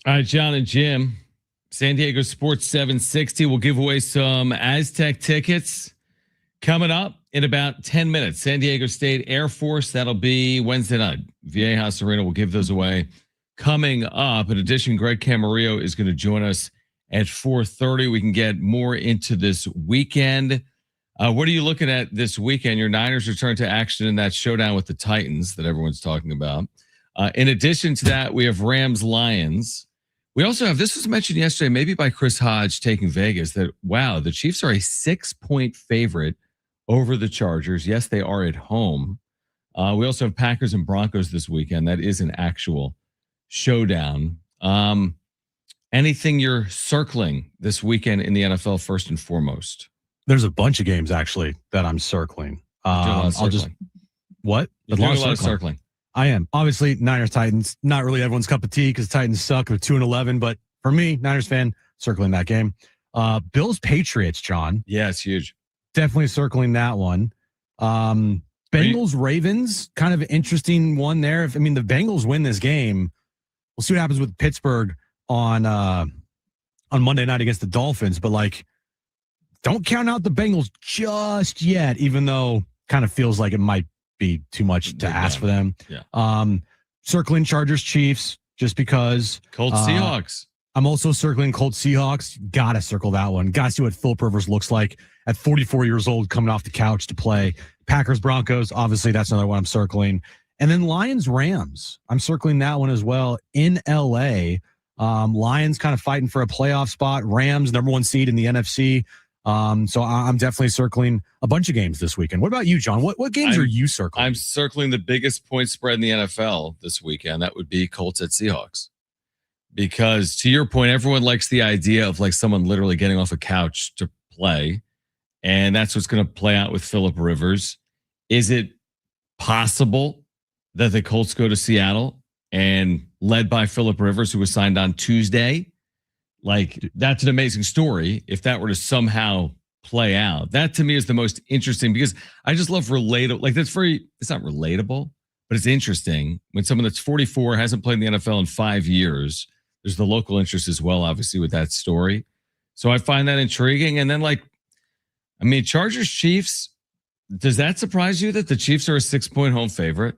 Speaker 4: All right, John and Jim, San Diego Sports 760 will give away some Aztec tickets coming up in about 10 minutes. San Diego State Air Force, that'll be Wednesday night. Viejas Arena will give those away coming up. In addition, Greg Camarillo is going to join us at 4:30. We can get more into this weekend. What are you looking at this weekend? Your Niners return to action in that showdown with the Titans that everyone's talking about. In addition to that, we have Rams-Lions. We also have, this was mentioned yesterday, maybe by Chris Hodge taking Vegas, that, wow, the Chiefs are a 6-point favorite over the Chargers. Yes, they are at home. We also have Packers and Broncos this weekend. That is an actual showdown. Anything you're circling this weekend in the NFL first and foremost?
Speaker 6: There's a bunch of games actually that I'm circling. I'll just what?
Speaker 4: You're doing a lot of circling.
Speaker 6: I am. Obviously, Niners Titans, not really everyone's cup of tea because Titans suck with 2-11. But for me, Niners fan, circling that game. Bills Patriots, John.
Speaker 4: Yeah, it's huge.
Speaker 6: Definitely circling that one. Bengals Ravens, kind of an interesting one there. The Bengals win this game, we'll see what happens with Pittsburgh on Monday night against the Dolphins. But don't count out the Bengals just yet, even though kind of feels like it might be too much to ask for them.
Speaker 4: Yeah.
Speaker 6: Circling Chargers Chiefs just because.
Speaker 4: Colts Seahawks.
Speaker 6: I'm also circling Colts Seahawks. Gotta circle that one. Gotta see what Philip Rivers looks like at 44 years old, coming off the couch to play. Packers Broncos. Obviously, that's another one I'm circling. And then Lions Rams. I'm circling that one as well in LA. Lions kind of fighting for a playoff spot. Rams, number 1 seed in the NFC. So I'm definitely circling a bunch of games this weekend. What about you, John? What games are you circling?
Speaker 4: I'm circling the biggest point spread in the NFL this weekend. That would be Colts at Seahawks. Because to your point, everyone likes the idea of someone literally getting off a couch to play. And that's what's going to play out with Phillip Rivers. Is it possible that the Colts go to Seattle and led by Phillip Rivers, who was signed on Tuesday? That's an amazing story if that were to somehow play out. That to me is the most interesting because I just love relatable. It's not relatable, but it's interesting when someone that's 44 hasn't played in the NFL in 5 years. There's the local interest as well, obviously, with that story. So I find that intriguing. And then Chargers Chiefs, does that surprise you that the Chiefs are a 6-point home favorite?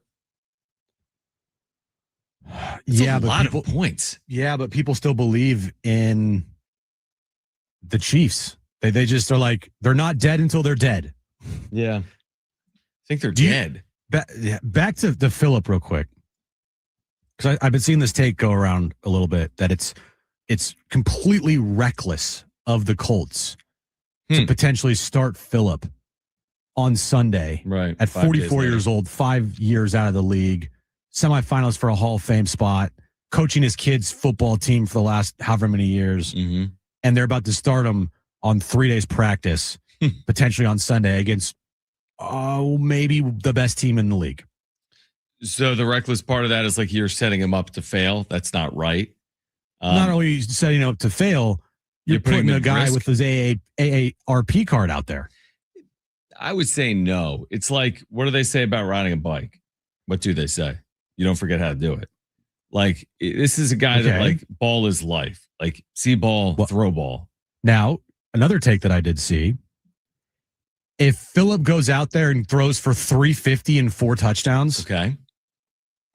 Speaker 6: Yeah,
Speaker 4: but a lot of points.
Speaker 6: Yeah, but people still believe in the Chiefs. They just are they're not dead until they're dead.
Speaker 4: Yeah. I think they're dead.
Speaker 6: Back to the Phillip real quick. Because I've been seeing this take go around a little bit that it's completely reckless of the Colts to potentially start Phillip on Sunday at 44 years old, 5 years out of the league. Semifinals for a Hall of Fame spot, coaching his kids' football team for the last however many years.
Speaker 4: Mm-hmm.
Speaker 6: And they're about to start him on 3 days practice, potentially on Sunday against maybe the best team in the league.
Speaker 4: So the reckless part of that is you're setting him up to fail. That's not right.
Speaker 6: Not only setting him up to fail, you're putting a guy with his AARP card out there.
Speaker 4: I would say no. It's what do they say about riding a bike? What do they say? You don't forget how to do it. This is a guy that ball is life. See ball, throw ball.
Speaker 6: Now, another take that I did see. If Phillip goes out there and throws for 350 and 4 touchdowns.
Speaker 4: Okay.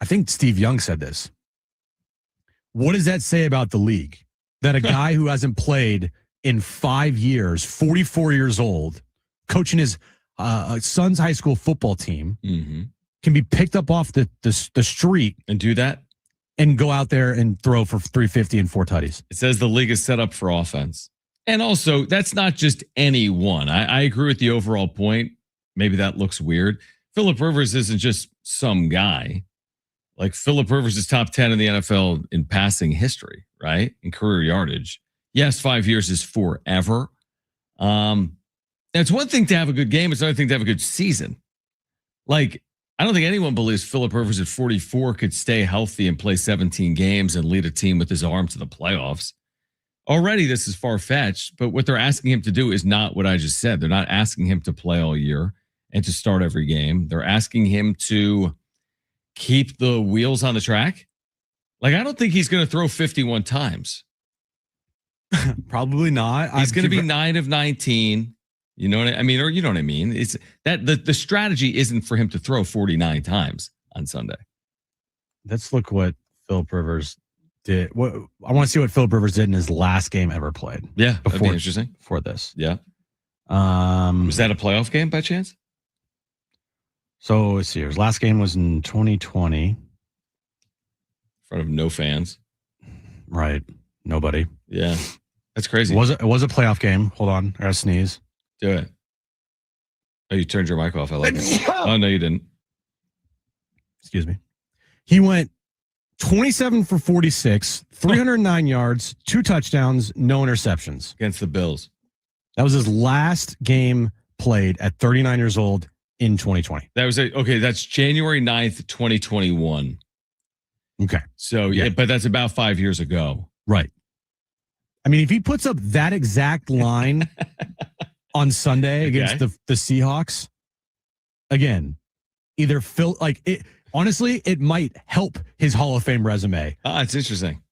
Speaker 6: I think Steve Young said this. What does that say about the league? That a guy who hasn't played in 5 years, 44 years old, coaching his son's high school football team, can be picked up off the street
Speaker 4: and do that
Speaker 6: and go out there and throw for 350 and 4 tutties.
Speaker 4: It says the league is set up for offense. And also, that's not just any one. I agree with the overall point. Maybe that looks weird. Phillip Rivers isn't just some guy. Phillip Rivers is top 10 in the NFL in passing history, right? In career yardage. Yes, 5 years is forever. It's one thing to have a good game. It's another thing to have a good season. I don't think anyone believes Phillip Rivers at 44 could stay healthy and play 17 games and lead a team with his arm to the playoffs. Already, this is far-fetched, but what they're asking him to do is not what I just said. They're not asking him to play all year and to start every game. They're asking him to keep the wheels on the track Like, I don't think he's going to throw 51 times.
Speaker 6: Probably not.
Speaker 4: He's going to be 9 of 19. You know what I mean? Or you know what I mean? It's that the strategy isn't for him to throw 49 times on Sunday.
Speaker 6: Let's look what Philip Rivers did. I want to see what Philip Rivers did in his last game ever played.
Speaker 4: Yeah, that'd be interesting.
Speaker 6: For this.
Speaker 4: Yeah. Was that a playoff game by chance?
Speaker 6: So let's see. His last game was in 2020. In
Speaker 4: front of no fans.
Speaker 6: Right. Nobody.
Speaker 4: Yeah. That's crazy.
Speaker 6: It was a playoff game. Hold on. I gotta sneeze.
Speaker 4: Do it. Oh, you turned your mic off. I like it. Oh, no, you didn't.
Speaker 6: Excuse me. He went 27 for 46, 309 yards, 2 touchdowns, no interceptions.
Speaker 4: Against the Bills.
Speaker 6: That was his last game played at 39 years old in 2020.
Speaker 4: That was okay. That's January 9th, 2021.
Speaker 6: Okay.
Speaker 4: So, yeah, but that's about 5 years ago.
Speaker 6: Right. I mean, if he puts up that exact line on Sunday against the Seahawks, again, either honestly, it might help his Hall of Fame resume.
Speaker 4: Ah, it's interesting.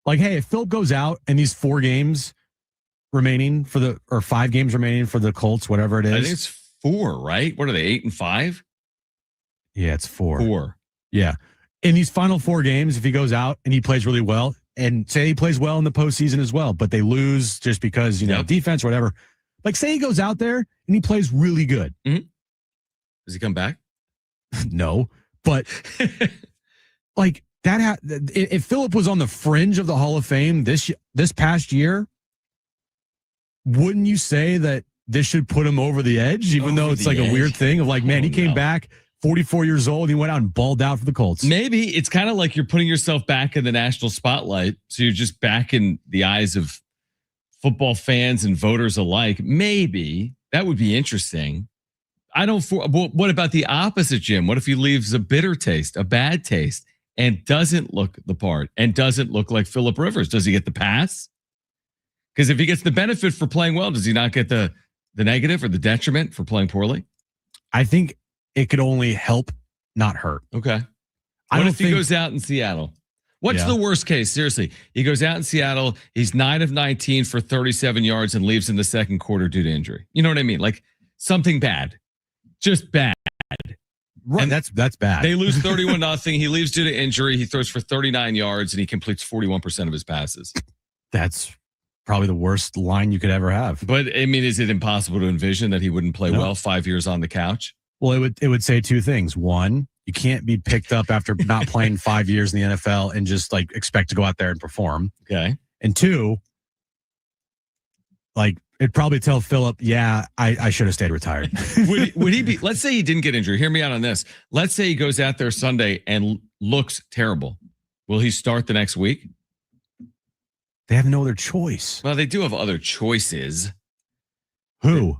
Speaker 6: Like, hey, if Philip goes out and these 4 games remaining or 5 games remaining for the Colts, whatever it is.
Speaker 4: I think it's 4, right? What are they, 8 and 5?
Speaker 6: Yeah, it's 4.
Speaker 4: 4.
Speaker 6: Yeah. In these final 4 games, if he goes out and he plays really well, and say he plays well in the postseason as well, but they lose just because, defense or whatever. Like, say he goes out there and he plays really good.
Speaker 4: Mm-hmm. Does he come back?
Speaker 6: No. But like that, if Philip was on the fringe of the Hall of Fame this past year, wouldn't you say that this should put him over the edge? Even though it's like a weird thing of like, man, he came back 44 years old. He went out and balled out for the Colts.
Speaker 4: Maybe it's kind of like you're putting yourself back in the national spotlight. So you're just back in the eyes of football fans and voters alike. Maybe that would be interesting. What about the opposite, Jim? What if he leaves a bitter taste, a bad taste, and doesn't look the part and doesn't look like Philip Rivers? Does he get the pass? Because if he gets the benefit for playing well, does he not get the negative or the detriment for playing poorly?
Speaker 6: I think it could only help, not hurt.
Speaker 4: Okay. What if he goes out in Seattle? What's the worst case? Seriously, he goes out in Seattle. He's 9 of 19 for 37 yards and leaves in the second quarter due to injury. You know what I mean? Like something bad, just bad.
Speaker 6: Right.
Speaker 4: And
Speaker 6: that's bad.
Speaker 4: They lose 31-0. He leaves due to injury. He throws for 39 yards and he completes 41% of his passes.
Speaker 6: That's probably the worst line you could ever have.
Speaker 4: But I mean, is it impossible to envision that he wouldn't play well 5 years on the couch?
Speaker 6: Well, it would say 2 things. One, you can't be picked up after not playing 5 years in the NFL and just like expect to go out there and perform.
Speaker 4: Okay.
Speaker 6: And 2, like it'd probably tell Philip, yeah, I should have stayed retired.
Speaker 4: would he be? Let's say he didn't get injured. Hear me out on this. Let's say he goes out there Sunday and looks terrible. Will he start the next week?
Speaker 6: They have no other choice.
Speaker 4: Well, they do have other choices.
Speaker 6: Who?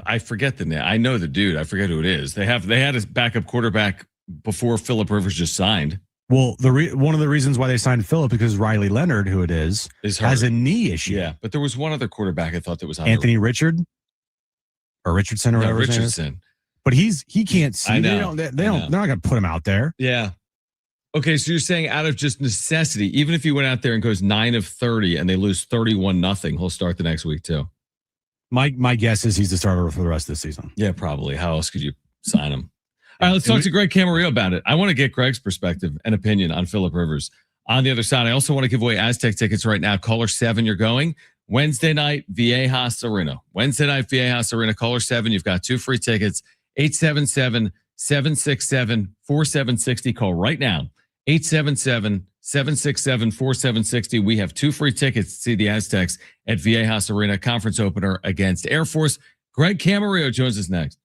Speaker 4: I forget the name. I know the dude. I forget who it is. They had a backup quarterback before Philip Rivers just signed.
Speaker 6: Well, one of the reasons why they signed Philip because Riley Leonard, who it is has a knee issue.
Speaker 4: Yeah, but there was one other quarterback I thought that was
Speaker 6: Anthony Richardson or whatever.
Speaker 4: Richardson.
Speaker 6: But he can't see.
Speaker 4: I know.
Speaker 6: They're not going to put him out there.
Speaker 4: Yeah. Okay, so you're saying out of just necessity, even if he went out there and goes 9 of 30 and they lose 31-0, he'll start the next week too.
Speaker 6: My guess is he's the starter for the rest of the season.
Speaker 4: Yeah, probably. How else could you sign him? All right, let's talk to Greg Camarillo about it. I want to get Greg's perspective and opinion on Philip Rivers. On the other side, I also want to give away Aztec tickets right now. Caller 7, you're going. Wednesday night, Viejas Arena. Wednesday night, Viejas Arena. Caller 7, you've got 2 free tickets. 877-767-4760. Call right now. 877-767-4760. We have 2 free tickets to see the Aztecs at Viejas Arena conference opener against Air Force. Greg Camarillo joins us next.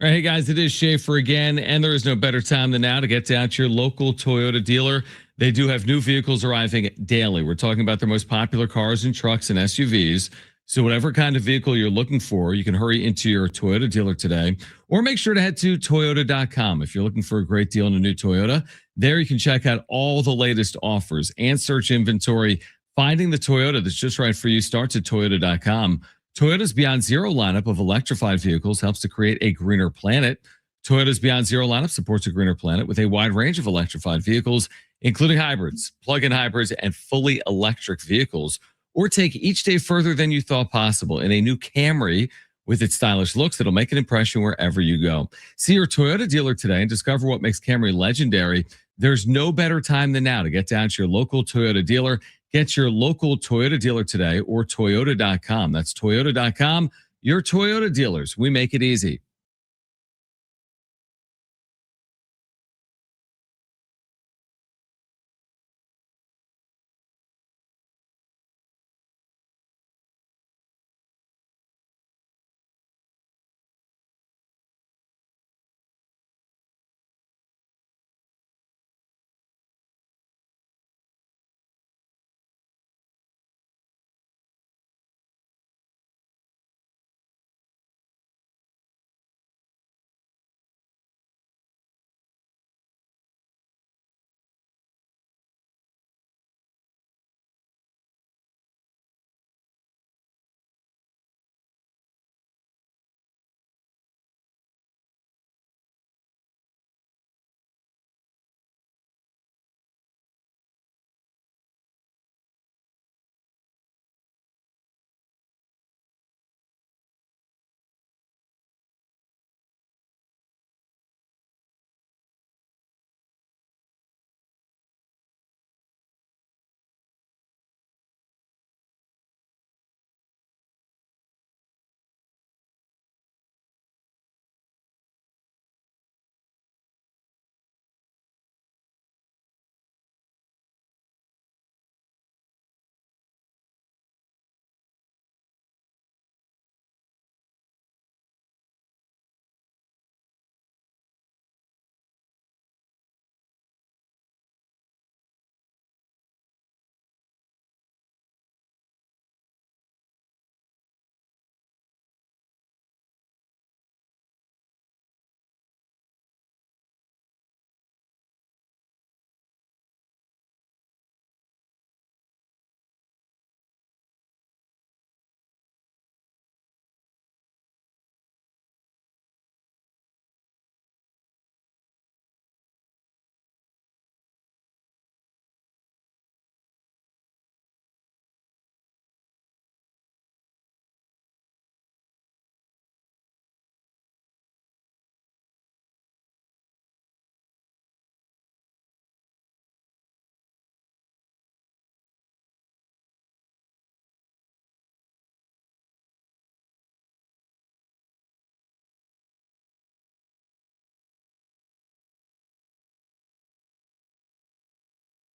Speaker 4: All right, hey guys, it is Schaefer again, and there is no better time than now to get down to your local Toyota dealer. They do have new vehicles arriving daily. We're talking about their most popular cars and trucks and SUVs. So whatever kind of vehicle you're looking for, you can hurry into your Toyota dealer today, or make sure to head to Toyota.com. If you're looking for a great deal on a new Toyota, there you can check out all the latest offers and search inventory. Finding the Toyota that's just right for you starts at Toyota.com. Toyota's Beyond Zero lineup of electrified vehicles helps to create a greener planet. Toyota's Beyond Zero lineup supports a greener planet with a wide range of electrified vehicles, including hybrids, plug-in hybrids, and fully electric vehicles. Or take each day further than you thought possible in a new Camry with its stylish looks that'll make an impression wherever you go. See your Toyota dealer today and discover what makes Camry legendary. There's no better time than now to get down to your local Toyota dealer. Get your local Toyota dealer today or Toyota.com. That's Toyota.com. Your Toyota dealers. We make it easy.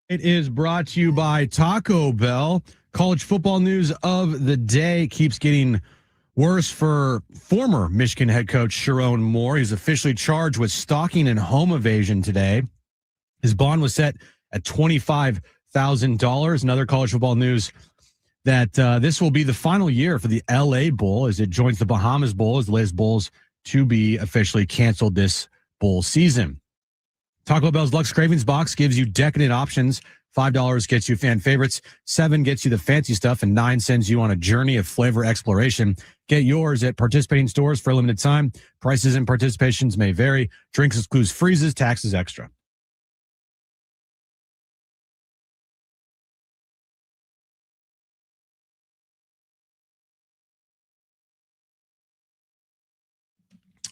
Speaker 6: It is brought to you by Taco Bell. College football news of the day keeps getting worse for former Michigan head coach Sharon Moore. He's officially charged with stalking and home evasion today. His bond was set at $25,000. Another college football news that this will be the final year for the LA Bowl as it joins the Bahamas Bowl as the latest bowls to be officially canceled this bowl season. Taco Bell's Lux Cravings Box gives you decadent options. $5 gets you fan favorites, $7 gets you the fancy stuff, and $9 sends you on a journey of flavor exploration. Get yours at participating stores for a limited time. Prices and participations may vary. Drinks excludes freezes, taxes extra.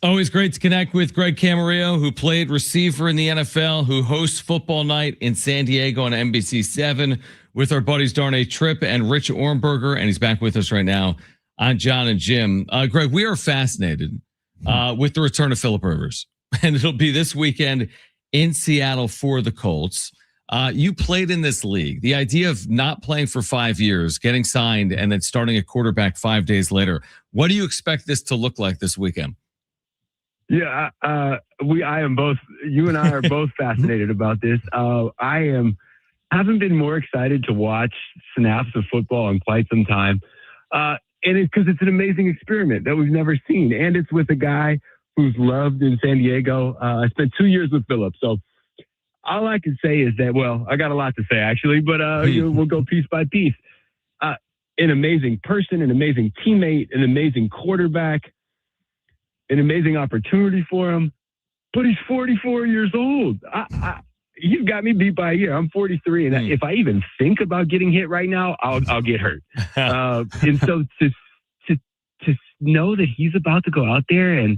Speaker 4: Always great to connect with Greg Camarillo, who played receiver in the NFL, who hosts Football Night in San Diego on NBC7 with our buddies Darnay Tripp and Rich Ornberger, and he's back with us right now on John and Jim. Greg, we are fascinated with the return of Phillip Rivers, and it'll be this weekend in Seattle for the Colts. You played in this league. The idea of not playing for 5 years, getting signed, and then starting a quarterback 5 days later. What do you expect this to look like this weekend?
Speaker 17: Yeah, I am both. You and I are both fascinated about this. Haven't been more excited to watch snaps of football in quite some time, and it's because it's an amazing experiment that we've never seen, and it's with a guy who's loved in San Diego. I spent 2 years with Philip, so all I can say is that. Well, I got a lot to say actually, but we'll go piece by piece. An amazing person, an amazing teammate, an amazing quarterback. An amazing opportunity for him, but he's 44 years old. You've got me beat by a year. I'm 43, and if I even think about getting hit right now, I'll get hurt. And so to know that he's about to go out there and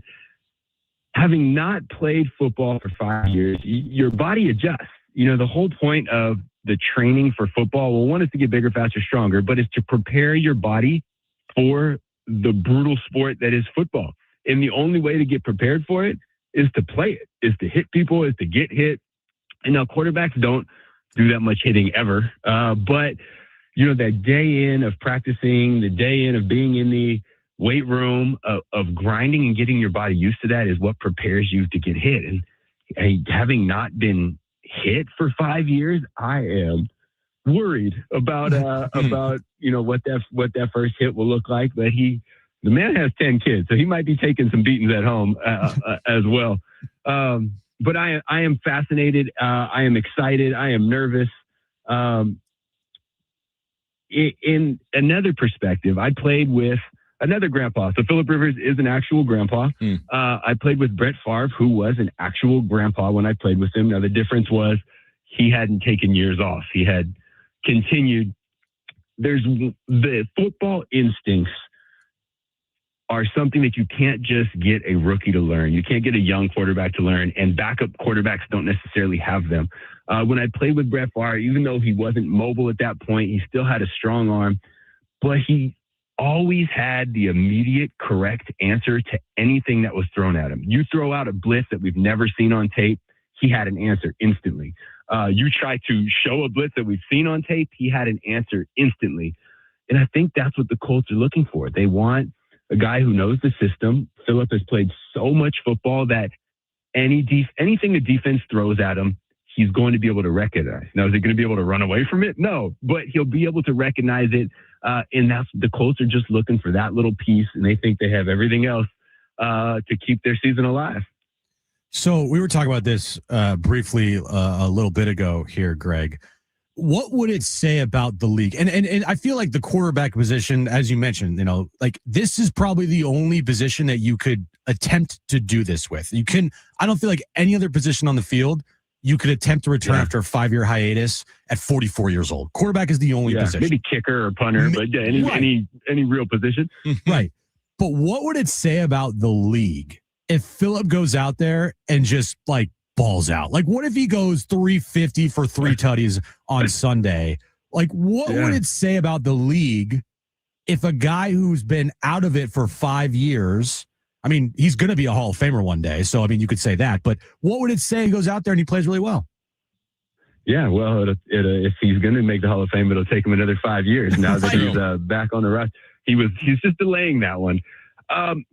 Speaker 17: having not played football for 5 years, your body adjusts. The whole point of the training for football, well, one is to get bigger, faster, stronger, but it's to prepare your body for the brutal sport that is football. And the only way to get prepared for it is to play it, is to hit people, is to get hit. And now quarterbacks don't do that much hitting ever. But, that day in of practicing, the day in of being in the weight room, of grinding and getting your body used to that is what prepares you to get hit. And having not been hit for 5 years, I am worried about what that first hit will look like. But the man has 10 kids, so he might be taking some beatings at home as well. But I am fascinated. I am excited. I am nervous. In another perspective, I played with another grandpa. So Philip Rivers is an actual grandpa. I played with Brett Favre, who was an actual grandpa when I played with him. Now, the difference was he hadn't taken years off. He had continued. There's the football instincts are something that you can't just get a rookie to learn. You can't get a young quarterback to learn, and backup quarterbacks don't necessarily have them. When I played with Brett Favre, even though he wasn't mobile at that point, he still had a strong arm, but he always had the immediate correct answer to anything that was thrown at him. You throw out a blitz that we've never seen on tape, he had an answer instantly. You try to show a blitz that we've seen on tape, he had an answer instantly. And I think that's what the Colts are looking for. They want a guy who knows the system. Philip has played so much football that anything the defense throws at him, he's going to be able to recognize. Now, is he going to be able to run away from it? No, but he'll be able to recognize it. And that's the Colts are just looking for that little piece, and they think they have everything else to keep their season alive.
Speaker 6: So we were talking about this briefly a little bit ago here, Greg. What would it say about the league? And I feel like the quarterback position, as you mentioned, this is probably the only position that you could attempt to do this with. I don't feel like any other position on the field you could attempt to return after a 5-year hiatus at 44 years old. Quarterback is the only position.
Speaker 17: Maybe kicker or punter, but any real position.
Speaker 6: Right. But what would it say about the league if Philip goes out there and just balls out? What if he goes 350 for 3 tutties on Sunday? What would it say about the league if a guy who's been out of it for 5 years, I mean, he's going to be a Hall of Famer one day. So, I mean, you could say that, but what would it say he goes out there and he plays really well?
Speaker 17: Yeah, well, if he's going to make the Hall of Fame, it'll take him another 5 years now that he's back on the roster. He's just delaying that one.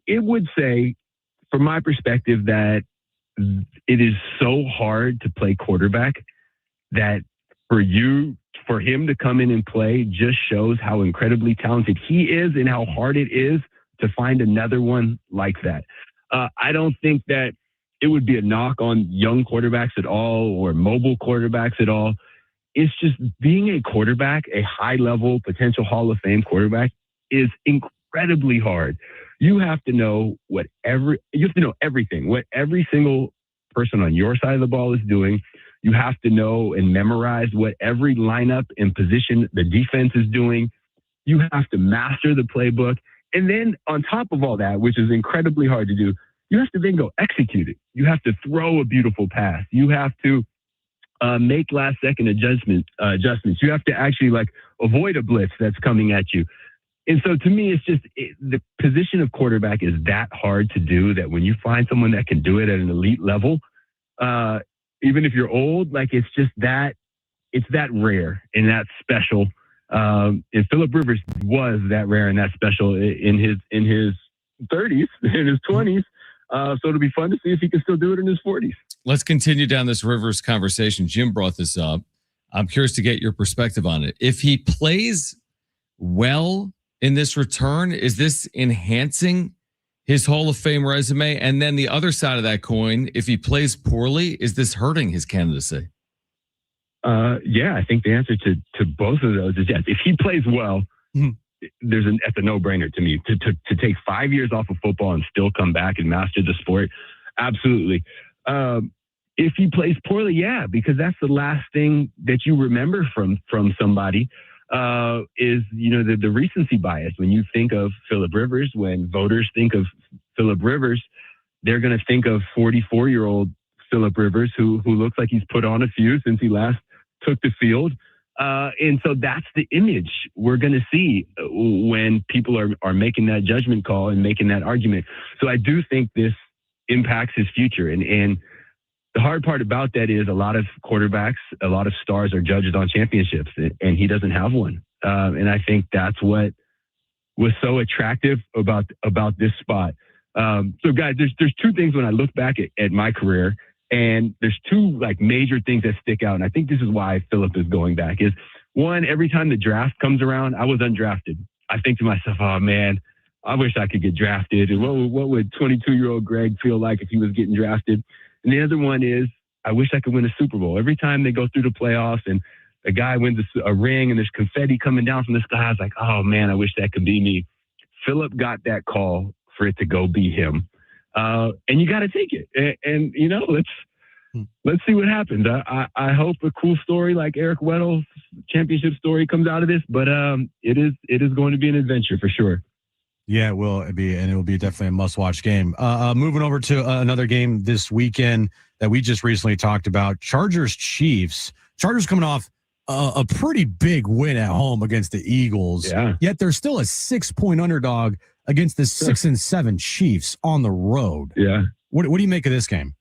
Speaker 17: It would say, from my perspective, that it is so hard to play quarterback that for him to come in and play just shows how incredibly talented he is and how hard it is to find another one like that. I don't think that it would be a knock on young quarterbacks at all or mobile quarterbacks at all. It's just being a quarterback, a high level potential Hall of Fame quarterback, is incredibly hard. You have to know everything, what every single person on your side of the ball is doing. You have to know and memorize what every lineup and position the defense is doing. You have to master the playbook. And then on top of all that, which is incredibly hard to do, you have to then go execute it. You have to throw a beautiful pass. You have to make last second adjustments. You have to actually avoid a blitz that's coming at you. And so to me, it's just the position of quarterback is that hard to do that when you find someone that can do it at an elite level, even if you're old, it's that rare and that special. And Philip Rivers was that rare and that special in his 30s, in his 20s. So it'll be fun to see if he can still do it in his 40s.
Speaker 4: Let's continue down this Rivers conversation. Jim brought this up. I'm curious to get your perspective on it. If he plays well in this return, is this enhancing his Hall of Fame resume? And then the other side of that coin, if he plays poorly, is this hurting his candidacy?
Speaker 17: Yeah, I think the answer to both of those is yes. If he plays well, that's a no-brainer to me. To take 5 years off of football and still come back and master the sport, absolutely. If he plays poorly, yeah, because that's the last thing that you remember from somebody is, the recency bias. When you think of Phillip Rivers, when voters think of Phillip Rivers, they're going to think of 44-year-old Phillip Rivers, who looks like he's put on a few since he last took the field. And so that's the image we're going to see when people are making that judgment call and making that argument. So I do think this impacts his future. And the hard part about that is a lot of quarterbacks, a lot of stars are judged on championships, and he doesn't have one. And I think that's what was so attractive about this spot. So guys, there's two things when I look back at my career, and there's two major things that stick out. And I think this is why Phillip is going back is one, every time the draft comes around, I was undrafted. I think to myself, oh man, I wish I could get drafted. And what would 22-year-old Greg feel like if he was getting drafted? And the other one is, I wish I could win a Super Bowl. Every time they go through the playoffs and a guy wins a ring and there's confetti coming down from the sky, I was like, oh man, I wish that could be me. Phillip got that call for it to go be him. And you got to take it. And let's see what happens. I hope a cool story like Eric Weddle's championship story comes out of this, but it is going to be an adventure for sure.
Speaker 6: Yeah, it will be, and it will be definitely a must-watch game. Moving over to another game this weekend that we just recently talked about, Chargers-Chiefs. Chargers coming off a pretty big win at home against the Eagles.
Speaker 17: Yeah.
Speaker 6: Yet they're still a 6-point underdog against the 6-7 Chiefs on the road.
Speaker 17: Yeah.
Speaker 6: What do you make of this game?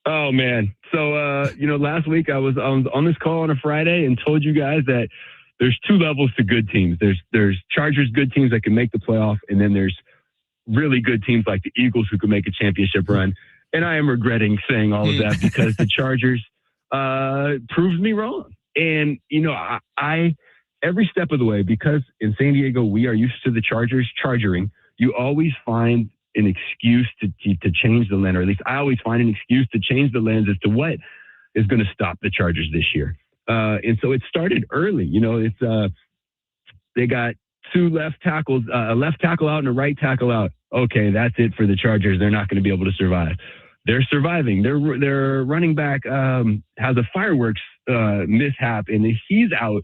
Speaker 17: Oh man. So last week I was on this call on a Friday and told you guys that there's two levels to good teams. There's Chargers good teams that can make the playoff, and then there's really good teams like the Eagles who can make a championship run. And I am regretting saying all of that because the Chargers proved me wrong. And I every step of the way, because in San Diego we are used to the Chargers chargering, you always find an excuse to change the lens, or at least I always find an excuse to change the lens as to what is going to stop the Chargers this year. And so it started early. They got two left tackles, a left tackle out and a right tackle out. Okay, that's it for the Chargers. They're not going to be able to survive. They're surviving. Their running back has a fireworks mishap, and if he's out,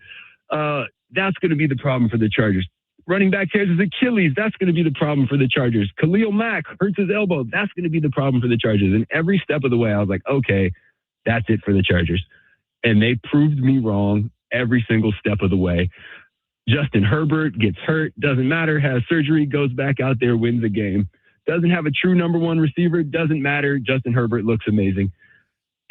Speaker 17: that's going to be the problem for the Chargers. Running back tears his Achilles. That's going to be the problem for the Chargers. Khalil Mack hurts his elbow. That's going to be the problem for the Chargers. And every step of the way, I was like, okay, that's it for the Chargers. And they proved me wrong every single step of the way. Justin Herbert gets hurt, doesn't matter, has surgery, goes back out there, wins the game. Doesn't have a true number one receiver, doesn't matter. Justin Herbert looks amazing.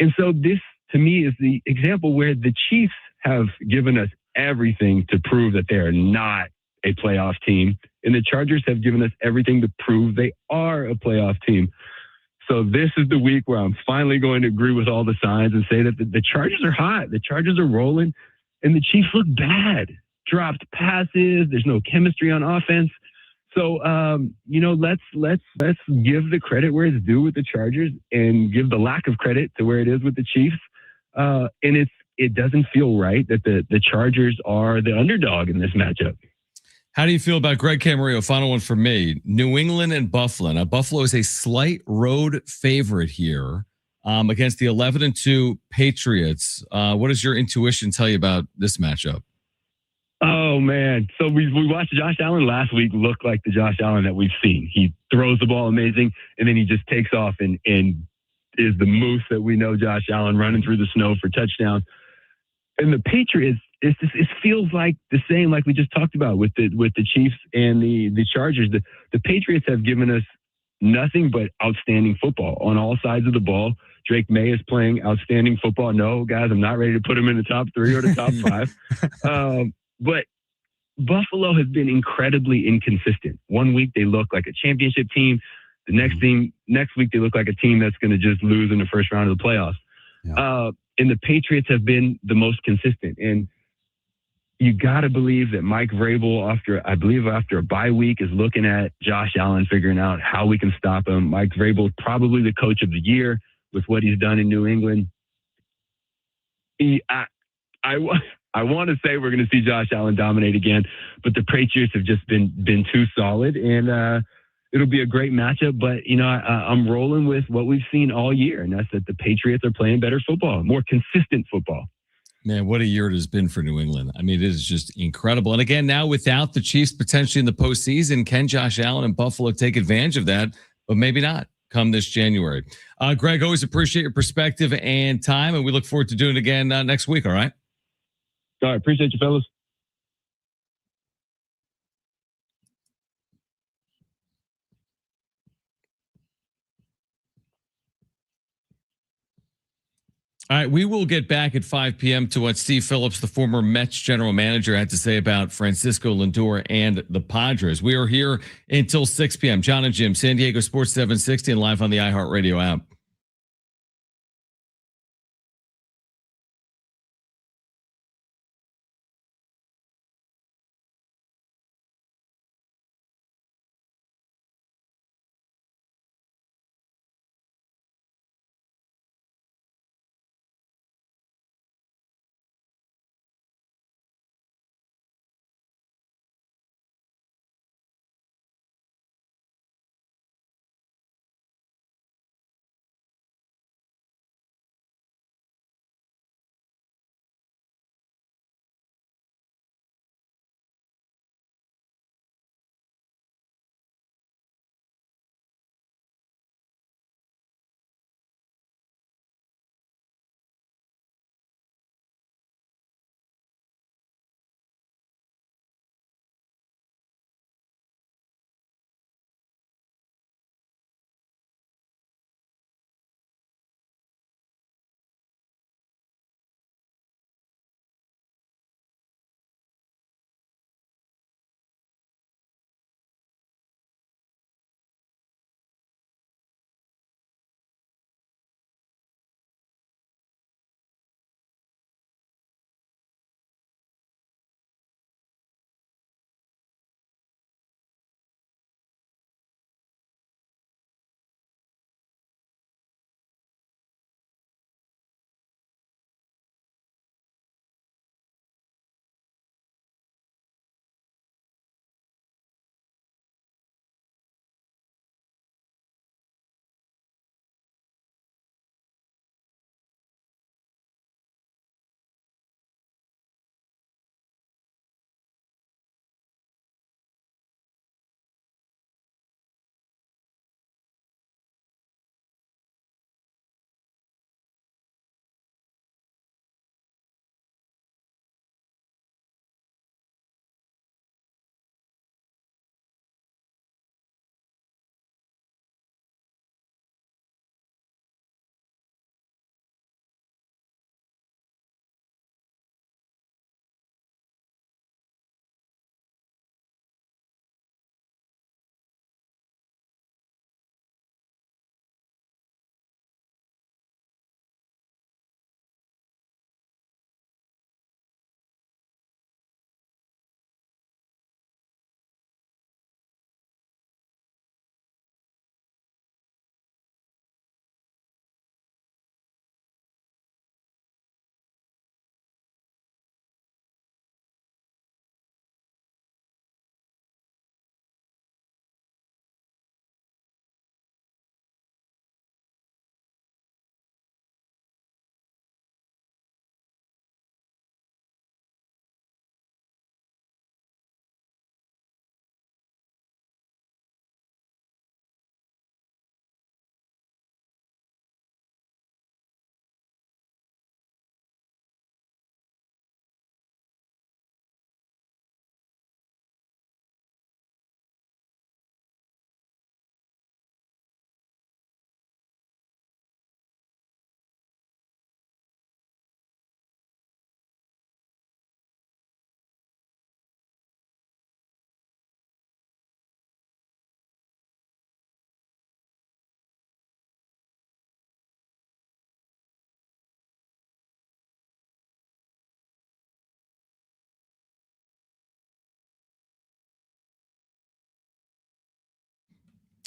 Speaker 17: And so this, to me, is the example where the Chiefs have given us everything to prove that they are not a playoff team. And the Chargers have given us everything to prove they are a playoff team. So this is the week where I'm finally going to agree with all the signs and say that the Chargers are hot. The Chargers are rolling, and the Chiefs look bad. Dropped passes. There's no chemistry on offense. So, let's give the credit where it's due with the Chargers and give the lack of credit to where it is with the Chiefs. And it doesn't feel right that the Chargers are the underdog in this matchup.
Speaker 4: How do you feel about Greg Camarillo? Final one for me. New England and Buffalo. Now, Buffalo is a slight road favorite here against the 11-2 Patriots. What does your intuition tell you about this matchup?
Speaker 17: Oh, man. So we watched Josh Allen last week look like the Josh Allen that we've seen. He throws the ball amazing, and then he just takes off and is the moose that we know Josh Allen, running through the snow for touchdowns. And the Patriots, it feels like the same, like we just talked about with the Chiefs and the Chargers. The Patriots have given us nothing but outstanding football on all sides of the ball. Drake May is playing outstanding football. No, guys, I'm not ready to put him in the top 3 or the top 5. But Buffalo has been incredibly inconsistent. One week they look like a championship team. The next week they look like a team that's going to just lose in the first round of the playoffs.
Speaker 6: Yeah.
Speaker 17: And the Patriots have been the most consistent. And you got to believe that Mike Vrabel, after a bye week, is looking at Josh Allen, figuring out how we can stop him. Mike Vrabel, probably the coach of the year with what he's done in New England. I want to say we're going to see Josh Allen dominate again, but the Patriots have just been too solid, and it'll be a great matchup. But I'm rolling with what we've seen all year, and that's that the Patriots are playing better football, more consistent football.
Speaker 4: Man, what a year it has been for New England. I mean, it is just incredible. And again, now without the Chiefs potentially in the postseason, can Josh Allen and Buffalo take advantage of that? But maybe not come this January. Greg, always appreciate your perspective and time, and we look forward to doing it again next week. All right?
Speaker 17: All right. Appreciate you, fellas.
Speaker 4: All right, we will get back at 5 p.m. to what Steve Phillips, the former Mets general manager, had to say about Francisco Lindor and the Padres. We are here until 6 p.m. John and Jim, San Diego Sports 760, and live on the iHeartRadio app.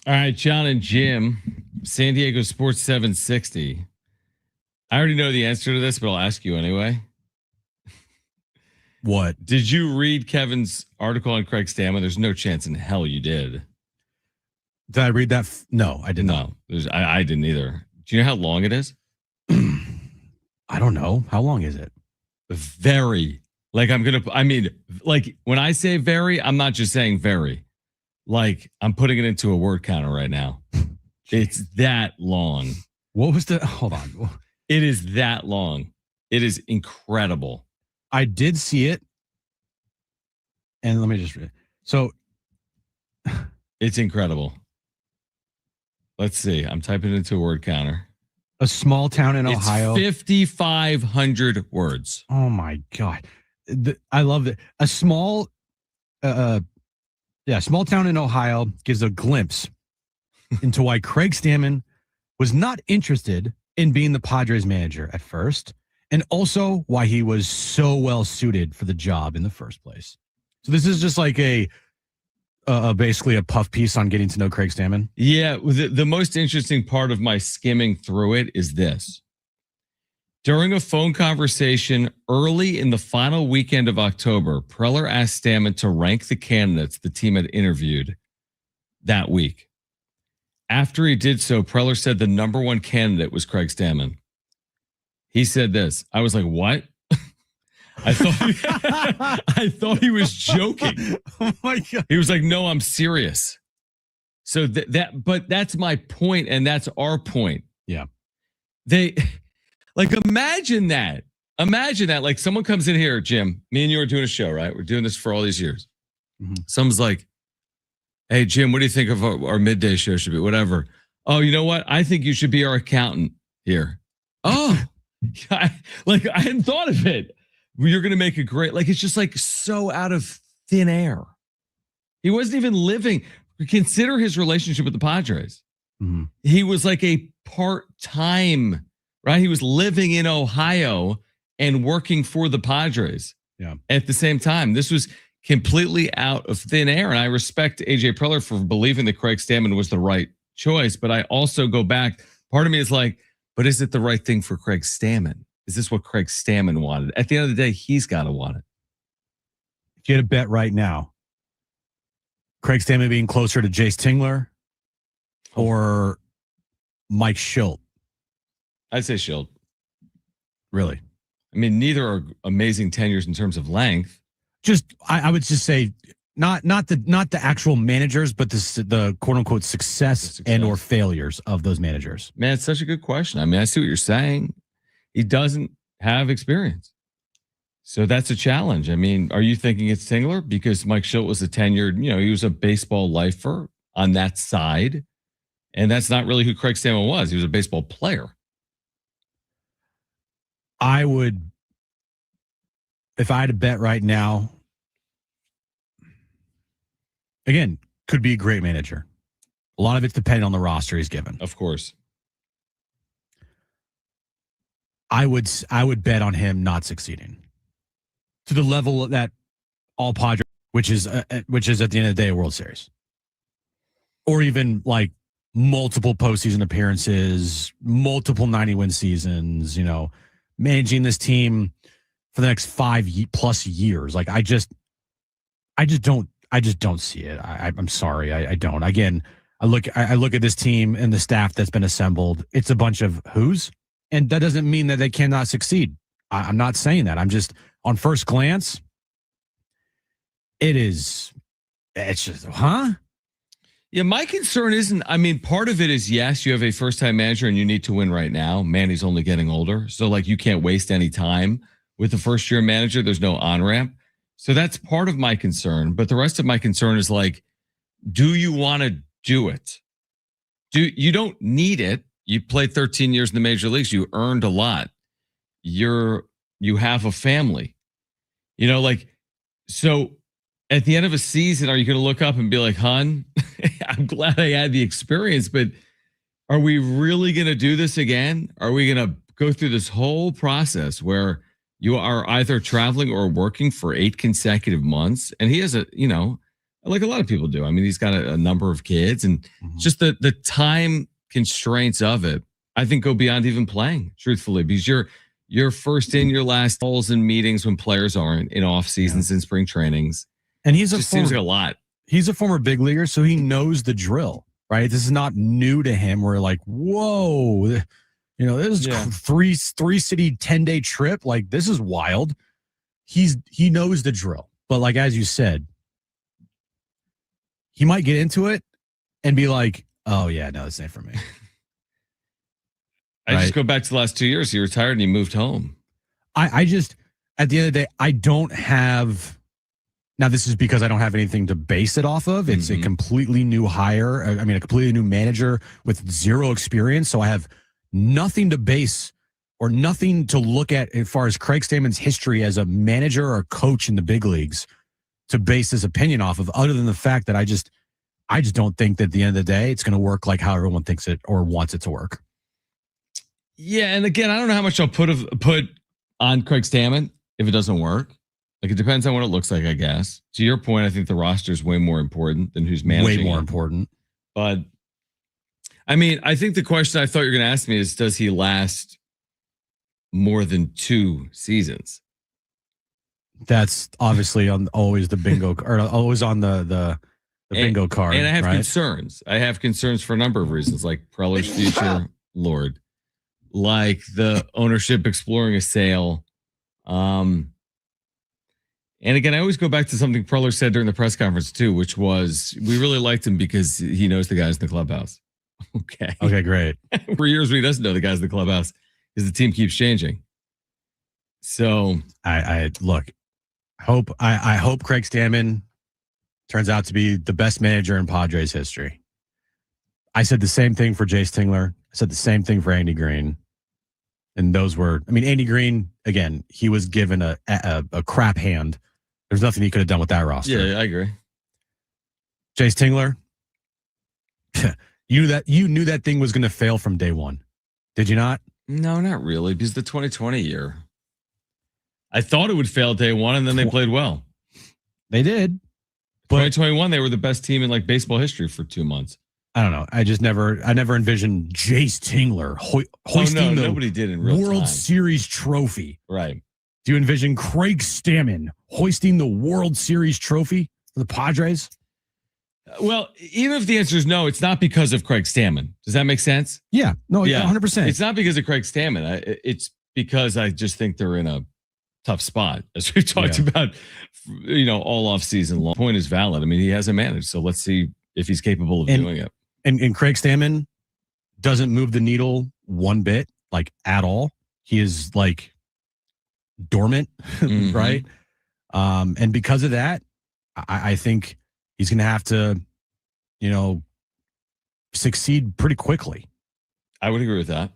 Speaker 4: All right, John and Jim, San Diego Sports 760. I already know the answer to this, but I'll ask you anyway.
Speaker 6: What?
Speaker 4: Did you read Kevin's article on Craig Stammen? There's no chance in hell you did.
Speaker 6: Did I read that? No, I did not.
Speaker 4: I didn't either. Do you know how long it is?
Speaker 6: I don't know. How long is it?
Speaker 4: Very. Like when I say very, I'm not just saying very. Like I'm putting it into a word counter right now. It's that long.
Speaker 6: What was the, hold on.
Speaker 4: It is that long. It is incredible.
Speaker 6: I did see it. And let me just read. So
Speaker 4: it's incredible. Let's see. I'm typing it into a word counter.
Speaker 6: A small town in Ohio.
Speaker 4: 5,500 words.
Speaker 6: Oh my God. I love it. A small town in Ohio gives a glimpse into why Craig Stammen was not interested in being the Padres manager at first, and also why he was so well suited for the job in the first place. So this is just like basically a puff piece on getting to know Craig Stammen.
Speaker 4: Yeah, the most interesting part of my skimming through it is this. During a phone conversation early in the final weekend of October, Preller asked Stammen to rank the candidates the team had interviewed that week. After he did so, Preller said the number one candidate was Craig Stammen. He said this. I was like, what? I thought he was joking.
Speaker 6: Oh my God.
Speaker 4: He was like, no, I'm serious. So but that's my point, and that's our point.
Speaker 6: Yeah.
Speaker 4: Imagine that. Imagine that. Like someone comes in here, Jim, me and you are doing a show, right? We're doing this for all these years. Mm-hmm. Someone's like, hey, Jim, what do you think of our midday show should be? Whatever. Oh, you know what? I think you should be our accountant here. Oh, I hadn't thought of it. You're going to make a great, it's just like so out of thin air. He wasn't even living. Consider his relationship with the Padres.
Speaker 6: Mm-hmm.
Speaker 4: He was like a part-time, right? He was living in Ohio and working for the Padres at the same time. This was completely out of thin air. And I respect AJ Preller for believing that Craig Stammen was the right choice. But I also go back. Part of me is like, but is it the right thing for Craig Stammen? Is this what Craig Stammen wanted? At the end of the day, he's got to want it.
Speaker 6: If you had a bet right now, Craig Stammen being closer to Jace Tingler or Mike Schilt?
Speaker 4: I'd say Schilt.
Speaker 6: Really?
Speaker 4: I mean, neither are amazing tenures in terms of length.
Speaker 6: Just, I would just say not the actual managers, but the quote unquote success and or failures of those managers.
Speaker 4: Man, it's such a good question. I mean, I see what you're saying. He doesn't have experience. So that's a challenge. I mean, are you thinking it's Tingler? Because Mike Schilt was a tenured, he was a baseball lifer on that side. And that's not really who Craig Stammen was. He was a baseball player.
Speaker 6: I would, if I had to bet right now, again, could be a great manager. A lot of it's dependent on the roster he's given.
Speaker 4: Of course.
Speaker 6: I would bet on him not succeeding to the level that all Padres, which is at the end of the day a World Series, or even like multiple postseason appearances, multiple 90-win seasons. Managing this team for the next 5+ years. Like I just don't see it. I'm sorry, I don't. Again, I look at this team and the staff that's been assembled. It's a bunch of who's. And that doesn't mean that they cannot succeed. I'm not saying that. I'm just, on first glance, it's just, huh?
Speaker 4: Yeah, my concern isn't, part of it is, yes, you have a first-time manager and you need to win right now. Manny's only getting older. So, you can't waste any time with the first-year manager. There's no on-ramp. So that's part of my concern. But the rest of my concern is, do you want to do it? You don't need it. You played 13 years in the major leagues. You earned a lot. You have a family. So at the end of a season, are you going to look up and be like, "Hun, I'm glad I had the experience, but are we really going to do this again? Are we going to go through this whole process where you are either traveling or working for 8 consecutive months?" And he has a like a lot of people do. I mean, he's got a number of kids, and just the time constraints of it, I think, go beyond even playing, truthfully, because you're first in, your last calls and meetings when players aren't in off seasons and spring trainings.
Speaker 6: And he's
Speaker 4: just seems like a lot.
Speaker 6: He's a former big leaguer, so he knows the drill, right? This is not new to him. We're like, whoa, this is three city 10-day trip. Like, this is wild. He knows the drill. But like, as you said, he might get into it and be like, oh yeah, no, this ain't for me.
Speaker 4: I just go back to the last 2 years. He retired and he moved home.
Speaker 6: I just, at the end of the day, I don't have, now this is because I don't have anything to base it off of. It's a completely new hire. I mean, a completely new manager with zero experience. So I have nothing to base or nothing to look at as far as Craig Stammen's history as a manager or coach in the big leagues to base this opinion off of, other than the fact that I just don't think that at the end of the day, it's going to work like how everyone thinks it or wants it to work.
Speaker 4: Yeah, and again, I don't know how much I'll put on Craig Stammen if it doesn't work. Like, it depends on what it looks like, I guess. To your point, I think the roster is way more important than who's managing.
Speaker 6: Way more important.
Speaker 4: But I mean, I think the question I thought you were going to ask me is, does he last more than 2 seasons?
Speaker 6: That's obviously always the bingo, or always on the bingo card.
Speaker 4: And I have
Speaker 6: right?
Speaker 4: concerns. I have concerns for a number of reasons, like Preller's future, Lord, like the ownership exploring a sale. And again, I always go back to something Preller said during the press conference too, which was, we really liked him because he knows the guys in the clubhouse.
Speaker 6: Okay, great.
Speaker 4: For years, he doesn't know the guys in the clubhouse because the team keeps changing. So
Speaker 6: I hope Craig Stammen turns out to be the best manager in Padres history. I said the same thing for Jace Tingler. I said the same thing for Andy Green. And those were, I mean, Andy Green, again, he was given a crap hand. There's nothing he could have done with that roster.
Speaker 4: Yeah, I agree.
Speaker 6: Jace Tingler, you knew that thing was going to fail from day one. Did you not?
Speaker 4: No, not really, because the 2020 year, I thought it would fail day one, and then they played well.
Speaker 6: They did. But
Speaker 4: 2021, they were the best team in like baseball history for 2 months.
Speaker 6: I don't know. I never envisioned Jace Tingler hoisting the
Speaker 4: nobody did in real
Speaker 6: World
Speaker 4: time.
Speaker 6: Series trophy.
Speaker 4: Right.
Speaker 6: Do you envision Craig Stammen hoisting the World Series trophy for the Padres?
Speaker 4: Well, even if the answer is no, it's not because of Craig Stammen. Does that make sense?
Speaker 6: Yeah. No,
Speaker 4: Yeah.
Speaker 6: 100%.
Speaker 4: It's not because of Craig Stammen. It's because I just think they're in a tough spot, as we talked about, all off season long. Point is valid. I mean, he hasn't managed, so let's see if he's capable of doing it.
Speaker 6: And Craig Stammen doesn't move the needle one bit, like at all. He is like dormant, right? And because of that, I think he's going to have to, succeed pretty quickly.
Speaker 4: I would agree with that.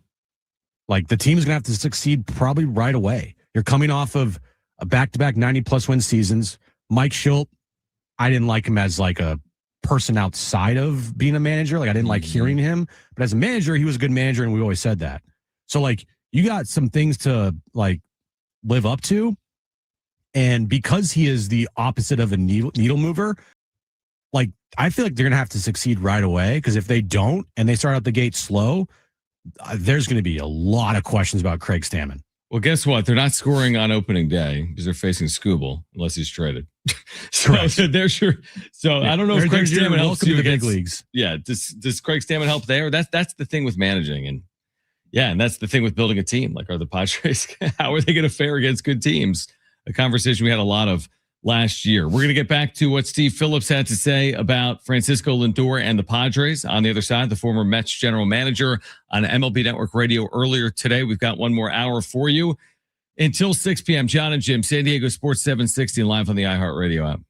Speaker 6: Like, the team is going to have to succeed probably right away. You're coming off of a back-to-back 90-plus win seasons. Mike Schilt, I didn't like him as like a person outside of being a manager. Like, I didn't like hearing him. But as a manager, he was a good manager, and we always said that. So, like, you got some things to, like, live up to. And because he is the opposite of a needle mover, like, I feel like they're going to have to succeed right away, because if they don't and they start out the gate slow, there's going to be a lot of questions about Craig Stammen.
Speaker 4: Well, guess what? They're not scoring on opening day because they're facing Skubal unless he's traded. So they're sure. So I don't know if Craig Stammen helps you
Speaker 6: the
Speaker 4: against
Speaker 6: big leagues.
Speaker 4: Yeah, does Craig Stammen help there? That's the thing with managing, and that's the thing with building a team. Like, are the Padres? How are they going to fare against good teams? A conversation we had a lot of last year. We're going to get back to what Steve Phillips had to say about Francisco Lindor and the Padres. On the other side, the former Mets general manager on MLB Network Radio earlier today. We've got one more hour for you until 6 p.m. John and Jim, San Diego Sports 760, live on the iHeartRadio app.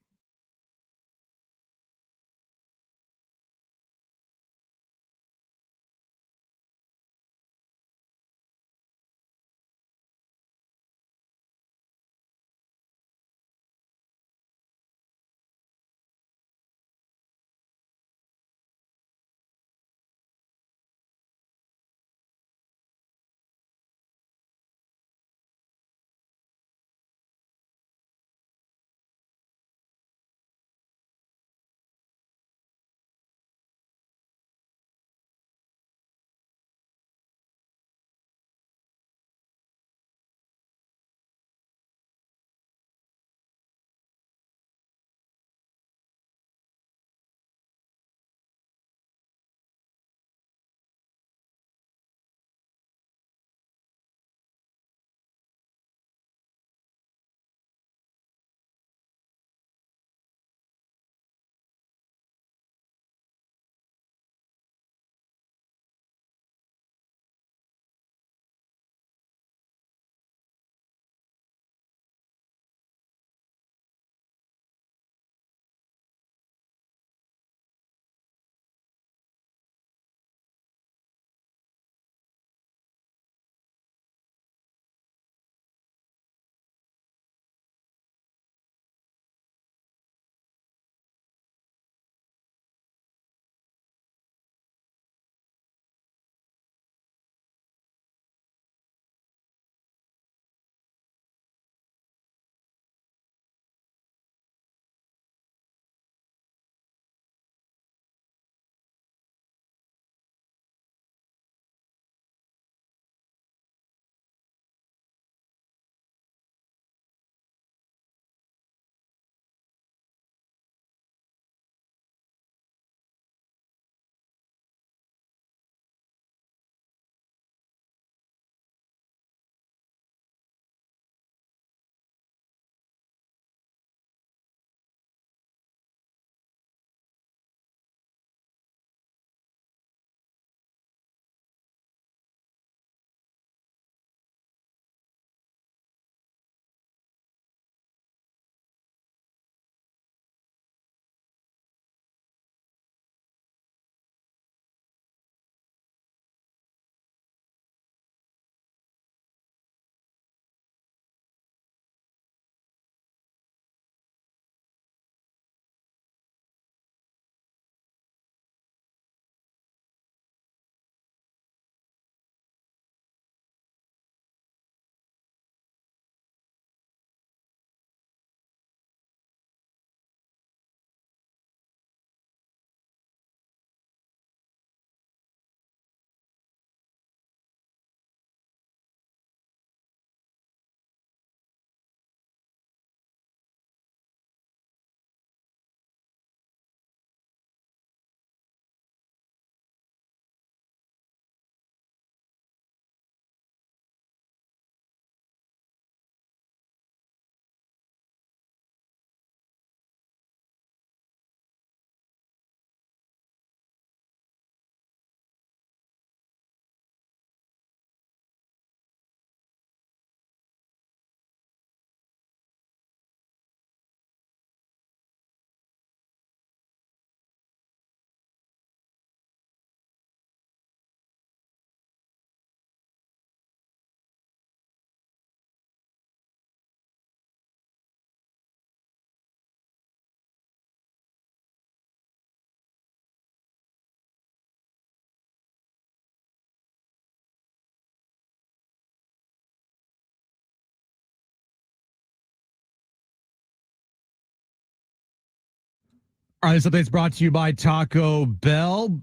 Speaker 6: All right, this update's brought to you by Taco Bell.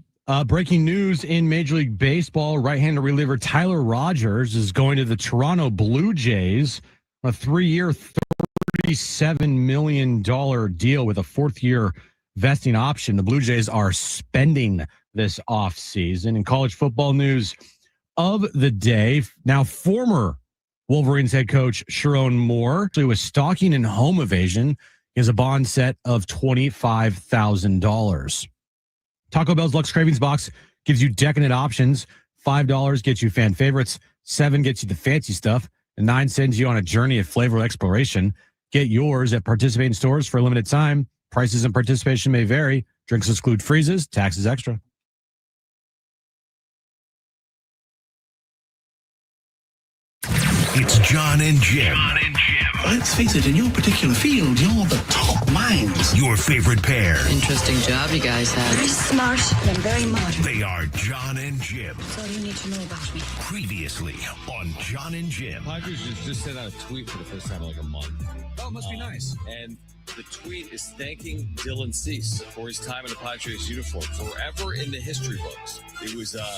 Speaker 6: Breaking news in Major League Baseball, right-hander reliever Tyler Rogers is going to the Toronto Blue Jays on a 3-year, $37 million deal with a 4th-year vesting option. The Blue Jays are spending this offseason. In college football news of the day, now former Wolverines head coach Sharon Moore, who was stalking and home evasion, is a bond set of $25,000. Taco Bell's Lux Cravings Box gives you decadent options. $5 gets you fan favorites. $7 gets you the fancy stuff. And $9 sends you on a journey of flavor exploration. Get yours at participating stores for a limited time. Prices and participation may vary. Drinks exclude freezes. Taxes extra.
Speaker 3: It's John and Jim.
Speaker 12: Let's face it, in your particular field, you're the top minds.
Speaker 3: Your favorite pair.
Speaker 2: Interesting job you guys have.
Speaker 16: Very smart and very modern.
Speaker 3: They are John and Jim.
Speaker 16: That's all you need to know about me.
Speaker 3: Previously on John and Jim.
Speaker 4: Padres just sent out a tweet for the first time in like a month.
Speaker 5: Oh, it must be nice.
Speaker 4: And the tweet is thanking Dylan Cease for his time in the Padres uniform forever in the history books. It was a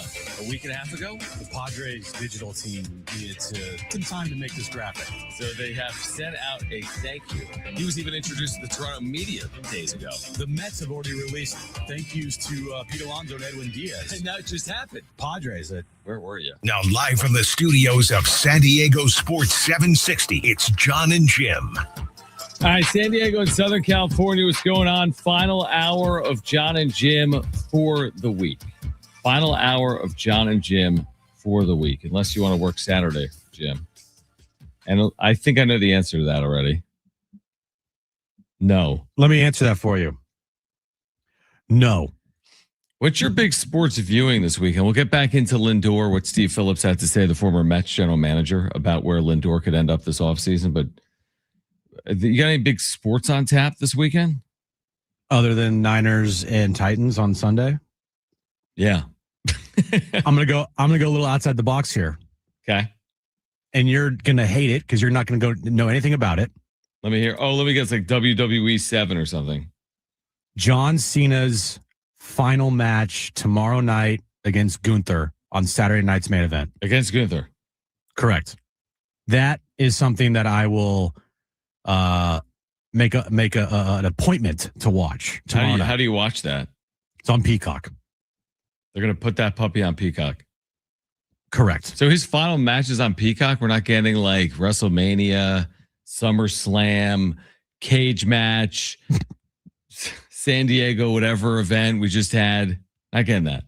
Speaker 4: week and a half ago.
Speaker 5: The Padres digital team needed some time to make this graphic.
Speaker 4: So they have sent out a thank you. He was even introduced to the Toronto media days ago.
Speaker 5: The Mets have already released thank yous to Pete Alonso and Edwin Diaz.
Speaker 4: And now it just happened.
Speaker 5: Padres.
Speaker 4: Where were you?
Speaker 3: Now live from the studios of San Diego Sports 760, it's John and Jim.
Speaker 4: All right, San Diego and Southern California, what's going on? Final hour of John and Jim for the week. Final hour of John and Jim for the week, unless you want to work Saturday, Jim. And I think I know the answer to that already. No.
Speaker 6: Let me answer that for you. No.
Speaker 4: What's your big sports viewing this weekend? We'll get back into Lindor, what Steve Phillips had to say, the former Mets general manager, about where Lindor could end up this offseason. But you got any big sports on tap this weekend?
Speaker 6: Other than Niners and Titans on Sunday?
Speaker 4: Yeah.
Speaker 6: I'm gonna go a little outside the box here.
Speaker 4: Okay.
Speaker 6: And you're gonna hate it because you're not gonna go know anything about it.
Speaker 4: Let me hear. Oh, let me guess, like WWE 7 or something.
Speaker 6: John Cena's final match tomorrow night against Gunther on Saturday night's main event.
Speaker 4: Against Gunther.
Speaker 6: Correct. That is something that I will make an appointment to watch tomorrow night.
Speaker 4: How do you watch that?
Speaker 6: It's on Peacock.
Speaker 4: They're going to put that puppy on Peacock.
Speaker 6: Correct.
Speaker 4: So his final match is on Peacock. We're not getting like WrestleMania, SummerSlam, cage match, San Diego, whatever event we just had. Not getting that.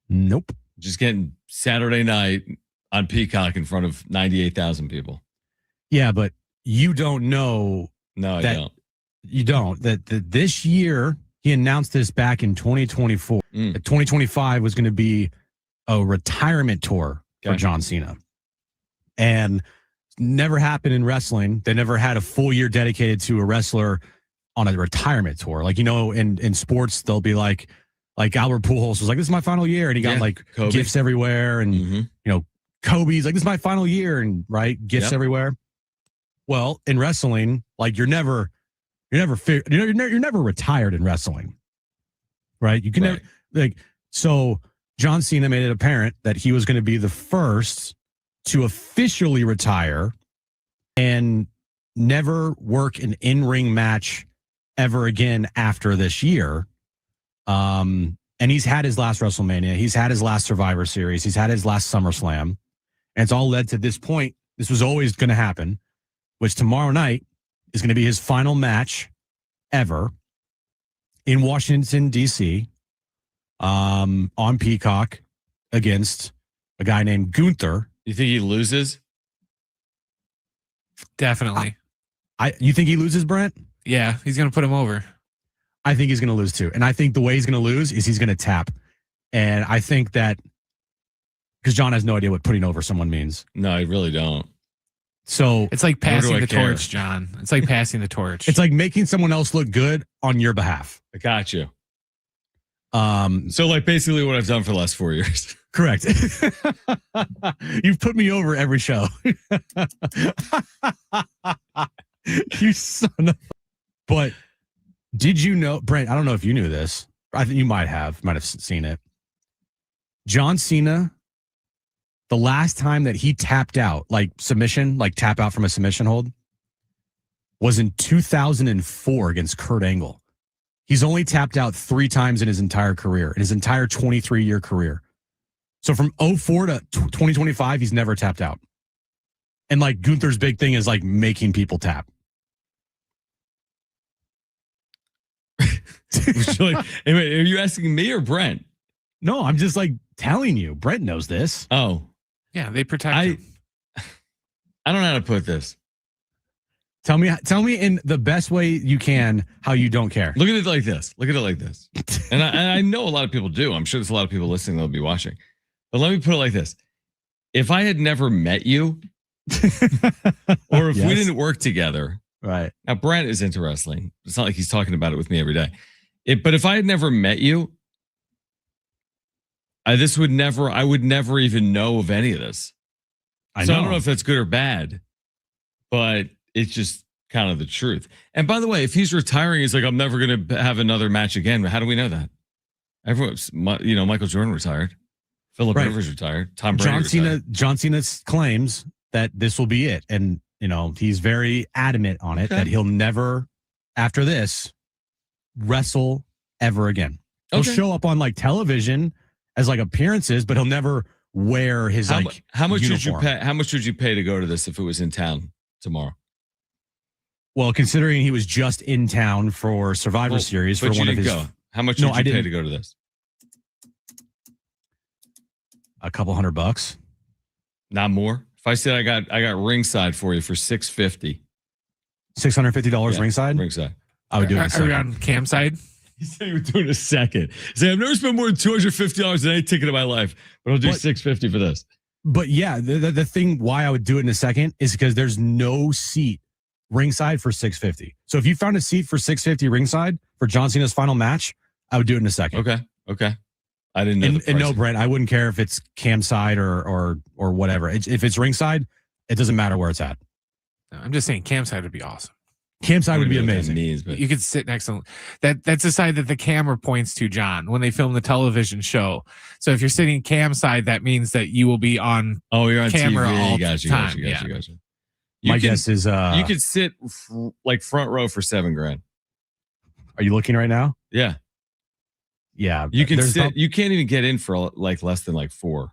Speaker 6: Nope.
Speaker 4: Just getting Saturday night on Peacock in front of 98,000 people.
Speaker 6: Yeah, but you don't know.
Speaker 4: No, I don't.
Speaker 6: You don't. That this year, he announced this back in 2024. That 2025 was going to be a retirement tour for John Cena. And never happened in wrestling. They never had a full year dedicated to a wrestler on a retirement tour. Like, in sports, they'll be like Albert Pujols was like, this is my final year. And he got
Speaker 4: Kobe.
Speaker 6: Gifts everywhere. And, Kobe's like, this is my final year. And gifts everywhere. Well, in wrestling, like you're never retired in wrestling. Right. You can never so John Cena made it apparent that he was going to be the first to officially retire and never work an in-ring match ever again after this year. And he's had his last WrestleMania. He's had his last Survivor Series. He's had his last SummerSlam. And it's all led to this point. This was always going to happen, which tomorrow night is going to be his final match ever in Washington, D.C., on Peacock against a guy named Gunther.
Speaker 4: You think he loses?
Speaker 13: Definitely.
Speaker 6: You think he loses, Brent?
Speaker 13: Yeah, he's going to put him over.
Speaker 6: I think he's going to lose too. And I think the way he's going to lose is he's going to tap. And I think that because John has no idea what putting over someone means.
Speaker 4: No, I really don't.
Speaker 6: So
Speaker 13: it's like passing the torch, John. It's like passing the torch.
Speaker 6: It's like making someone else look good on your behalf.
Speaker 4: I got you. So like basically what I've done for the last 4 years.
Speaker 6: Correct. You've put me over every show. You son of. But Did you know, Brent? I don't know if you knew this. I think you might have seen it. John Cena, the last time that he tapped out, like submission, like tap out from a submission hold, was in 2004 against Kurt Angle. He's only tapped out 3 times in his entire career, in his entire 23-year career. So from 04 to 2025, he's never tapped out. And like Gunther's big thing is like making people tap.
Speaker 4: Anyway, are you asking me or Brent?
Speaker 6: No, I'm just like telling you. Brent knows this.
Speaker 4: Oh.
Speaker 13: Yeah, they protect him.
Speaker 4: I don't know how to put this.
Speaker 6: Tell me in the best way you can how you don't care.
Speaker 4: Look at it like this. And I know a lot of people do. I'm sure there's a lot of people listening that'll be watching. But let me put it like this. If I had never met you, or if we didn't work together.
Speaker 6: Right.
Speaker 4: Now, Brent is into wrestling. It's not like he's talking about it with me every day. But if I had never met you, I would never even know of any of this. I don't know if that's good or bad, but it's just kind of the truth. And by the way, if he's retiring, he's like, I'm never going to have another match again. How do we know that? Michael Jordan retired. Phillip Rivers retired. Tom Brady retired.
Speaker 6: John Cena claims that this will be it. And, he's very adamant on it that he'll never, after this, wrestle ever again. He'll show up on like television as like appearances, but he'll never wear his
Speaker 4: how much
Speaker 6: uniform.
Speaker 4: would you pay? How much would you pay to go to this if it was in town tomorrow?
Speaker 6: Well, considering he was just in town for Survivor Series for one of his.
Speaker 4: How much would you pay to go to this?
Speaker 6: A couple $100.
Speaker 4: Not more. If I said I got ringside for you for $650.
Speaker 6: $650 ringside.
Speaker 4: Ringside.
Speaker 6: I would do it.
Speaker 13: Are we on Cam side?
Speaker 4: He said he would do it in a second. He said, I've never spent more than $250 on any ticket in my life, but I'll do $650 for this.
Speaker 6: But yeah, the thing why I would do it in a second is because there's no seat ringside for $650. So if you found a seat for $650 ringside for John Cena's final match, I would do it in a second.
Speaker 4: Okay. I didn't know.
Speaker 6: And no, Brent, I wouldn't care if it's cam side or whatever. If it's ringside, it doesn't matter where it's at.
Speaker 13: No, I'm just saying cam side would be awesome.
Speaker 6: Cam side would be amazing.
Speaker 13: You could sit next to that's the side that the camera points to, John, when they film the television show. So if you're sitting cam side, that means that you will be on.
Speaker 4: Oh, you're on
Speaker 13: camera
Speaker 4: TV.
Speaker 13: all
Speaker 4: Gotcha,
Speaker 13: the time.
Speaker 4: Gotcha.
Speaker 6: My guess is
Speaker 4: you could sit like front row for $7,000.
Speaker 6: Are you looking right now?
Speaker 4: Yeah.
Speaker 6: Yeah.
Speaker 4: You can sit. You can't even get in for like less than like $4,000.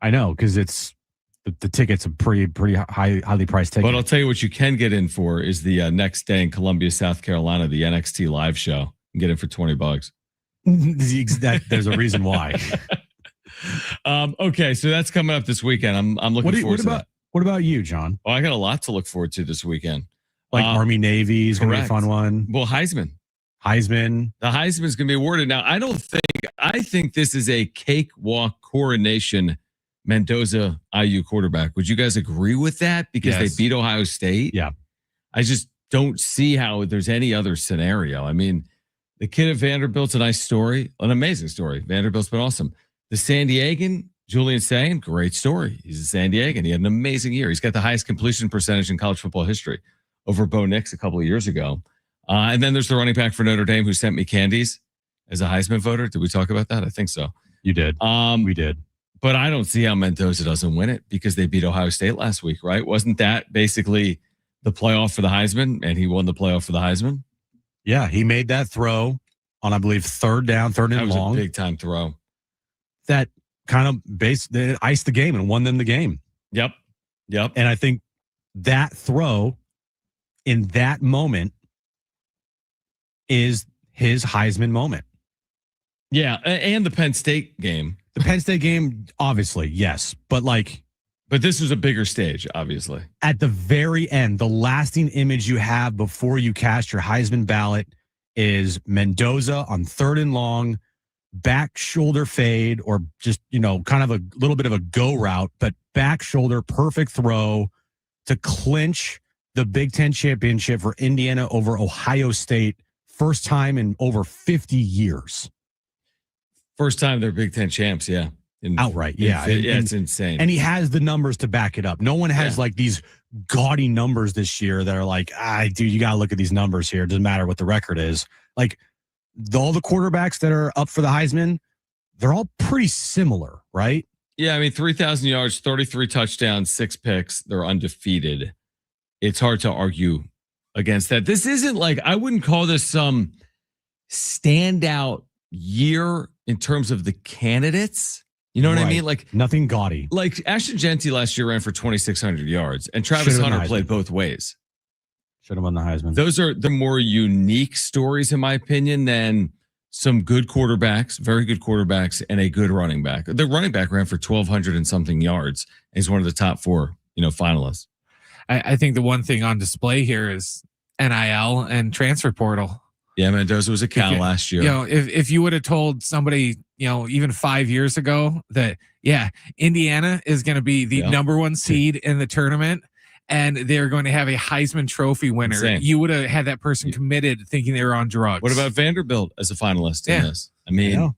Speaker 6: I know, because it's the ticket's a pretty highly priced ticket.
Speaker 4: But I'll tell you what you can get in for is the next day in Columbia, South Carolina, the NXT live show. You can get in for $20.
Speaker 6: There's a reason why.
Speaker 4: Okay, so that's coming up this weekend. I'm looking forward to that.
Speaker 6: What about you, John?
Speaker 4: Oh, I got a lot to look forward to this weekend.
Speaker 6: Like Army Navy is going to be a fun one.
Speaker 4: Well, Heisman.
Speaker 6: The
Speaker 4: Heisman is going to be awarded. Now, I think this is a cakewalk coronation Mendoza IU quarterback. Would you guys agree with that? Because they beat Ohio State?
Speaker 6: Yeah.
Speaker 4: I just don't see how there's any other scenario. I mean, the kid at Vanderbilt's a nice story, an amazing story. Vanderbilt's been awesome. The San Diegan, Julian Sayin, great story. He's a San Diegan. He had an amazing year. He's got the highest completion percentage in college football history over Bo Nix a couple of years ago. And then there's the running back for Notre Dame who sent me candies as a Heisman voter. Did we talk about that? I think so.
Speaker 6: You did. We did.
Speaker 4: But I don't see how Mendoza doesn't win it because they beat Ohio State last week, right? Wasn't that basically the playoff for the Heisman? And he won the playoff for the Heisman?
Speaker 6: Yeah, he made that throw on, I believe, third and long.
Speaker 4: That was a big-time throw.
Speaker 6: That kind of iced the game and won them the game.
Speaker 4: Yep.
Speaker 6: And I think that throw in that moment is his Heisman moment.
Speaker 4: Yeah, and the Penn State game.
Speaker 6: The Penn State game, obviously, yes. But
Speaker 4: this was a bigger stage, obviously.
Speaker 6: At the very end, the lasting image you have before you cast your Heisman ballot is Mendoza on third and long, back shoulder fade, or just, kind of a little bit of a go route, but back shoulder, perfect throw to clinch the Big Ten championship for Indiana over Ohio State. First time in over 50 years.
Speaker 4: First time they're Big Ten champs, yeah.
Speaker 6: Outright, yeah.
Speaker 4: It's insane.
Speaker 6: And he has the numbers to back it up. No one has like these gaudy numbers this year that are like, dude, you got to look at these numbers here. It doesn't matter what the record is. Like all the quarterbacks that are up for the Heisman, they're all pretty similar, right?
Speaker 4: Yeah, I mean, 3,000 yards, 33 touchdowns, 6 picks. They're undefeated. It's hard to argue against that. This isn't like, I wouldn't call this some standout year in terms of the candidates. You know what I mean? Like
Speaker 6: nothing gaudy.
Speaker 4: Like Ashton Genty last year ran for 2,600 yards, and Travis Hunter played both ways.
Speaker 6: Should have won the Heisman.
Speaker 4: Those are the more unique stories, in my opinion, than some good quarterbacks, very good quarterbacks, and a good running back. The running back ran for 1,200 and something yards. He's one of the top 4, finalists.
Speaker 13: I think the one thing on display here is NIL and transfer portal.
Speaker 4: Yeah, Mendoza was a Cal last year.
Speaker 13: If you would have told somebody, even 5 years ago that, Indiana is going to be the number 1 seed in the tournament and they're going to have a Heisman Trophy winner, you would have had that person committed thinking they were on drugs.
Speaker 4: What about Vanderbilt as a finalist in this? I mean,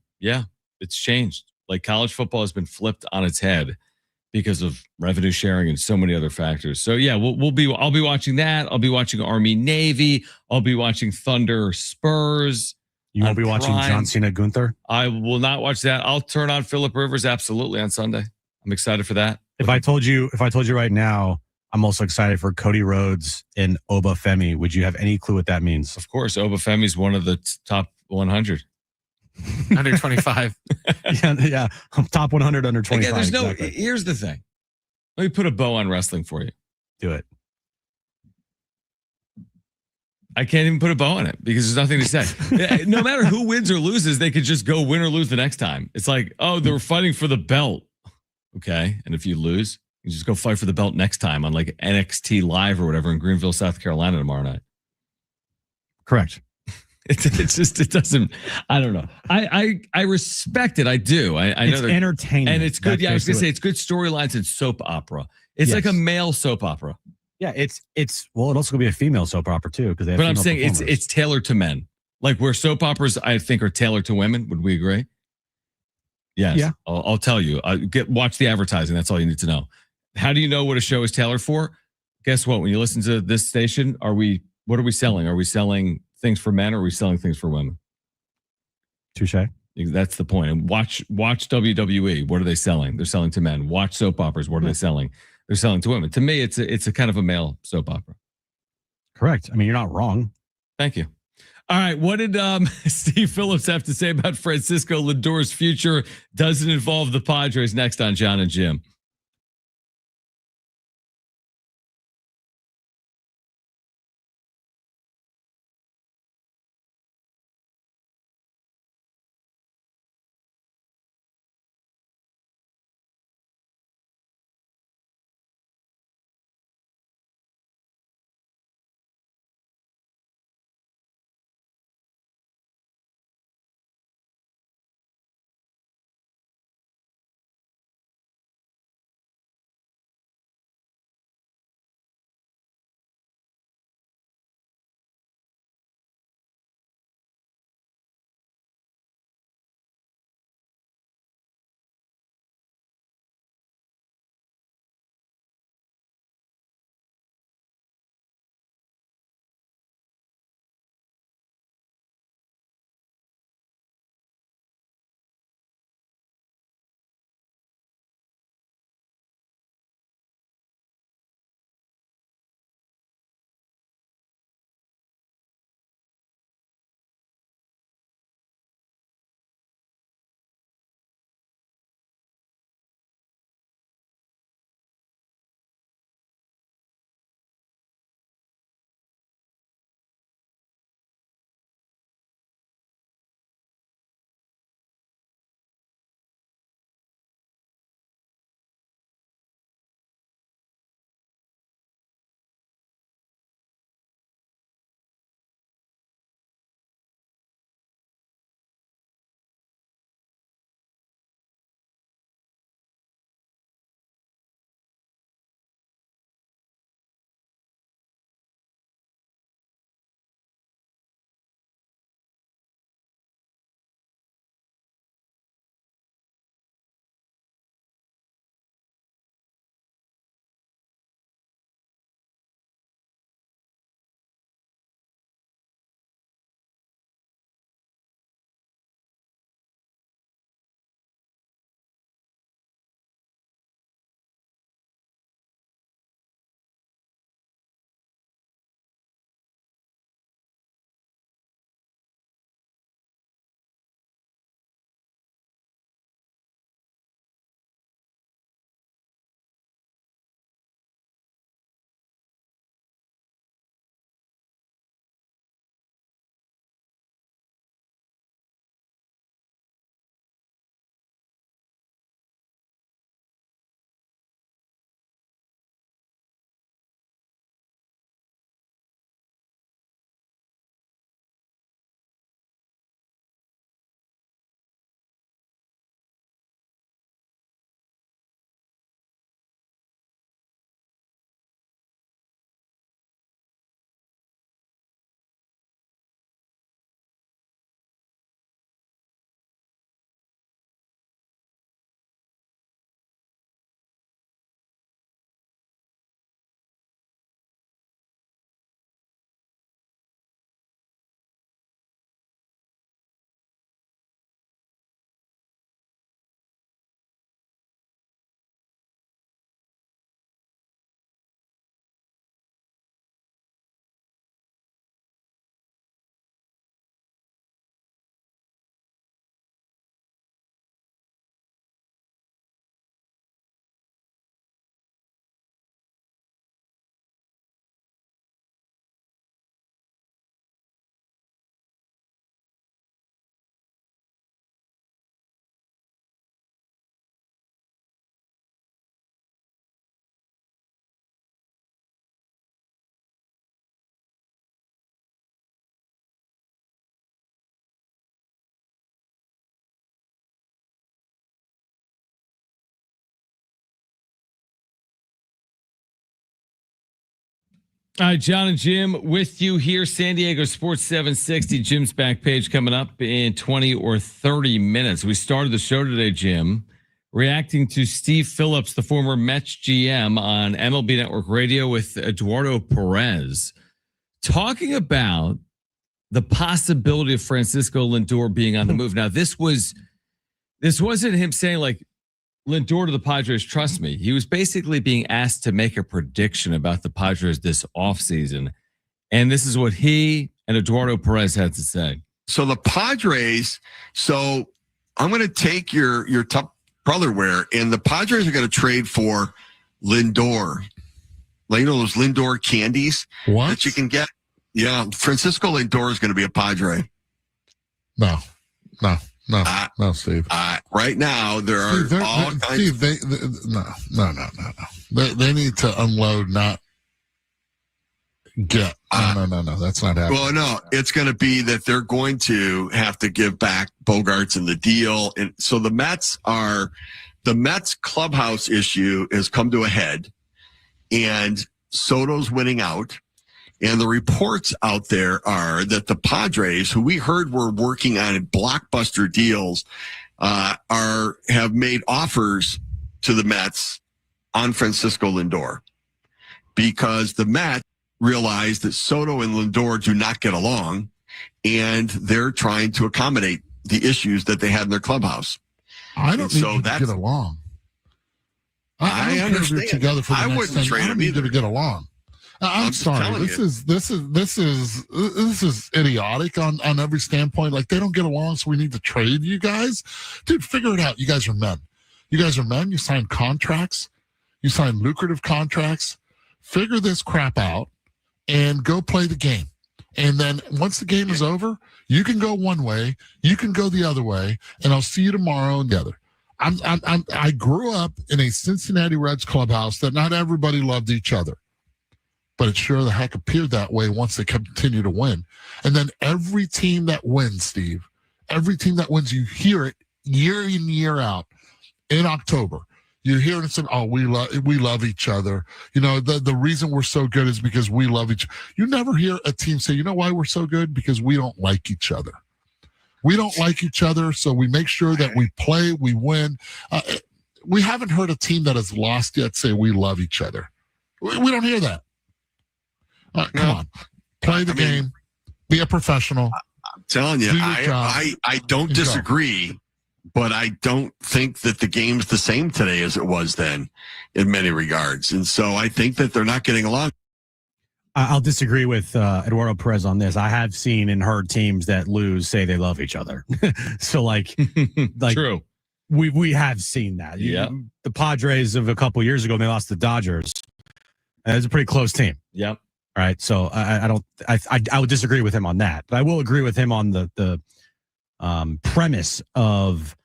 Speaker 4: it's changed. Like college football has been flipped on its head because of revenue sharing and so many other factors. So I'll be watching that. I'll be watching Army Navy. I'll be watching Thunder Spurs.
Speaker 6: You won't be watching John Cena Gunther?
Speaker 4: I will not watch that. I'll turn on Phillip Rivers absolutely on Sunday. I'm excited for that.
Speaker 6: If I told you right now, I'm also excited for Cody Rhodes and Obafemi. Would you have any clue what that means?
Speaker 4: Of course, Obafemi is one of the top 100.
Speaker 13: Under 25.
Speaker 6: yeah. Top 100 under 25.
Speaker 4: Again, here's the thing. Let me put a bow on wrestling for you.
Speaker 6: Do it.
Speaker 4: I can't even put a bow on it because there's nothing to say. No matter who wins or loses, they could just go win or lose the next time. It's like, oh, they were fighting for the belt. Okay. And if you lose, you just go fight for the belt next time on like NXT Live or whatever in Greenville, South Carolina tomorrow night.
Speaker 6: Correct.
Speaker 4: It doesn't, I don't know. I respect it. I do. I know
Speaker 6: it's entertaining.
Speaker 4: And it's good. I was going to say it's good storylines and soap opera. It's like a male soap opera.
Speaker 6: Yeah, it's it also could be a female soap opera too because they have.
Speaker 4: But I'm saying it's tailored to men, like where soap operas I think are tailored to women. Would we agree? Yes. Yeah. I'll tell you. Watch the advertising. That's all you need to know. How do you know what a show is tailored for? Guess what? When you listen to this station, what are we selling? Are we selling things for men or are we selling things for women?
Speaker 6: Touche.
Speaker 4: That's the point. And watch WWE. What are they selling? They're selling to men. Watch soap operas. What are they selling? They're selling to women. To me, it's a kind of a male soap opera.
Speaker 6: Correct. I mean, you're not wrong.
Speaker 4: Thank you. All right. What did Steve Phillips have to say about Francisco Lindor's future? Does it involve the Padres? Next on John and Jim. All right, John and Jim with you here. San Diego Sports 760. Jim's back page coming up in 20 or 30 minutes. We started the show today, Jim, reacting to Steve Phillips, the former Mets GM, on MLB Network Radio with Eduardo Perez, talking about the possibility of Francisco Lindor being on the move. Now, this wasn't him saying like, Lindor to the Padres, trust me. He was basically being asked to make a prediction about the Padres this offseason. And this is what he and Eduardo Perez had to say.
Speaker 7: So the Padres, I'm going to take your top brotherware, and the Padres are going to trade for Lindor. Like, you know those Lindor candies that you can get? Yeah, Francisco Lindor is going to be a Padre.
Speaker 8: No, Steve.
Speaker 7: Right now, there are all kinds.
Speaker 8: Steve, no. They need to unload, not get. No. That's not happening.
Speaker 7: Well, no, it's going to be that they're going to have to give back Bogarts in the deal, and so the Mets clubhouse issue has come to a head, and Soto's winning out. And the reports out there are that the Padres, who we heard were working on blockbuster deals, have made offers to the Mets on Francisco Lindor, because the Mets realized that Soto and Lindor do not get along, and they're trying to accommodate the issues that they had in their clubhouse.
Speaker 8: I don't need to get along. I understand. Together for the
Speaker 7: I wouldn't trade them either
Speaker 8: to get along. I'm sorry. This is idiotic on every standpoint. Like, they don't get along, so we need to trade you guys. Dude, figure it out. You guys are men. You sign contracts. You sign lucrative contracts. Figure this crap out and go play the game. And then once the game is over, you can go one way, you can go the other way, and I'll see you tomorrow and the other. I grew up in a Cincinnati Reds clubhouse that not everybody loved each other. But it sure the heck appeared that way once they continue to win. And then every team that wins, Steve, you hear it year in, year out. In October, you hear it say, "Oh, we love each other." You know, the reason we're so good is because we love each other. You never hear a team say, "You know why we're so good? Because we don't like each other. We don't like each other, so we make sure that we play, we win." We haven't heard a team that has lost yet say we love each other. We don't hear that. Come on, play the game, be a professional.
Speaker 7: I'm telling you, I don't disagree, but I don't think that the game's the same today as it was then in many regards. And so I think that they're not getting along.
Speaker 6: I'll disagree with Eduardo Perez on this. I have seen and heard teams that lose say they love each other. So like
Speaker 4: true.
Speaker 6: We have seen that.
Speaker 4: Yeah.
Speaker 6: The Padres of a couple years ago, they lost the Dodgers. It was a pretty close team.
Speaker 4: Yep.
Speaker 6: All right, so I would disagree with him on that, but I will agree with him on the premise of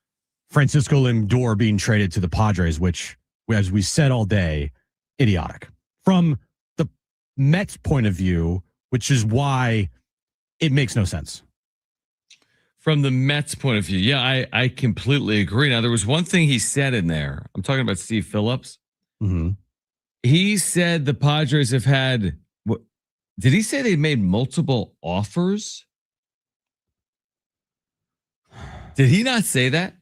Speaker 6: Francisco Lindor being traded to the Padres, which, as we said all day, idiotic from the Mets' point of view, which is why it makes no sense.
Speaker 4: From the Mets' point of view, yeah, I completely agree. Now, there was one thing he said in there. I'm talking about Steve Phillips.
Speaker 6: Mm-hmm.
Speaker 4: He said the Padres have had. Did he say they made multiple offers? Did he not say that?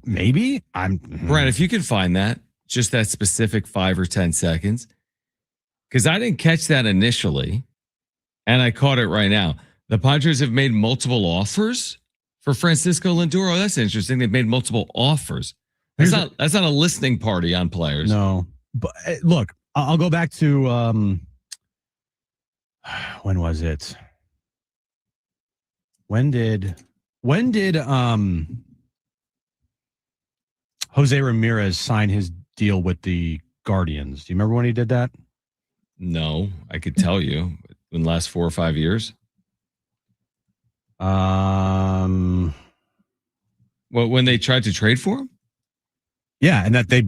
Speaker 6: Maybe.
Speaker 4: Brent, if you can find that, just that specific 5 or 10 seconds, because I didn't catch that initially, and I caught it right now. The Padres have made multiple offers for Francisco Lindor. Oh, that's interesting. They've made multiple offers. That's not a listening party on players.
Speaker 6: No, but look. I'll go back to when was it? When did Jose Ramirez sign his deal with the Guardians? Do you remember when he did that?
Speaker 4: No, I could tell you in the last 4 or 5 years. Well, when they tried to trade for him?
Speaker 6: Yeah, and that they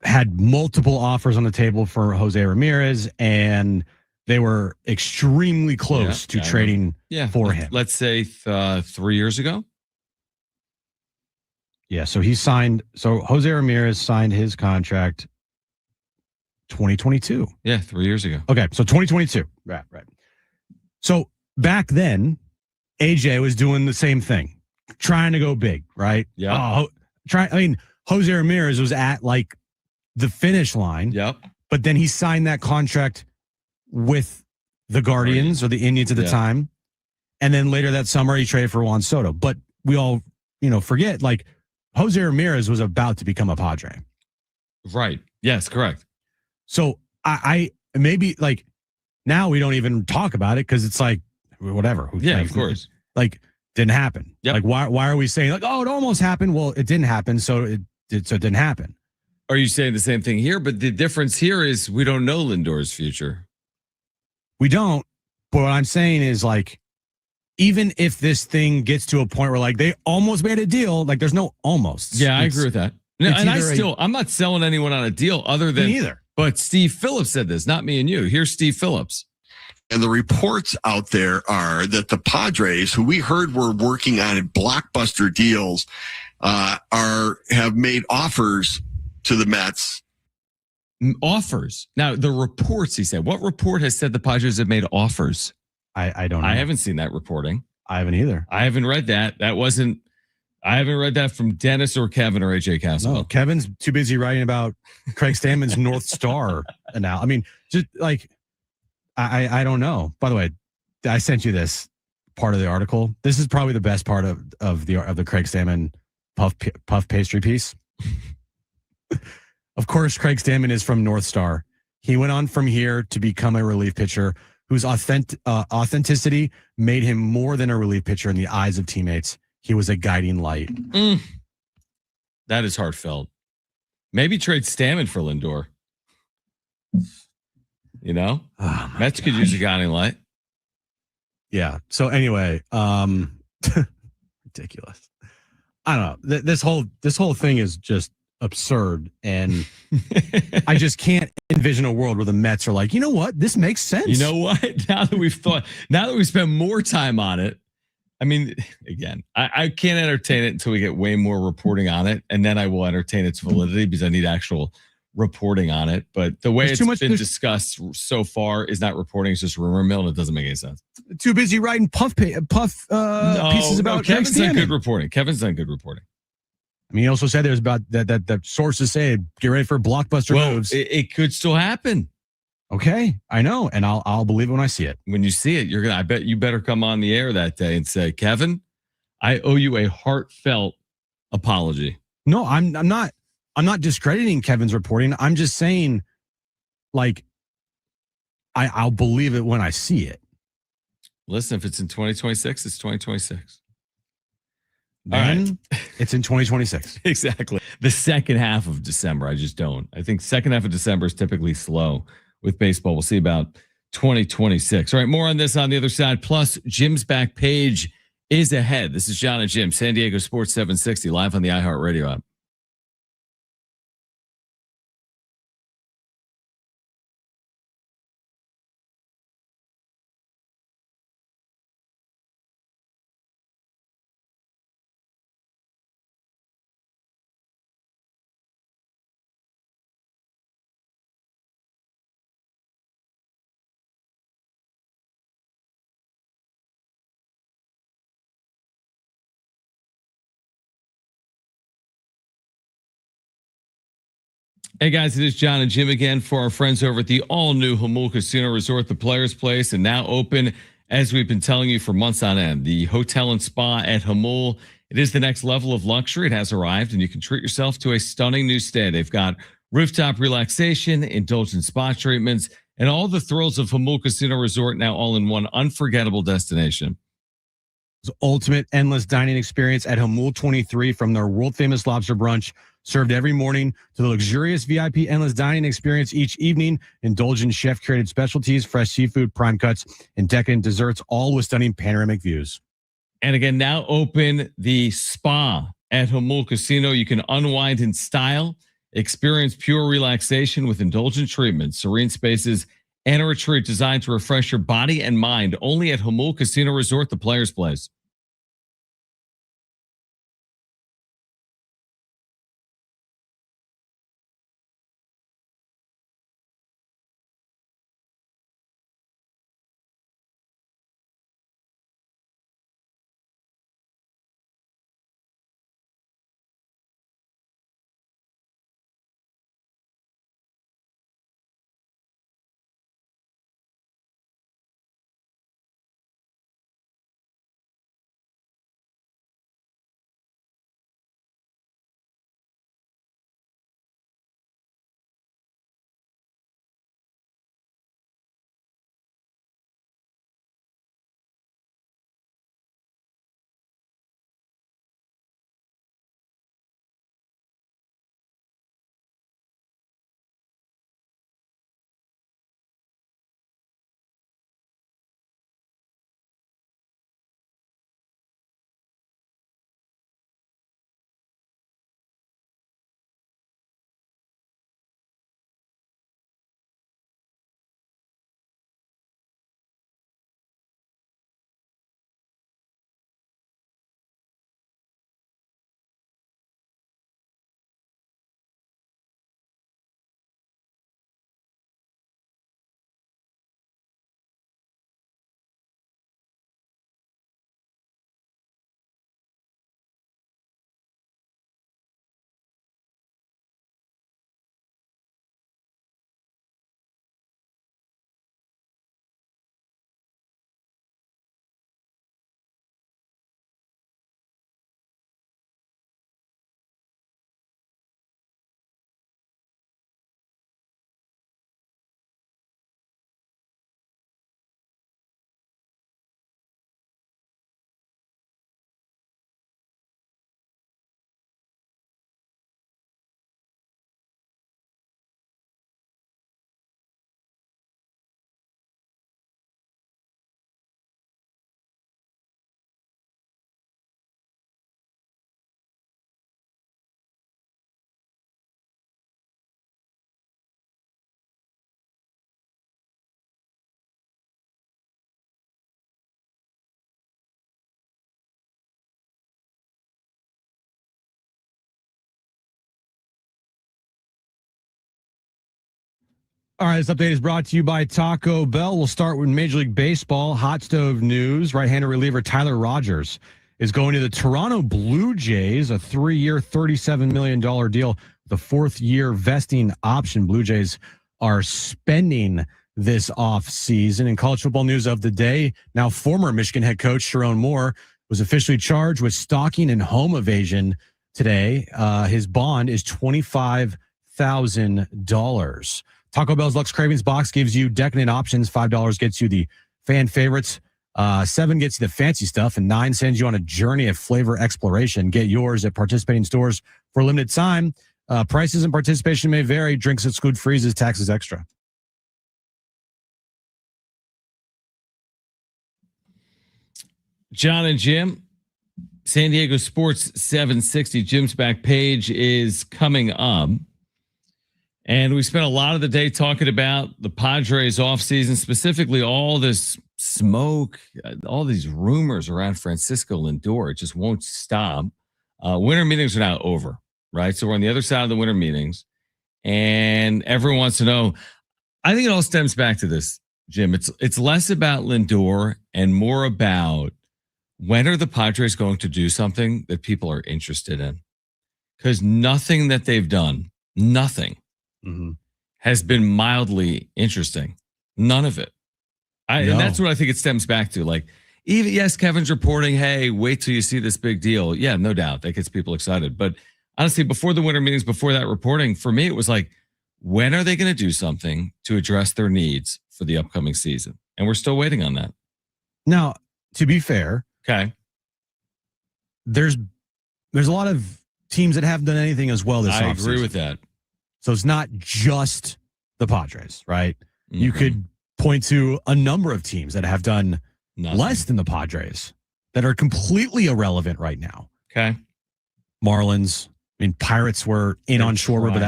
Speaker 6: had multiple offers on the table for Jose Ramirez, and they were extremely close to trading for him.
Speaker 4: Let's say 3 years ago.
Speaker 6: Yeah, so Jose Ramirez signed his contract 2022.
Speaker 4: Yeah, 3 years ago.
Speaker 6: Okay, so 2022. Right. So back then, AJ was doing the same thing, trying to go big, right?
Speaker 4: Yeah.
Speaker 6: Jose Ramirez was at like the finish line.
Speaker 4: Yep.
Speaker 6: But then he signed that contract with the Guardians or the Indians at the time. And then later that summer, he traded for Juan Soto. But we all, forget, like, Jose Ramirez was about to become a Padre.
Speaker 4: Right. Yes, correct.
Speaker 6: So I maybe, like, now we don't even talk about it because it's like, whatever.
Speaker 4: Of course.
Speaker 6: Like, didn't happen.
Speaker 4: Yep.
Speaker 6: Like, why are we saying, like, oh, it almost happened? Well, it didn't happen, so it didn't happen.
Speaker 4: Are you saying the same thing here? But the difference here is we don't know Lindor's future.
Speaker 6: We don't. But what I'm saying is, like, even if this thing gets to a point where, like, they almost made a deal, like, there's no almost.
Speaker 4: Yeah, I agree with that. No, and I'm not selling anyone on a deal other than
Speaker 6: me either.
Speaker 4: But Steve Phillips said this, not me and you. Here's Steve Phillips.
Speaker 7: And the reports out there are that the Padres, who we heard were working on blockbuster deals, have made offers to the Mets.
Speaker 4: Offers. Now, the reports, he said. What report has said the Padres have made offers?
Speaker 6: I don't know.
Speaker 4: I haven't seen that reporting.
Speaker 6: I haven't either.
Speaker 4: I haven't read that. I haven't read that from Dennis or Kevin or AJ Castle.
Speaker 6: No, Kevin's too busy writing about Craig Stammen's North Star now. I mean, just like, I don't know. By the way, I sent you this part of the article. This is probably the best part of the Craig Stammen puff pastry piece. Of course, Craig Stammen is from North Star. He went on from here to become a relief pitcher whose authenticity made him more than a relief pitcher in the eyes of teammates. He was a guiding light.
Speaker 4: That is heartfelt. Maybe trade Stammen for Lindor. Mets could use a guiding light.
Speaker 6: Yeah. So anyway, ridiculous. I don't know. This whole thing is just absurd, and I just can't envision a world where the Mets are like, you know what, this makes sense.
Speaker 4: You know what? Now that we've spent more time on it, I mean, again, I can't entertain it until we get way more reporting on it, and then I will entertain its validity because I need actual reporting on it. But the way it's been discussed so far is not reporting; it's just rumor mill, and it doesn't make any sense.
Speaker 6: Too busy writing pieces about
Speaker 4: Kevin's done good reporting. I
Speaker 6: mean, he also said there's about that sources say get ready for blockbuster moves.
Speaker 4: It could still happen.
Speaker 6: Okay, I know, and I'll believe it when I see it.
Speaker 4: When you see it, I bet you better come on the air that day and say, Kevin, I owe you a heartfelt apology.
Speaker 6: No, I'm not discrediting Kevin's reporting. I'm just saying, like, I'll believe it when I see it.
Speaker 4: Listen, if it's in 2026, it's 2026.
Speaker 6: Then it's in 2026.
Speaker 4: Exactly. The second half of December, I just don't. I think second half of December is typically slow with baseball. We'll see about 2026. All right, more on this on the other side. Plus, Jim's back page is ahead. This is John and Jim, San Diego Sports 760, live on the iHeartRadio app. Hey guys, it is John and Jim again for our friends over at the all-new Jamul Casino Resort, the Players Place, and now open, as we've been telling you for months on end. The hotel and spa at Jamul, it is the next level of luxury. It has arrived, and you can treat yourself to a stunning new stay. They've got rooftop relaxation, indulgent spa treatments, and all the thrills of Jamul Casino Resort now all in one unforgettable destination.
Speaker 6: Ultimate endless dining experience at Jamul 23, from their world-famous lobster brunch served every morning to the luxurious VIP endless dining experience each evening, indulgent chef-created specialties, fresh seafood, prime cuts, and decadent desserts, all with stunning panoramic views.
Speaker 4: And again, now open the spa at Jamul Casino. You can unwind in style, experience pure relaxation with indulgent treatments, serene spaces, and a retreat designed to refresh your body and mind, only at Jamul Casino Resort, the Players Place.
Speaker 6: All right, this update is brought to you by Taco Bell. We'll start with Major League Baseball. Hot stove news. Right-hander reliever Tyler Rogers is going to the Toronto Blue Jays, a 3-year, $37 million deal with a 4th-year vesting option. Blue Jays are spending this offseason. In college football news of the day, now former Michigan head coach Sharon Moore was officially charged with stalking and home evasion today. His bond is $25,000. Taco Bell's Lux Cravings box gives you decadent options. $5 gets you the fan favorites. 7 gets you the fancy stuff, and 9 sends you on a journey of flavor exploration. Get yours at participating stores for a limited time. Prices and participation may vary. Drinks exclude freezes, taxes extra.
Speaker 4: John and Jim, San Diego Sports 760. Jim's back page is coming up. And we spent a lot of the day talking about the Padres offseason, specifically all this smoke, all these rumors around Francisco Lindor. It just won't stop. Winter meetings are now over, right? So we're on the other side of the winter meetings. And everyone wants to know. I think it all stems back to this, Jim. It's less about Lindor and more about when are the Padres going to do something that people are interested in? Because nothing that they've done, nothing, has been mildly interesting. None of it. And that's what I think it stems back to. Like, even, yes, Kevin's reporting, hey, wait till you see this big deal. Yeah, no doubt. That gets people excited. But honestly, before the winter meetings, before that reporting, for me, it was like, when are they going to do something to address their needs for the upcoming season? And we're still waiting on that.
Speaker 6: Now, to be fair,
Speaker 4: okay,
Speaker 6: there's a lot of teams that haven't done anything as well this offseason.
Speaker 4: I agree with that.
Speaker 6: So it's not just the Padres, right? You could point to a number of teams that have done less than the Padres that are completely irrelevant right now.
Speaker 4: Okay.
Speaker 6: Marlins. I mean, Pirates were in on Schwarber, but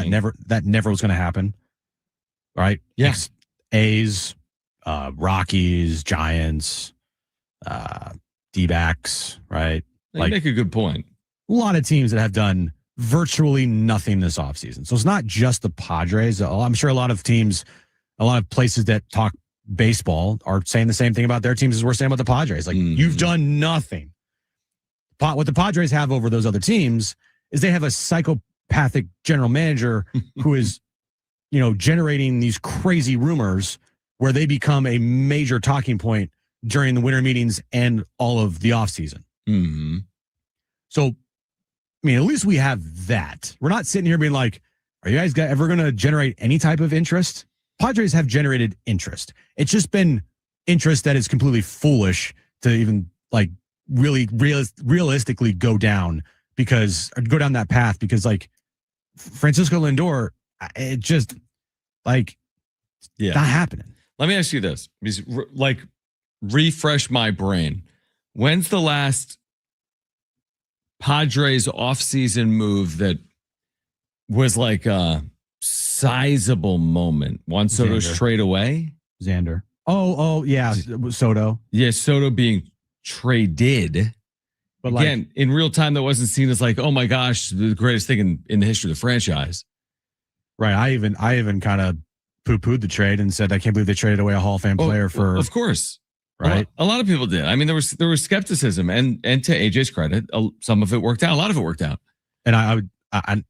Speaker 6: that never was going to happen. Right?
Speaker 4: Yes.
Speaker 6: A's, Rockies, Giants, D-backs, right?
Speaker 4: You make a good point.
Speaker 6: A lot of teams that have done virtually nothing this offseason. So it's not just the Padres. I'm sure a lot of teams, a lot of places that talk baseball are saying the same thing about their teams as we're saying about the Padres. Like, you've done nothing. What the Padres have over those other teams is they have a psychopathic general manager who is, generating these crazy rumors where they become a major talking point during the winter meetings and all of the offseason. So, I mean, at least we have that. We're not sitting here being like, are you guys ever going to generate any type of interest? Padres have generated interest. It's just been interest that is completely foolish to even like really realistically go down that path because like Francisco Lindor, it just not happening.
Speaker 4: Let me ask you this, because like refresh my brain. When's the last Padres offseason move that was like a sizable moment? Juan Soto's trade away?
Speaker 6: Xander. Oh, yeah. Soto.
Speaker 4: Yeah, Soto being traded. But again, in real time, that wasn't seen as like, oh my gosh, the greatest thing in the history of the franchise.
Speaker 6: Right. I even kind of poo-pooed the trade and said, I can't believe they traded away a Hall of Fame player for.
Speaker 4: Of course.
Speaker 6: Right.
Speaker 4: A lot of people did. I mean, there was skepticism, and to AJ's credit, some of it worked out. A lot of it worked out.
Speaker 6: And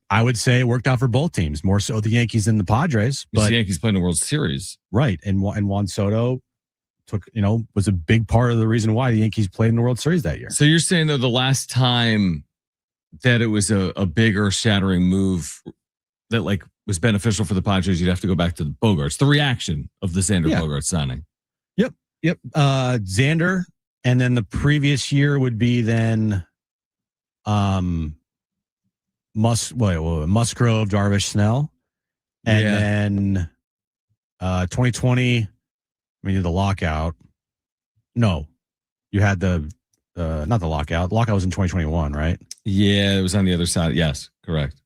Speaker 6: I would say it worked out for both teams, more so the Yankees than the Padres. But
Speaker 4: the Yankees playing the World Series,
Speaker 6: right? And Juan Soto was a big part of the reason why the Yankees played in the World Series that year.
Speaker 4: So you're saying though the last time that it was a big earth-shattering move that like was beneficial for the Padres, you'd have to go back to the Bogarts, the reaction of the Xander Bogaerts signing.
Speaker 6: Yep. Xander, and then the previous year would be then Musgrove, Darvish, Snell, and then 2020. We did the lockout. No, you had the not the lockout. The lockout was in 2021, right?
Speaker 4: Yeah, it was on the other side. Yes, correct.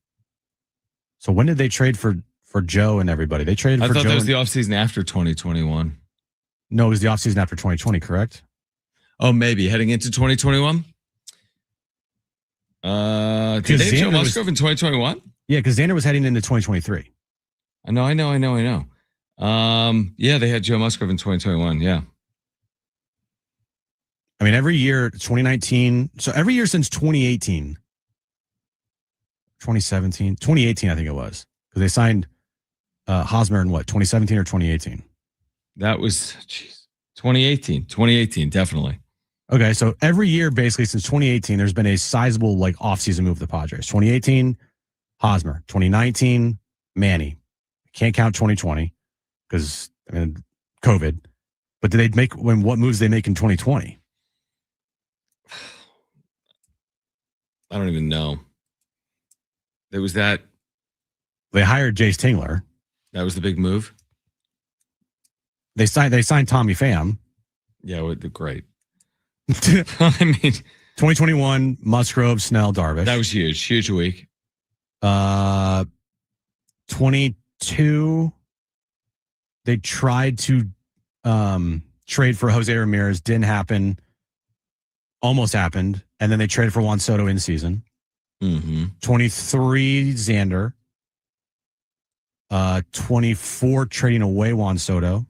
Speaker 6: So when did they trade for Joe and everybody? They traded for Joe.
Speaker 4: I thought that was the offseason after 2021.
Speaker 6: No, it was the offseason after 2020, correct?
Speaker 4: Oh, maybe heading into 2021. Did they Joe Musgrove in 2021?
Speaker 6: Yeah, because Xander was heading into 2023.
Speaker 4: I know. Yeah, they had Joe Musgrove in 2021. Yeah.
Speaker 6: I mean, every year, 2019. So every year since 2018, 2017, 2018, I think it was. Because they signed Hosmer in what, 2017 or 2018?
Speaker 4: That was 2018. 2018, definitely.
Speaker 6: Okay, so every year, basically, since 2018, there's been a sizable offseason move for the Padres. 2018, Hosmer. 2019, Manny. Can't count 2020 because, COVID. But what moves did they make in 2020?
Speaker 4: I don't even know. There was that.
Speaker 6: They hired Jace Tingler.
Speaker 4: That was the big move.
Speaker 6: They signed Tommy Pham.
Speaker 4: Yeah, great. I mean,
Speaker 6: 2021, Musgrove, Snell, Darvish.
Speaker 4: That was huge. Huge week.
Speaker 6: 22, they tried to trade for Jose Ramirez. Didn't happen. Almost happened. And then they traded for Juan Soto in season. 23, Xander. 24, trading away Juan Soto.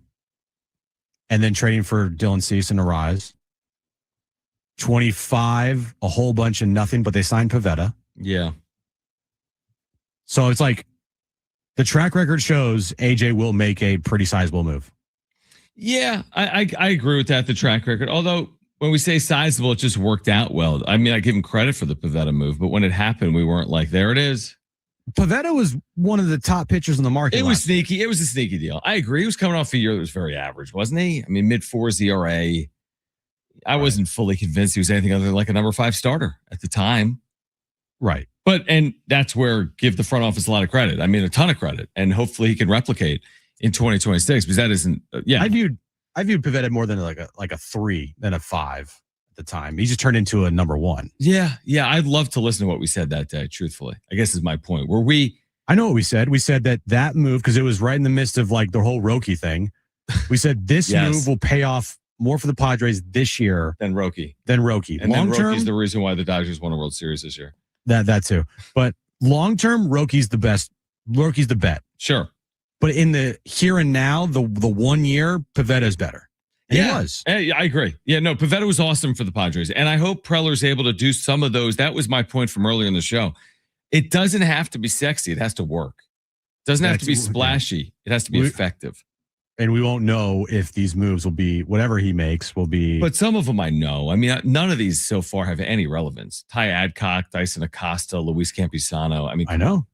Speaker 6: And then trading for Dylan Cease and Arise. 25, a whole bunch of nothing, but they signed Pivetta.
Speaker 4: Yeah.
Speaker 6: So it's like the track record shows AJ will make a pretty sizable move.
Speaker 4: Yeah, I agree with that, the track record. Although when we say sizable, it just worked out well. I mean, I give him credit for the Pivetta move, but when it happened, we weren't like, there it is.
Speaker 6: Pivetta was one of the top pitchers in the market.
Speaker 4: It was sneaky. It was a sneaky deal. I agree. He was coming off a year that was very average, wasn't he? I mean, mid-4s ERA. I wasn't fully convinced he was anything other than like a number 5 starter at the time.
Speaker 6: Right.
Speaker 4: And that's where give the front office a lot of credit. I mean, a ton of credit. And hopefully he can replicate in 2026 because that isn't,
Speaker 6: I viewed Pivetta more than like a 3 than a 5 at the time. He just turned into a number 1.
Speaker 4: Yeah. Yeah. I'd love to listen to what we said that day, truthfully. I guess is my point.
Speaker 6: I know what we said. We said that move, because it was right in the midst of like the whole Roki thing. We said this move will pay off more for the Padres this year
Speaker 4: than Roki.
Speaker 6: And
Speaker 4: long term, Roki's the reason why the Dodgers won a World Series this year.
Speaker 6: That too. But long term, Roki's the best. Roki's the bet.
Speaker 4: Sure.
Speaker 6: But in the here and now, the 1 year, Pivetta's better. And he was.
Speaker 4: Yeah, I agree. Yeah, no, Pivetta was awesome for the Padres. And I hope Preller's able to do some of those. That was my point from earlier in the show. It doesn't have to be sexy. It has to work. It doesn't have to be splashy. It has to be effective.
Speaker 6: And we won't know if these moves will be, whatever he makes will be.
Speaker 4: But some of them I know. I mean, none of these so far have any relevance. Ty Adcock, Dyson Acosta, Luis Campisano. I mean,
Speaker 6: I know.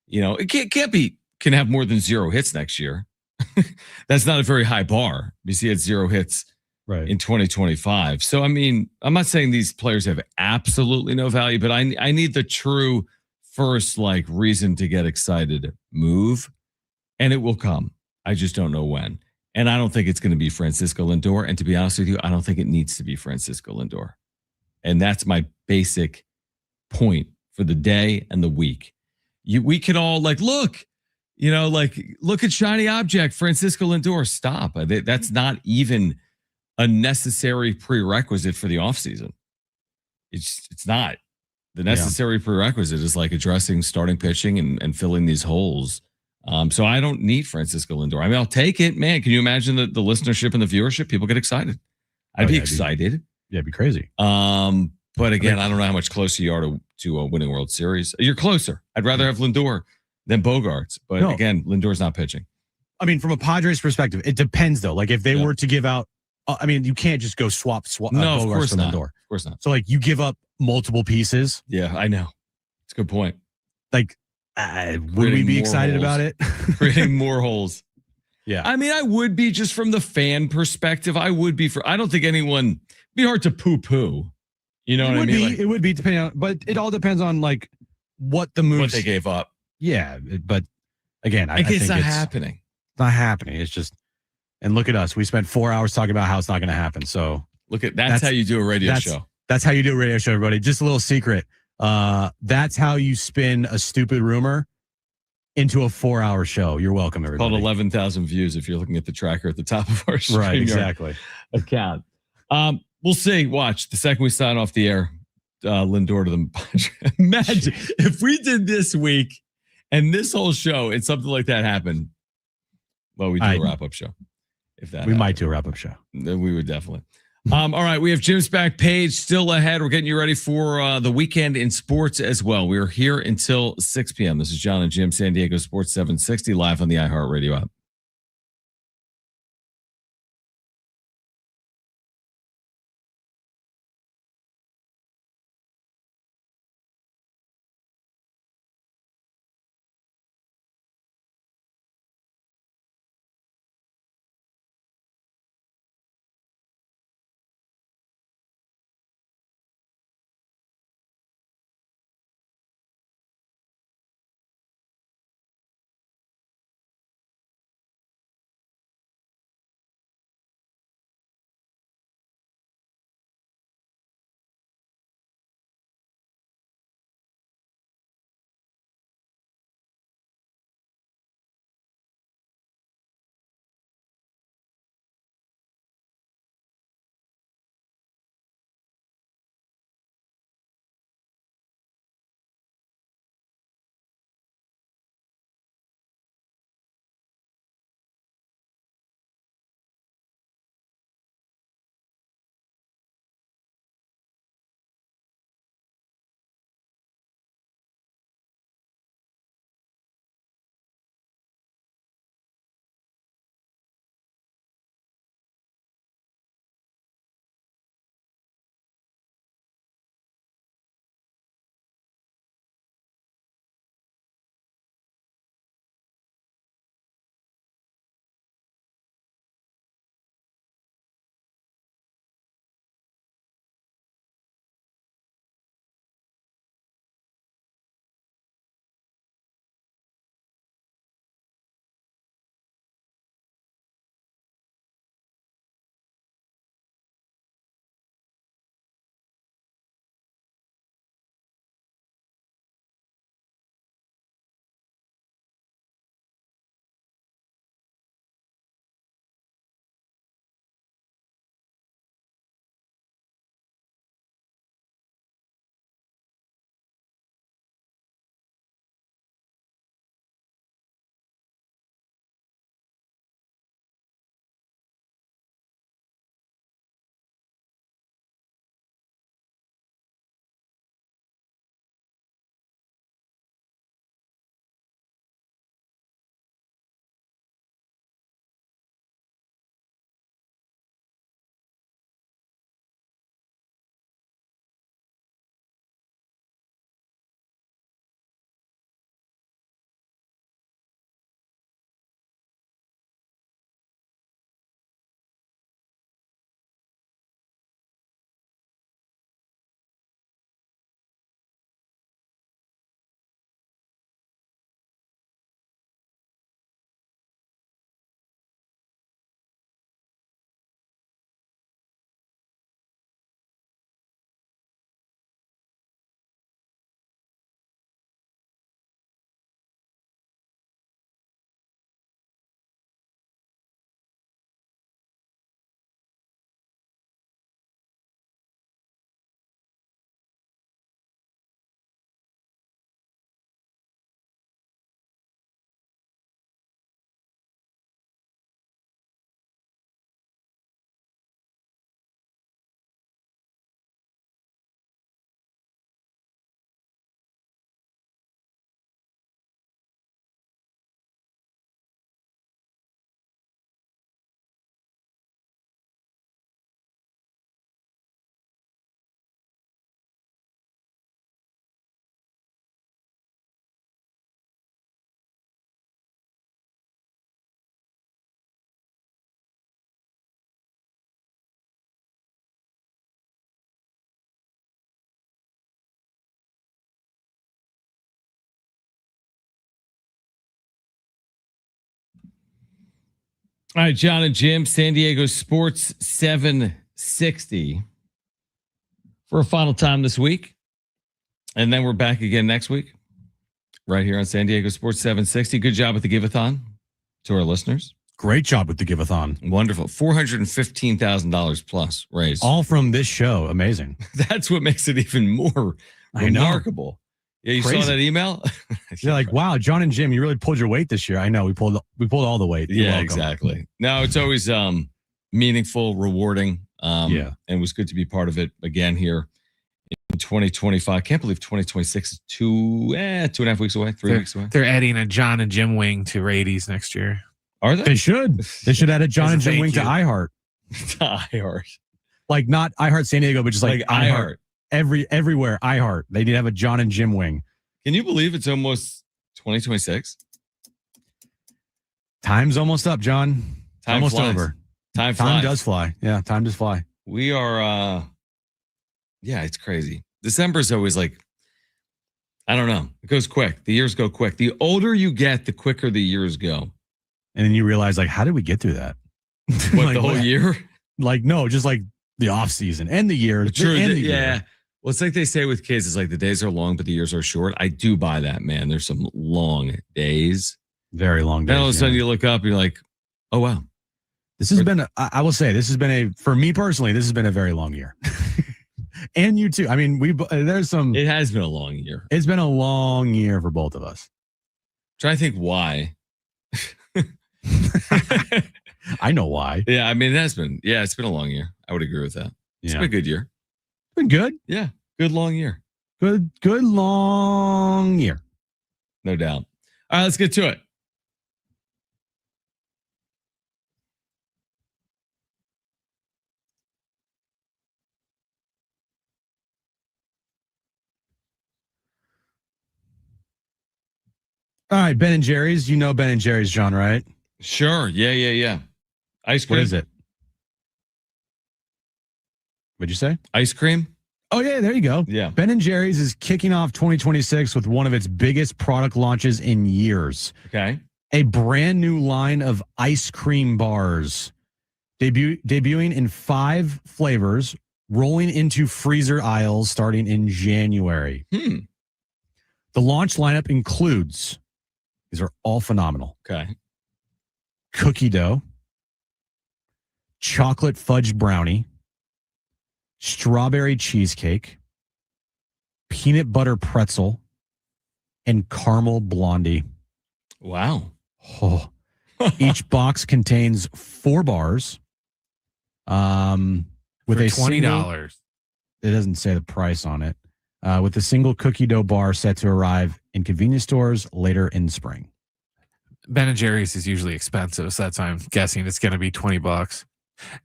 Speaker 4: It can have more than 0 hits next year. That's not a very high bar. You see, it's 0 hits in 2025. So, I mean, I'm not saying these players have absolutely no value, but I need the true first reason to get excited move, and it will come. I just don't know when. And I don't think it's going to be Francisco Lindor. And to be honest with you, I don't think it needs to be Francisco Lindor. And that's my basic point for the day and the week. We can all look at shiny object, Francisco Lindor. Stop. That's not even a necessary prerequisite for the offseason. It's not. The necessary prerequisite is addressing starting pitching and filling these holes. So I don't need Francisco Lindor. I mean, I'll take it, man. Can you imagine the listenership and the viewership? People get excited. I'd be excited.
Speaker 6: It'd be crazy.
Speaker 4: But again, I don't know how much closer you are to a winning World Series. You're closer. I'd rather have Lindor than Bogarts. But again, Lindor's not pitching.
Speaker 6: I mean, from a Padres perspective, it depends though. If they were to give out, you can't just go swap
Speaker 4: no,
Speaker 6: Bogarts
Speaker 4: of course
Speaker 6: for
Speaker 4: not.
Speaker 6: Lindor.
Speaker 4: Of course not.
Speaker 6: So you give up multiple pieces.
Speaker 4: Yeah, I know. It's a good point.
Speaker 6: Would we be excited about it?
Speaker 4: Creating more holes.
Speaker 6: Yeah.
Speaker 4: I mean, I would be just from the fan perspective. I would be I don't think anyone, it'd be hard to poo-poo. You know what I mean?
Speaker 6: It would be depending on, but it all depends on what the moves.
Speaker 4: What they gave up.
Speaker 6: Yeah. But again, I think
Speaker 4: it's not happening.
Speaker 6: It's not happening. It's just, and look at us. We spent 4 hours talking about how it's not going to happen. So
Speaker 4: that's how you do a radio show.
Speaker 6: That's how you do a radio show, everybody. Just a little secret. That's how you spin a stupid rumor into a 4-hour show. You're welcome, everybody.
Speaker 4: Called 11,000 views if you're looking at the tracker at the top of our stream.
Speaker 6: Right, exactly.
Speaker 4: Account. We'll see. Watch the second we sign off the air. Lindor to the imagine if we did this week and this whole show and something like that happened. Well, we do a wrap-up show. If that
Speaker 6: might do a wrap-up show.
Speaker 4: Then we would definitely. All right, we have Jim's back page still ahead. We're getting you ready for the weekend in sports as well. We're here until 6 p.m. This is John and Jim, San Diego Sports 760, live on the iHeartRadio app. All right, John and Jim, San Diego Sports 760 for a final time this week. And then we're back again next week, right here on San Diego Sports 760. Good job with the Give-a-thon to our listeners.
Speaker 6: Great job with the Give-a-thon.
Speaker 4: Wonderful. $415,000 plus raised.
Speaker 6: All from this show. Amazing.
Speaker 4: That's what makes it even more remarkable Yeah, you
Speaker 6: Crazy.
Speaker 4: saw that email?
Speaker 6: You're like, wow, John and Jim, you really pulled your weight this year. I know we pulled all the weight. You're
Speaker 4: Yeah,
Speaker 6: welcome.
Speaker 4: exactly. No, it's always meaningful, rewarding.
Speaker 6: Yeah.
Speaker 4: And it was good to be part of it again here in 2025. I can't believe 2026 is 2.5 weeks away, 3 weeks away.
Speaker 13: They're adding a John and Jim wing to Radies next year.
Speaker 4: Are they?
Speaker 6: They should. They should add a John and Jim wing to iHeart.
Speaker 4: To iHeart.
Speaker 6: Like not iHeart San Diego, but just like
Speaker 4: iHeart.
Speaker 6: Everywhere iHeart. They need to have a John and Jim wing.
Speaker 4: Can you believe it's almost 2026?
Speaker 6: Time's almost up, John.
Speaker 4: Time
Speaker 6: almost
Speaker 4: flies.
Speaker 6: over.
Speaker 4: Time
Speaker 6: does fly. Yeah, time does fly.
Speaker 4: We are, it's crazy. December's always like, I don't know. It goes quick. The years go quick. The older you get, the quicker the years go.
Speaker 6: And then you realize, like, how did we get through that?
Speaker 4: What,
Speaker 6: like,
Speaker 4: the whole year?
Speaker 6: Like, no, just like the off season and the year.
Speaker 4: True.
Speaker 6: And the
Speaker 4: Yeah.
Speaker 6: year.
Speaker 4: Well, it's like they say with kids, it's like the days are long, but the years are short. I do buy that, man. There's some long days.
Speaker 6: Very long days.
Speaker 4: Then all of a sudden you look up and you're like, oh, wow.
Speaker 6: This has been, I will say, this has been for me personally, this has been a very long year. And you too. I mean, it
Speaker 4: has been a long year.
Speaker 6: It's been a long year for both of us.
Speaker 4: Try to think why.
Speaker 6: I know why.
Speaker 4: Yeah, I mean, it's been a long year. I would agree with that. It's been a good year.
Speaker 6: Been good.
Speaker 4: Yeah, good long year.
Speaker 6: Good long year.
Speaker 4: No doubt. All right, let's get to it.
Speaker 6: All right, Ben and Jerry's. You know Ben and Jerry's, John, right?
Speaker 4: Sure. Yeah. Ice cream.
Speaker 6: What is it? What'd you say?
Speaker 4: Ice cream.
Speaker 6: Oh, yeah, there you go.
Speaker 4: Yeah.
Speaker 6: Ben and Jerry's is kicking off 2026 with one of its biggest product launches in years.
Speaker 4: Okay.
Speaker 6: A brand new line of ice cream bars debuting in 5 flavors, rolling into freezer aisles starting in January. The launch lineup includes, these are all phenomenal.
Speaker 4: Okay.
Speaker 6: Cookie dough, chocolate fudge brownie, strawberry cheesecake, peanut butter pretzel, and caramel blondie.
Speaker 4: Wow.
Speaker 6: Oh. Each box contains 4 bars. With
Speaker 13: for
Speaker 6: a
Speaker 13: $20.
Speaker 6: It doesn't say the price on it. With a single cookie dough bar set to arrive in convenience stores later in spring.
Speaker 13: Ben and Jerry's is usually expensive, so that's why I'm guessing it's going to be $20.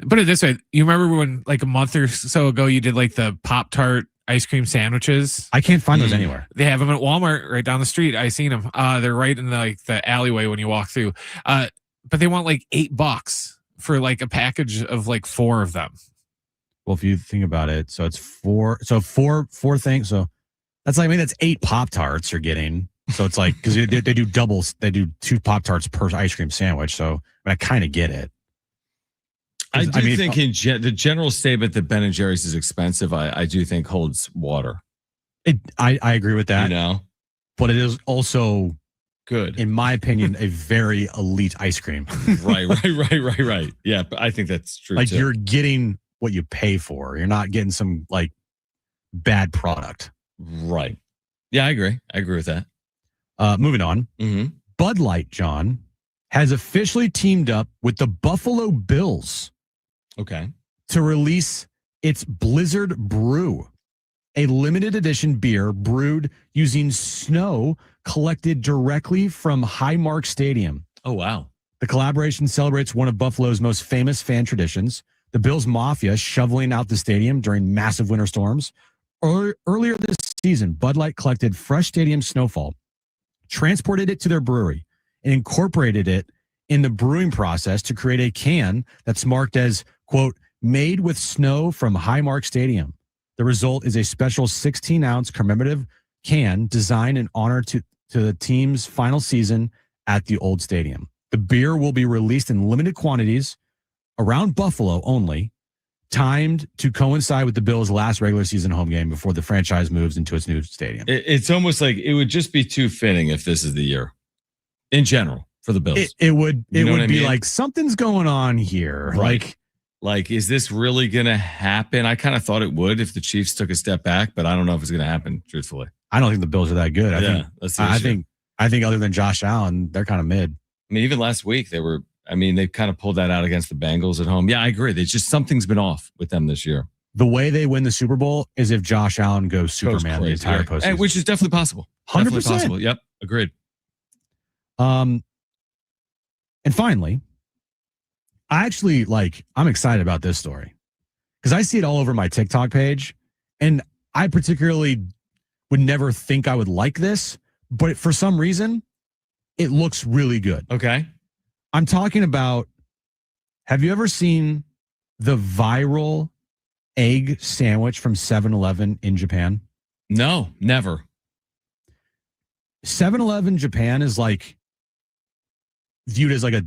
Speaker 13: Put it this way: you remember when, like a month or so ago, you did like the Pop-Tart ice cream sandwiches?
Speaker 6: I can't find those anywhere.
Speaker 13: They have them at Walmart right down the street. I seen them. They're right in the alleyway when you walk through. But they want like $8 for like a package of like 4 of them.
Speaker 6: Well, if you think about it, so it's 4 things. So that's like, I mean, that's 8 Pop-Tarts you're getting. So it's like, because they do doubles, they do 2 Pop-Tarts per ice cream sandwich. So I kind of get it.
Speaker 4: I think the general statement that Ben and Jerry's is expensive, I do think holds water.
Speaker 6: I agree with that.
Speaker 4: You know,
Speaker 6: but it is also
Speaker 4: good,
Speaker 6: in my opinion, a very elite ice cream.
Speaker 4: Right. Yeah, but I think that's true.
Speaker 6: Like
Speaker 4: too.
Speaker 6: You're getting what you pay for. You're not getting some like bad product.
Speaker 4: Right. Yeah, I agree. I agree with that.
Speaker 6: Moving on.
Speaker 4: Mm-hmm.
Speaker 6: Bud Light, John, has officially teamed up with the Buffalo Bills.
Speaker 4: Okay.
Speaker 6: To release its Blizzard Brew, a limited edition beer brewed using snow collected directly from Highmark Stadium.
Speaker 4: Oh, wow.
Speaker 6: The collaboration celebrates one of Buffalo's most famous fan traditions, the Bills Mafia shoveling out the stadium during massive winter storms. Earlier this season, Bud Light collected fresh stadium snowfall, transported it to their brewery, and incorporated it in the brewing process to create a can that's marked as, quote, made with snow from Highmark Stadium. The result is a special 16-ounce commemorative can designed in honor to the team's final season at the old stadium. The beer will be released in limited quantities around Buffalo only, timed to coincide with the Bills' last regular season home game before the franchise moves into its new stadium.
Speaker 4: It's almost like it would just be too fitting if this is the year in general for the Bills.
Speaker 6: It would be
Speaker 4: mean?
Speaker 6: like something's going on here.
Speaker 4: Right. Like, is this really going to happen? I kind of thought it would if the Chiefs took a step back, but I don't know if it's going to happen, truthfully.
Speaker 6: I don't think the Bills are that good.
Speaker 4: That's the issue.
Speaker 6: I think other than Josh Allen, they're kind of mid.
Speaker 4: I mean, even last week they kind of pulled that out against the Bengals at home. Yeah, I agree. There's just something's been off with them this year.
Speaker 6: The way they win the Super Bowl is if Josh Allen goes Superman the entire postseason.
Speaker 4: Which is definitely possible.
Speaker 6: 100%.
Speaker 4: Definitely possible. Yep, agreed.
Speaker 6: And finally, I'm excited about this story because I see it all over my TikTok page, and I particularly would never think I would like this, but for some reason, it looks really good.
Speaker 4: Okay.
Speaker 6: I'm talking about, have you ever seen the viral egg sandwich from 7-Eleven in Japan?
Speaker 4: No, never.
Speaker 6: 7-Eleven Japan is viewed as a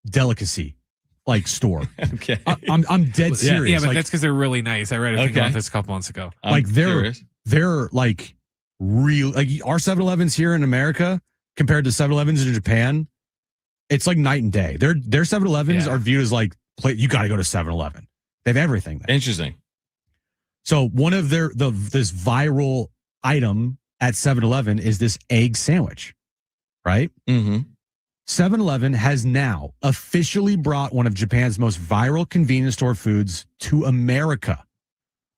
Speaker 6: delicacy store.
Speaker 4: Okay.
Speaker 6: I'm dead serious.
Speaker 13: Yeah, but that's because they're really nice. I read a thing about this a couple months ago.
Speaker 6: They're real, our 7-Elevens here in America compared to 7-Elevens in Japan, it's night and day. Their 7-Elevens are viewed as you got to go to 7-Eleven. They have everything there.
Speaker 4: Interesting.
Speaker 6: So one of this viral item at 7-Eleven is this egg sandwich, right?
Speaker 4: Mm-hmm.
Speaker 6: 7-Eleven has now officially brought one of Japan's most viral convenience store foods to America.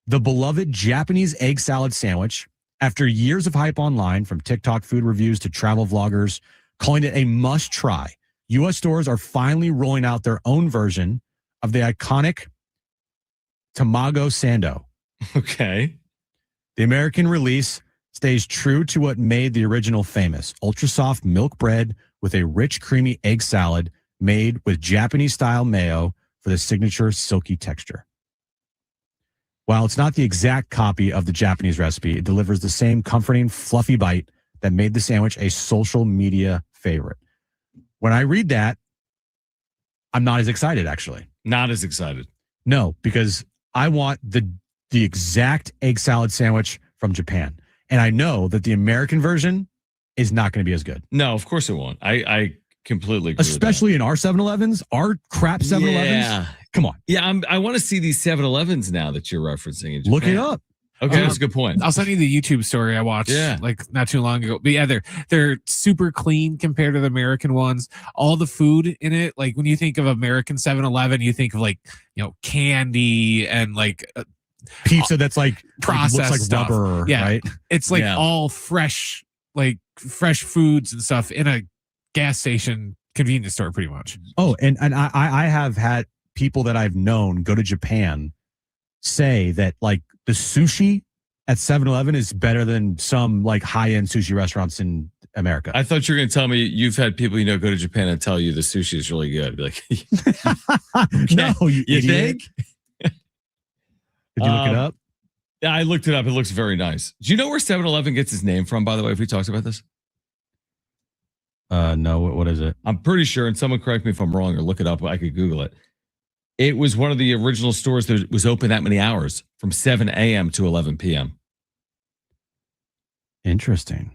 Speaker 6: The beloved Japanese egg salad sandwich, after years of hype online from TikTok food reviews to travel vloggers, calling it a must-try, U.S. stores are finally rolling out their own version of the iconic Tamago Sando.
Speaker 4: Okay.
Speaker 6: The American release stays true to what made the original famous: ultra-soft milk bread with a rich, creamy egg salad made with Japanese-style mayo for the signature silky texture. While it's not the exact copy of the Japanese recipe, it delivers the same comforting, fluffy bite that made the sandwich a social media favorite. When I read that, I'm not as excited, actually.
Speaker 4: Not as excited.
Speaker 6: No, because I want the exact egg salad sandwich from Japan. And I know that the American version is not going to be as good.
Speaker 4: No, of course it won't. I completely agree.
Speaker 6: Especially in our 7-Elevens, our crap 7-Elevens.
Speaker 4: Yeah.
Speaker 6: Come on.
Speaker 4: Yeah, I want to see these 7-Elevens now that you're referencing in Japan.
Speaker 6: Look it up.
Speaker 4: Okay, that's a good point.
Speaker 13: I'll send you the YouTube story I watched not too long ago. But yeah, they're super clean compared to the American ones. All the food in it, when you think of American 7-Eleven, you think of candy and
Speaker 6: pizza that's
Speaker 13: processed
Speaker 6: looks like
Speaker 13: stuff.
Speaker 6: Rubber,
Speaker 13: yeah.
Speaker 6: right?
Speaker 13: It's all fresh, fresh foods and stuff in a gas station convenience store, pretty much.
Speaker 6: Oh, and I have had people that I've known go to Japan say that the sushi at 7-Eleven is better than some high-end sushi restaurants in America.
Speaker 4: I thought you were going to tell me you've had people go to Japan and tell you the sushi is really good. Be like,
Speaker 6: no, you
Speaker 4: think?
Speaker 6: Did you look it up?
Speaker 4: Yeah, I looked it up. It looks very nice. Do you know where 7-Eleven gets its name from, by the way, if we talked about this?
Speaker 6: No, what is it?
Speaker 4: I'm pretty sure, and someone correct me if I'm wrong or look it up. I could Google it. It was one of the original stores that was open that many hours, from 7 a.m. to 11 p.m.
Speaker 6: Interesting.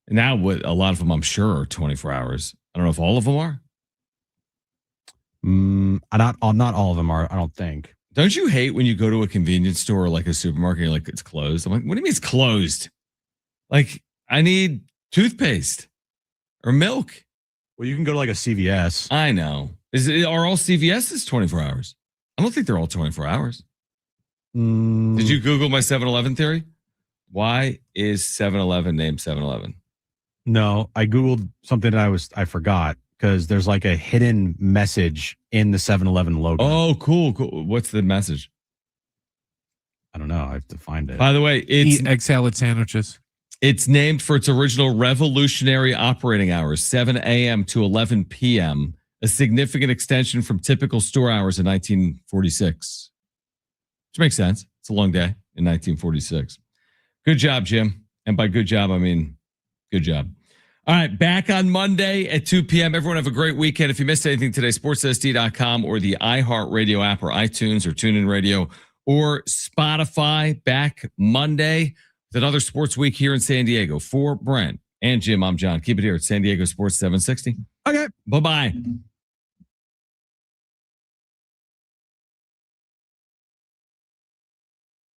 Speaker 4: Now, a lot of them, I'm sure, are 24 hours. I don't know if all of them are.
Speaker 6: Not all of them are, I don't think.
Speaker 4: Don't you hate when you go to a convenience store or a supermarket and you're it's closed? I'm like, what do you mean it's closed? I need toothpaste or milk.
Speaker 6: Well, you can go to a CVS.
Speaker 4: I know. Are all CVS's 24 hours? I don't think they're all 24 hours. Did you Google my 7-Eleven theory? Why is 7-Eleven named 7-Eleven?
Speaker 6: No, I Googled something that I forgot because there's a hidden message in the 7-Eleven logo.
Speaker 4: Oh, cool. What's the message?
Speaker 6: I don't know. I have to find it.
Speaker 4: By the way, it's
Speaker 13: eat egg salad sandwiches.
Speaker 4: It's named for its original revolutionary operating hours, 7 a.m. to 11 p.m., a significant extension from typical store hours in 1946. Which makes sense. It's a long day in 1946. Good job, Jim. And by good job, I mean good job. All right, back on Monday at 2 p.m. Everyone have a great weekend. If you missed anything today, sportssd.com or the iHeartRadio app or iTunes or TuneIn Radio or Spotify. Back Monday with another sports week here in San Diego. For Brent and Jim, I'm John. Keep it here at San Diego Sports 760.
Speaker 6: Okay.
Speaker 4: Bye-bye.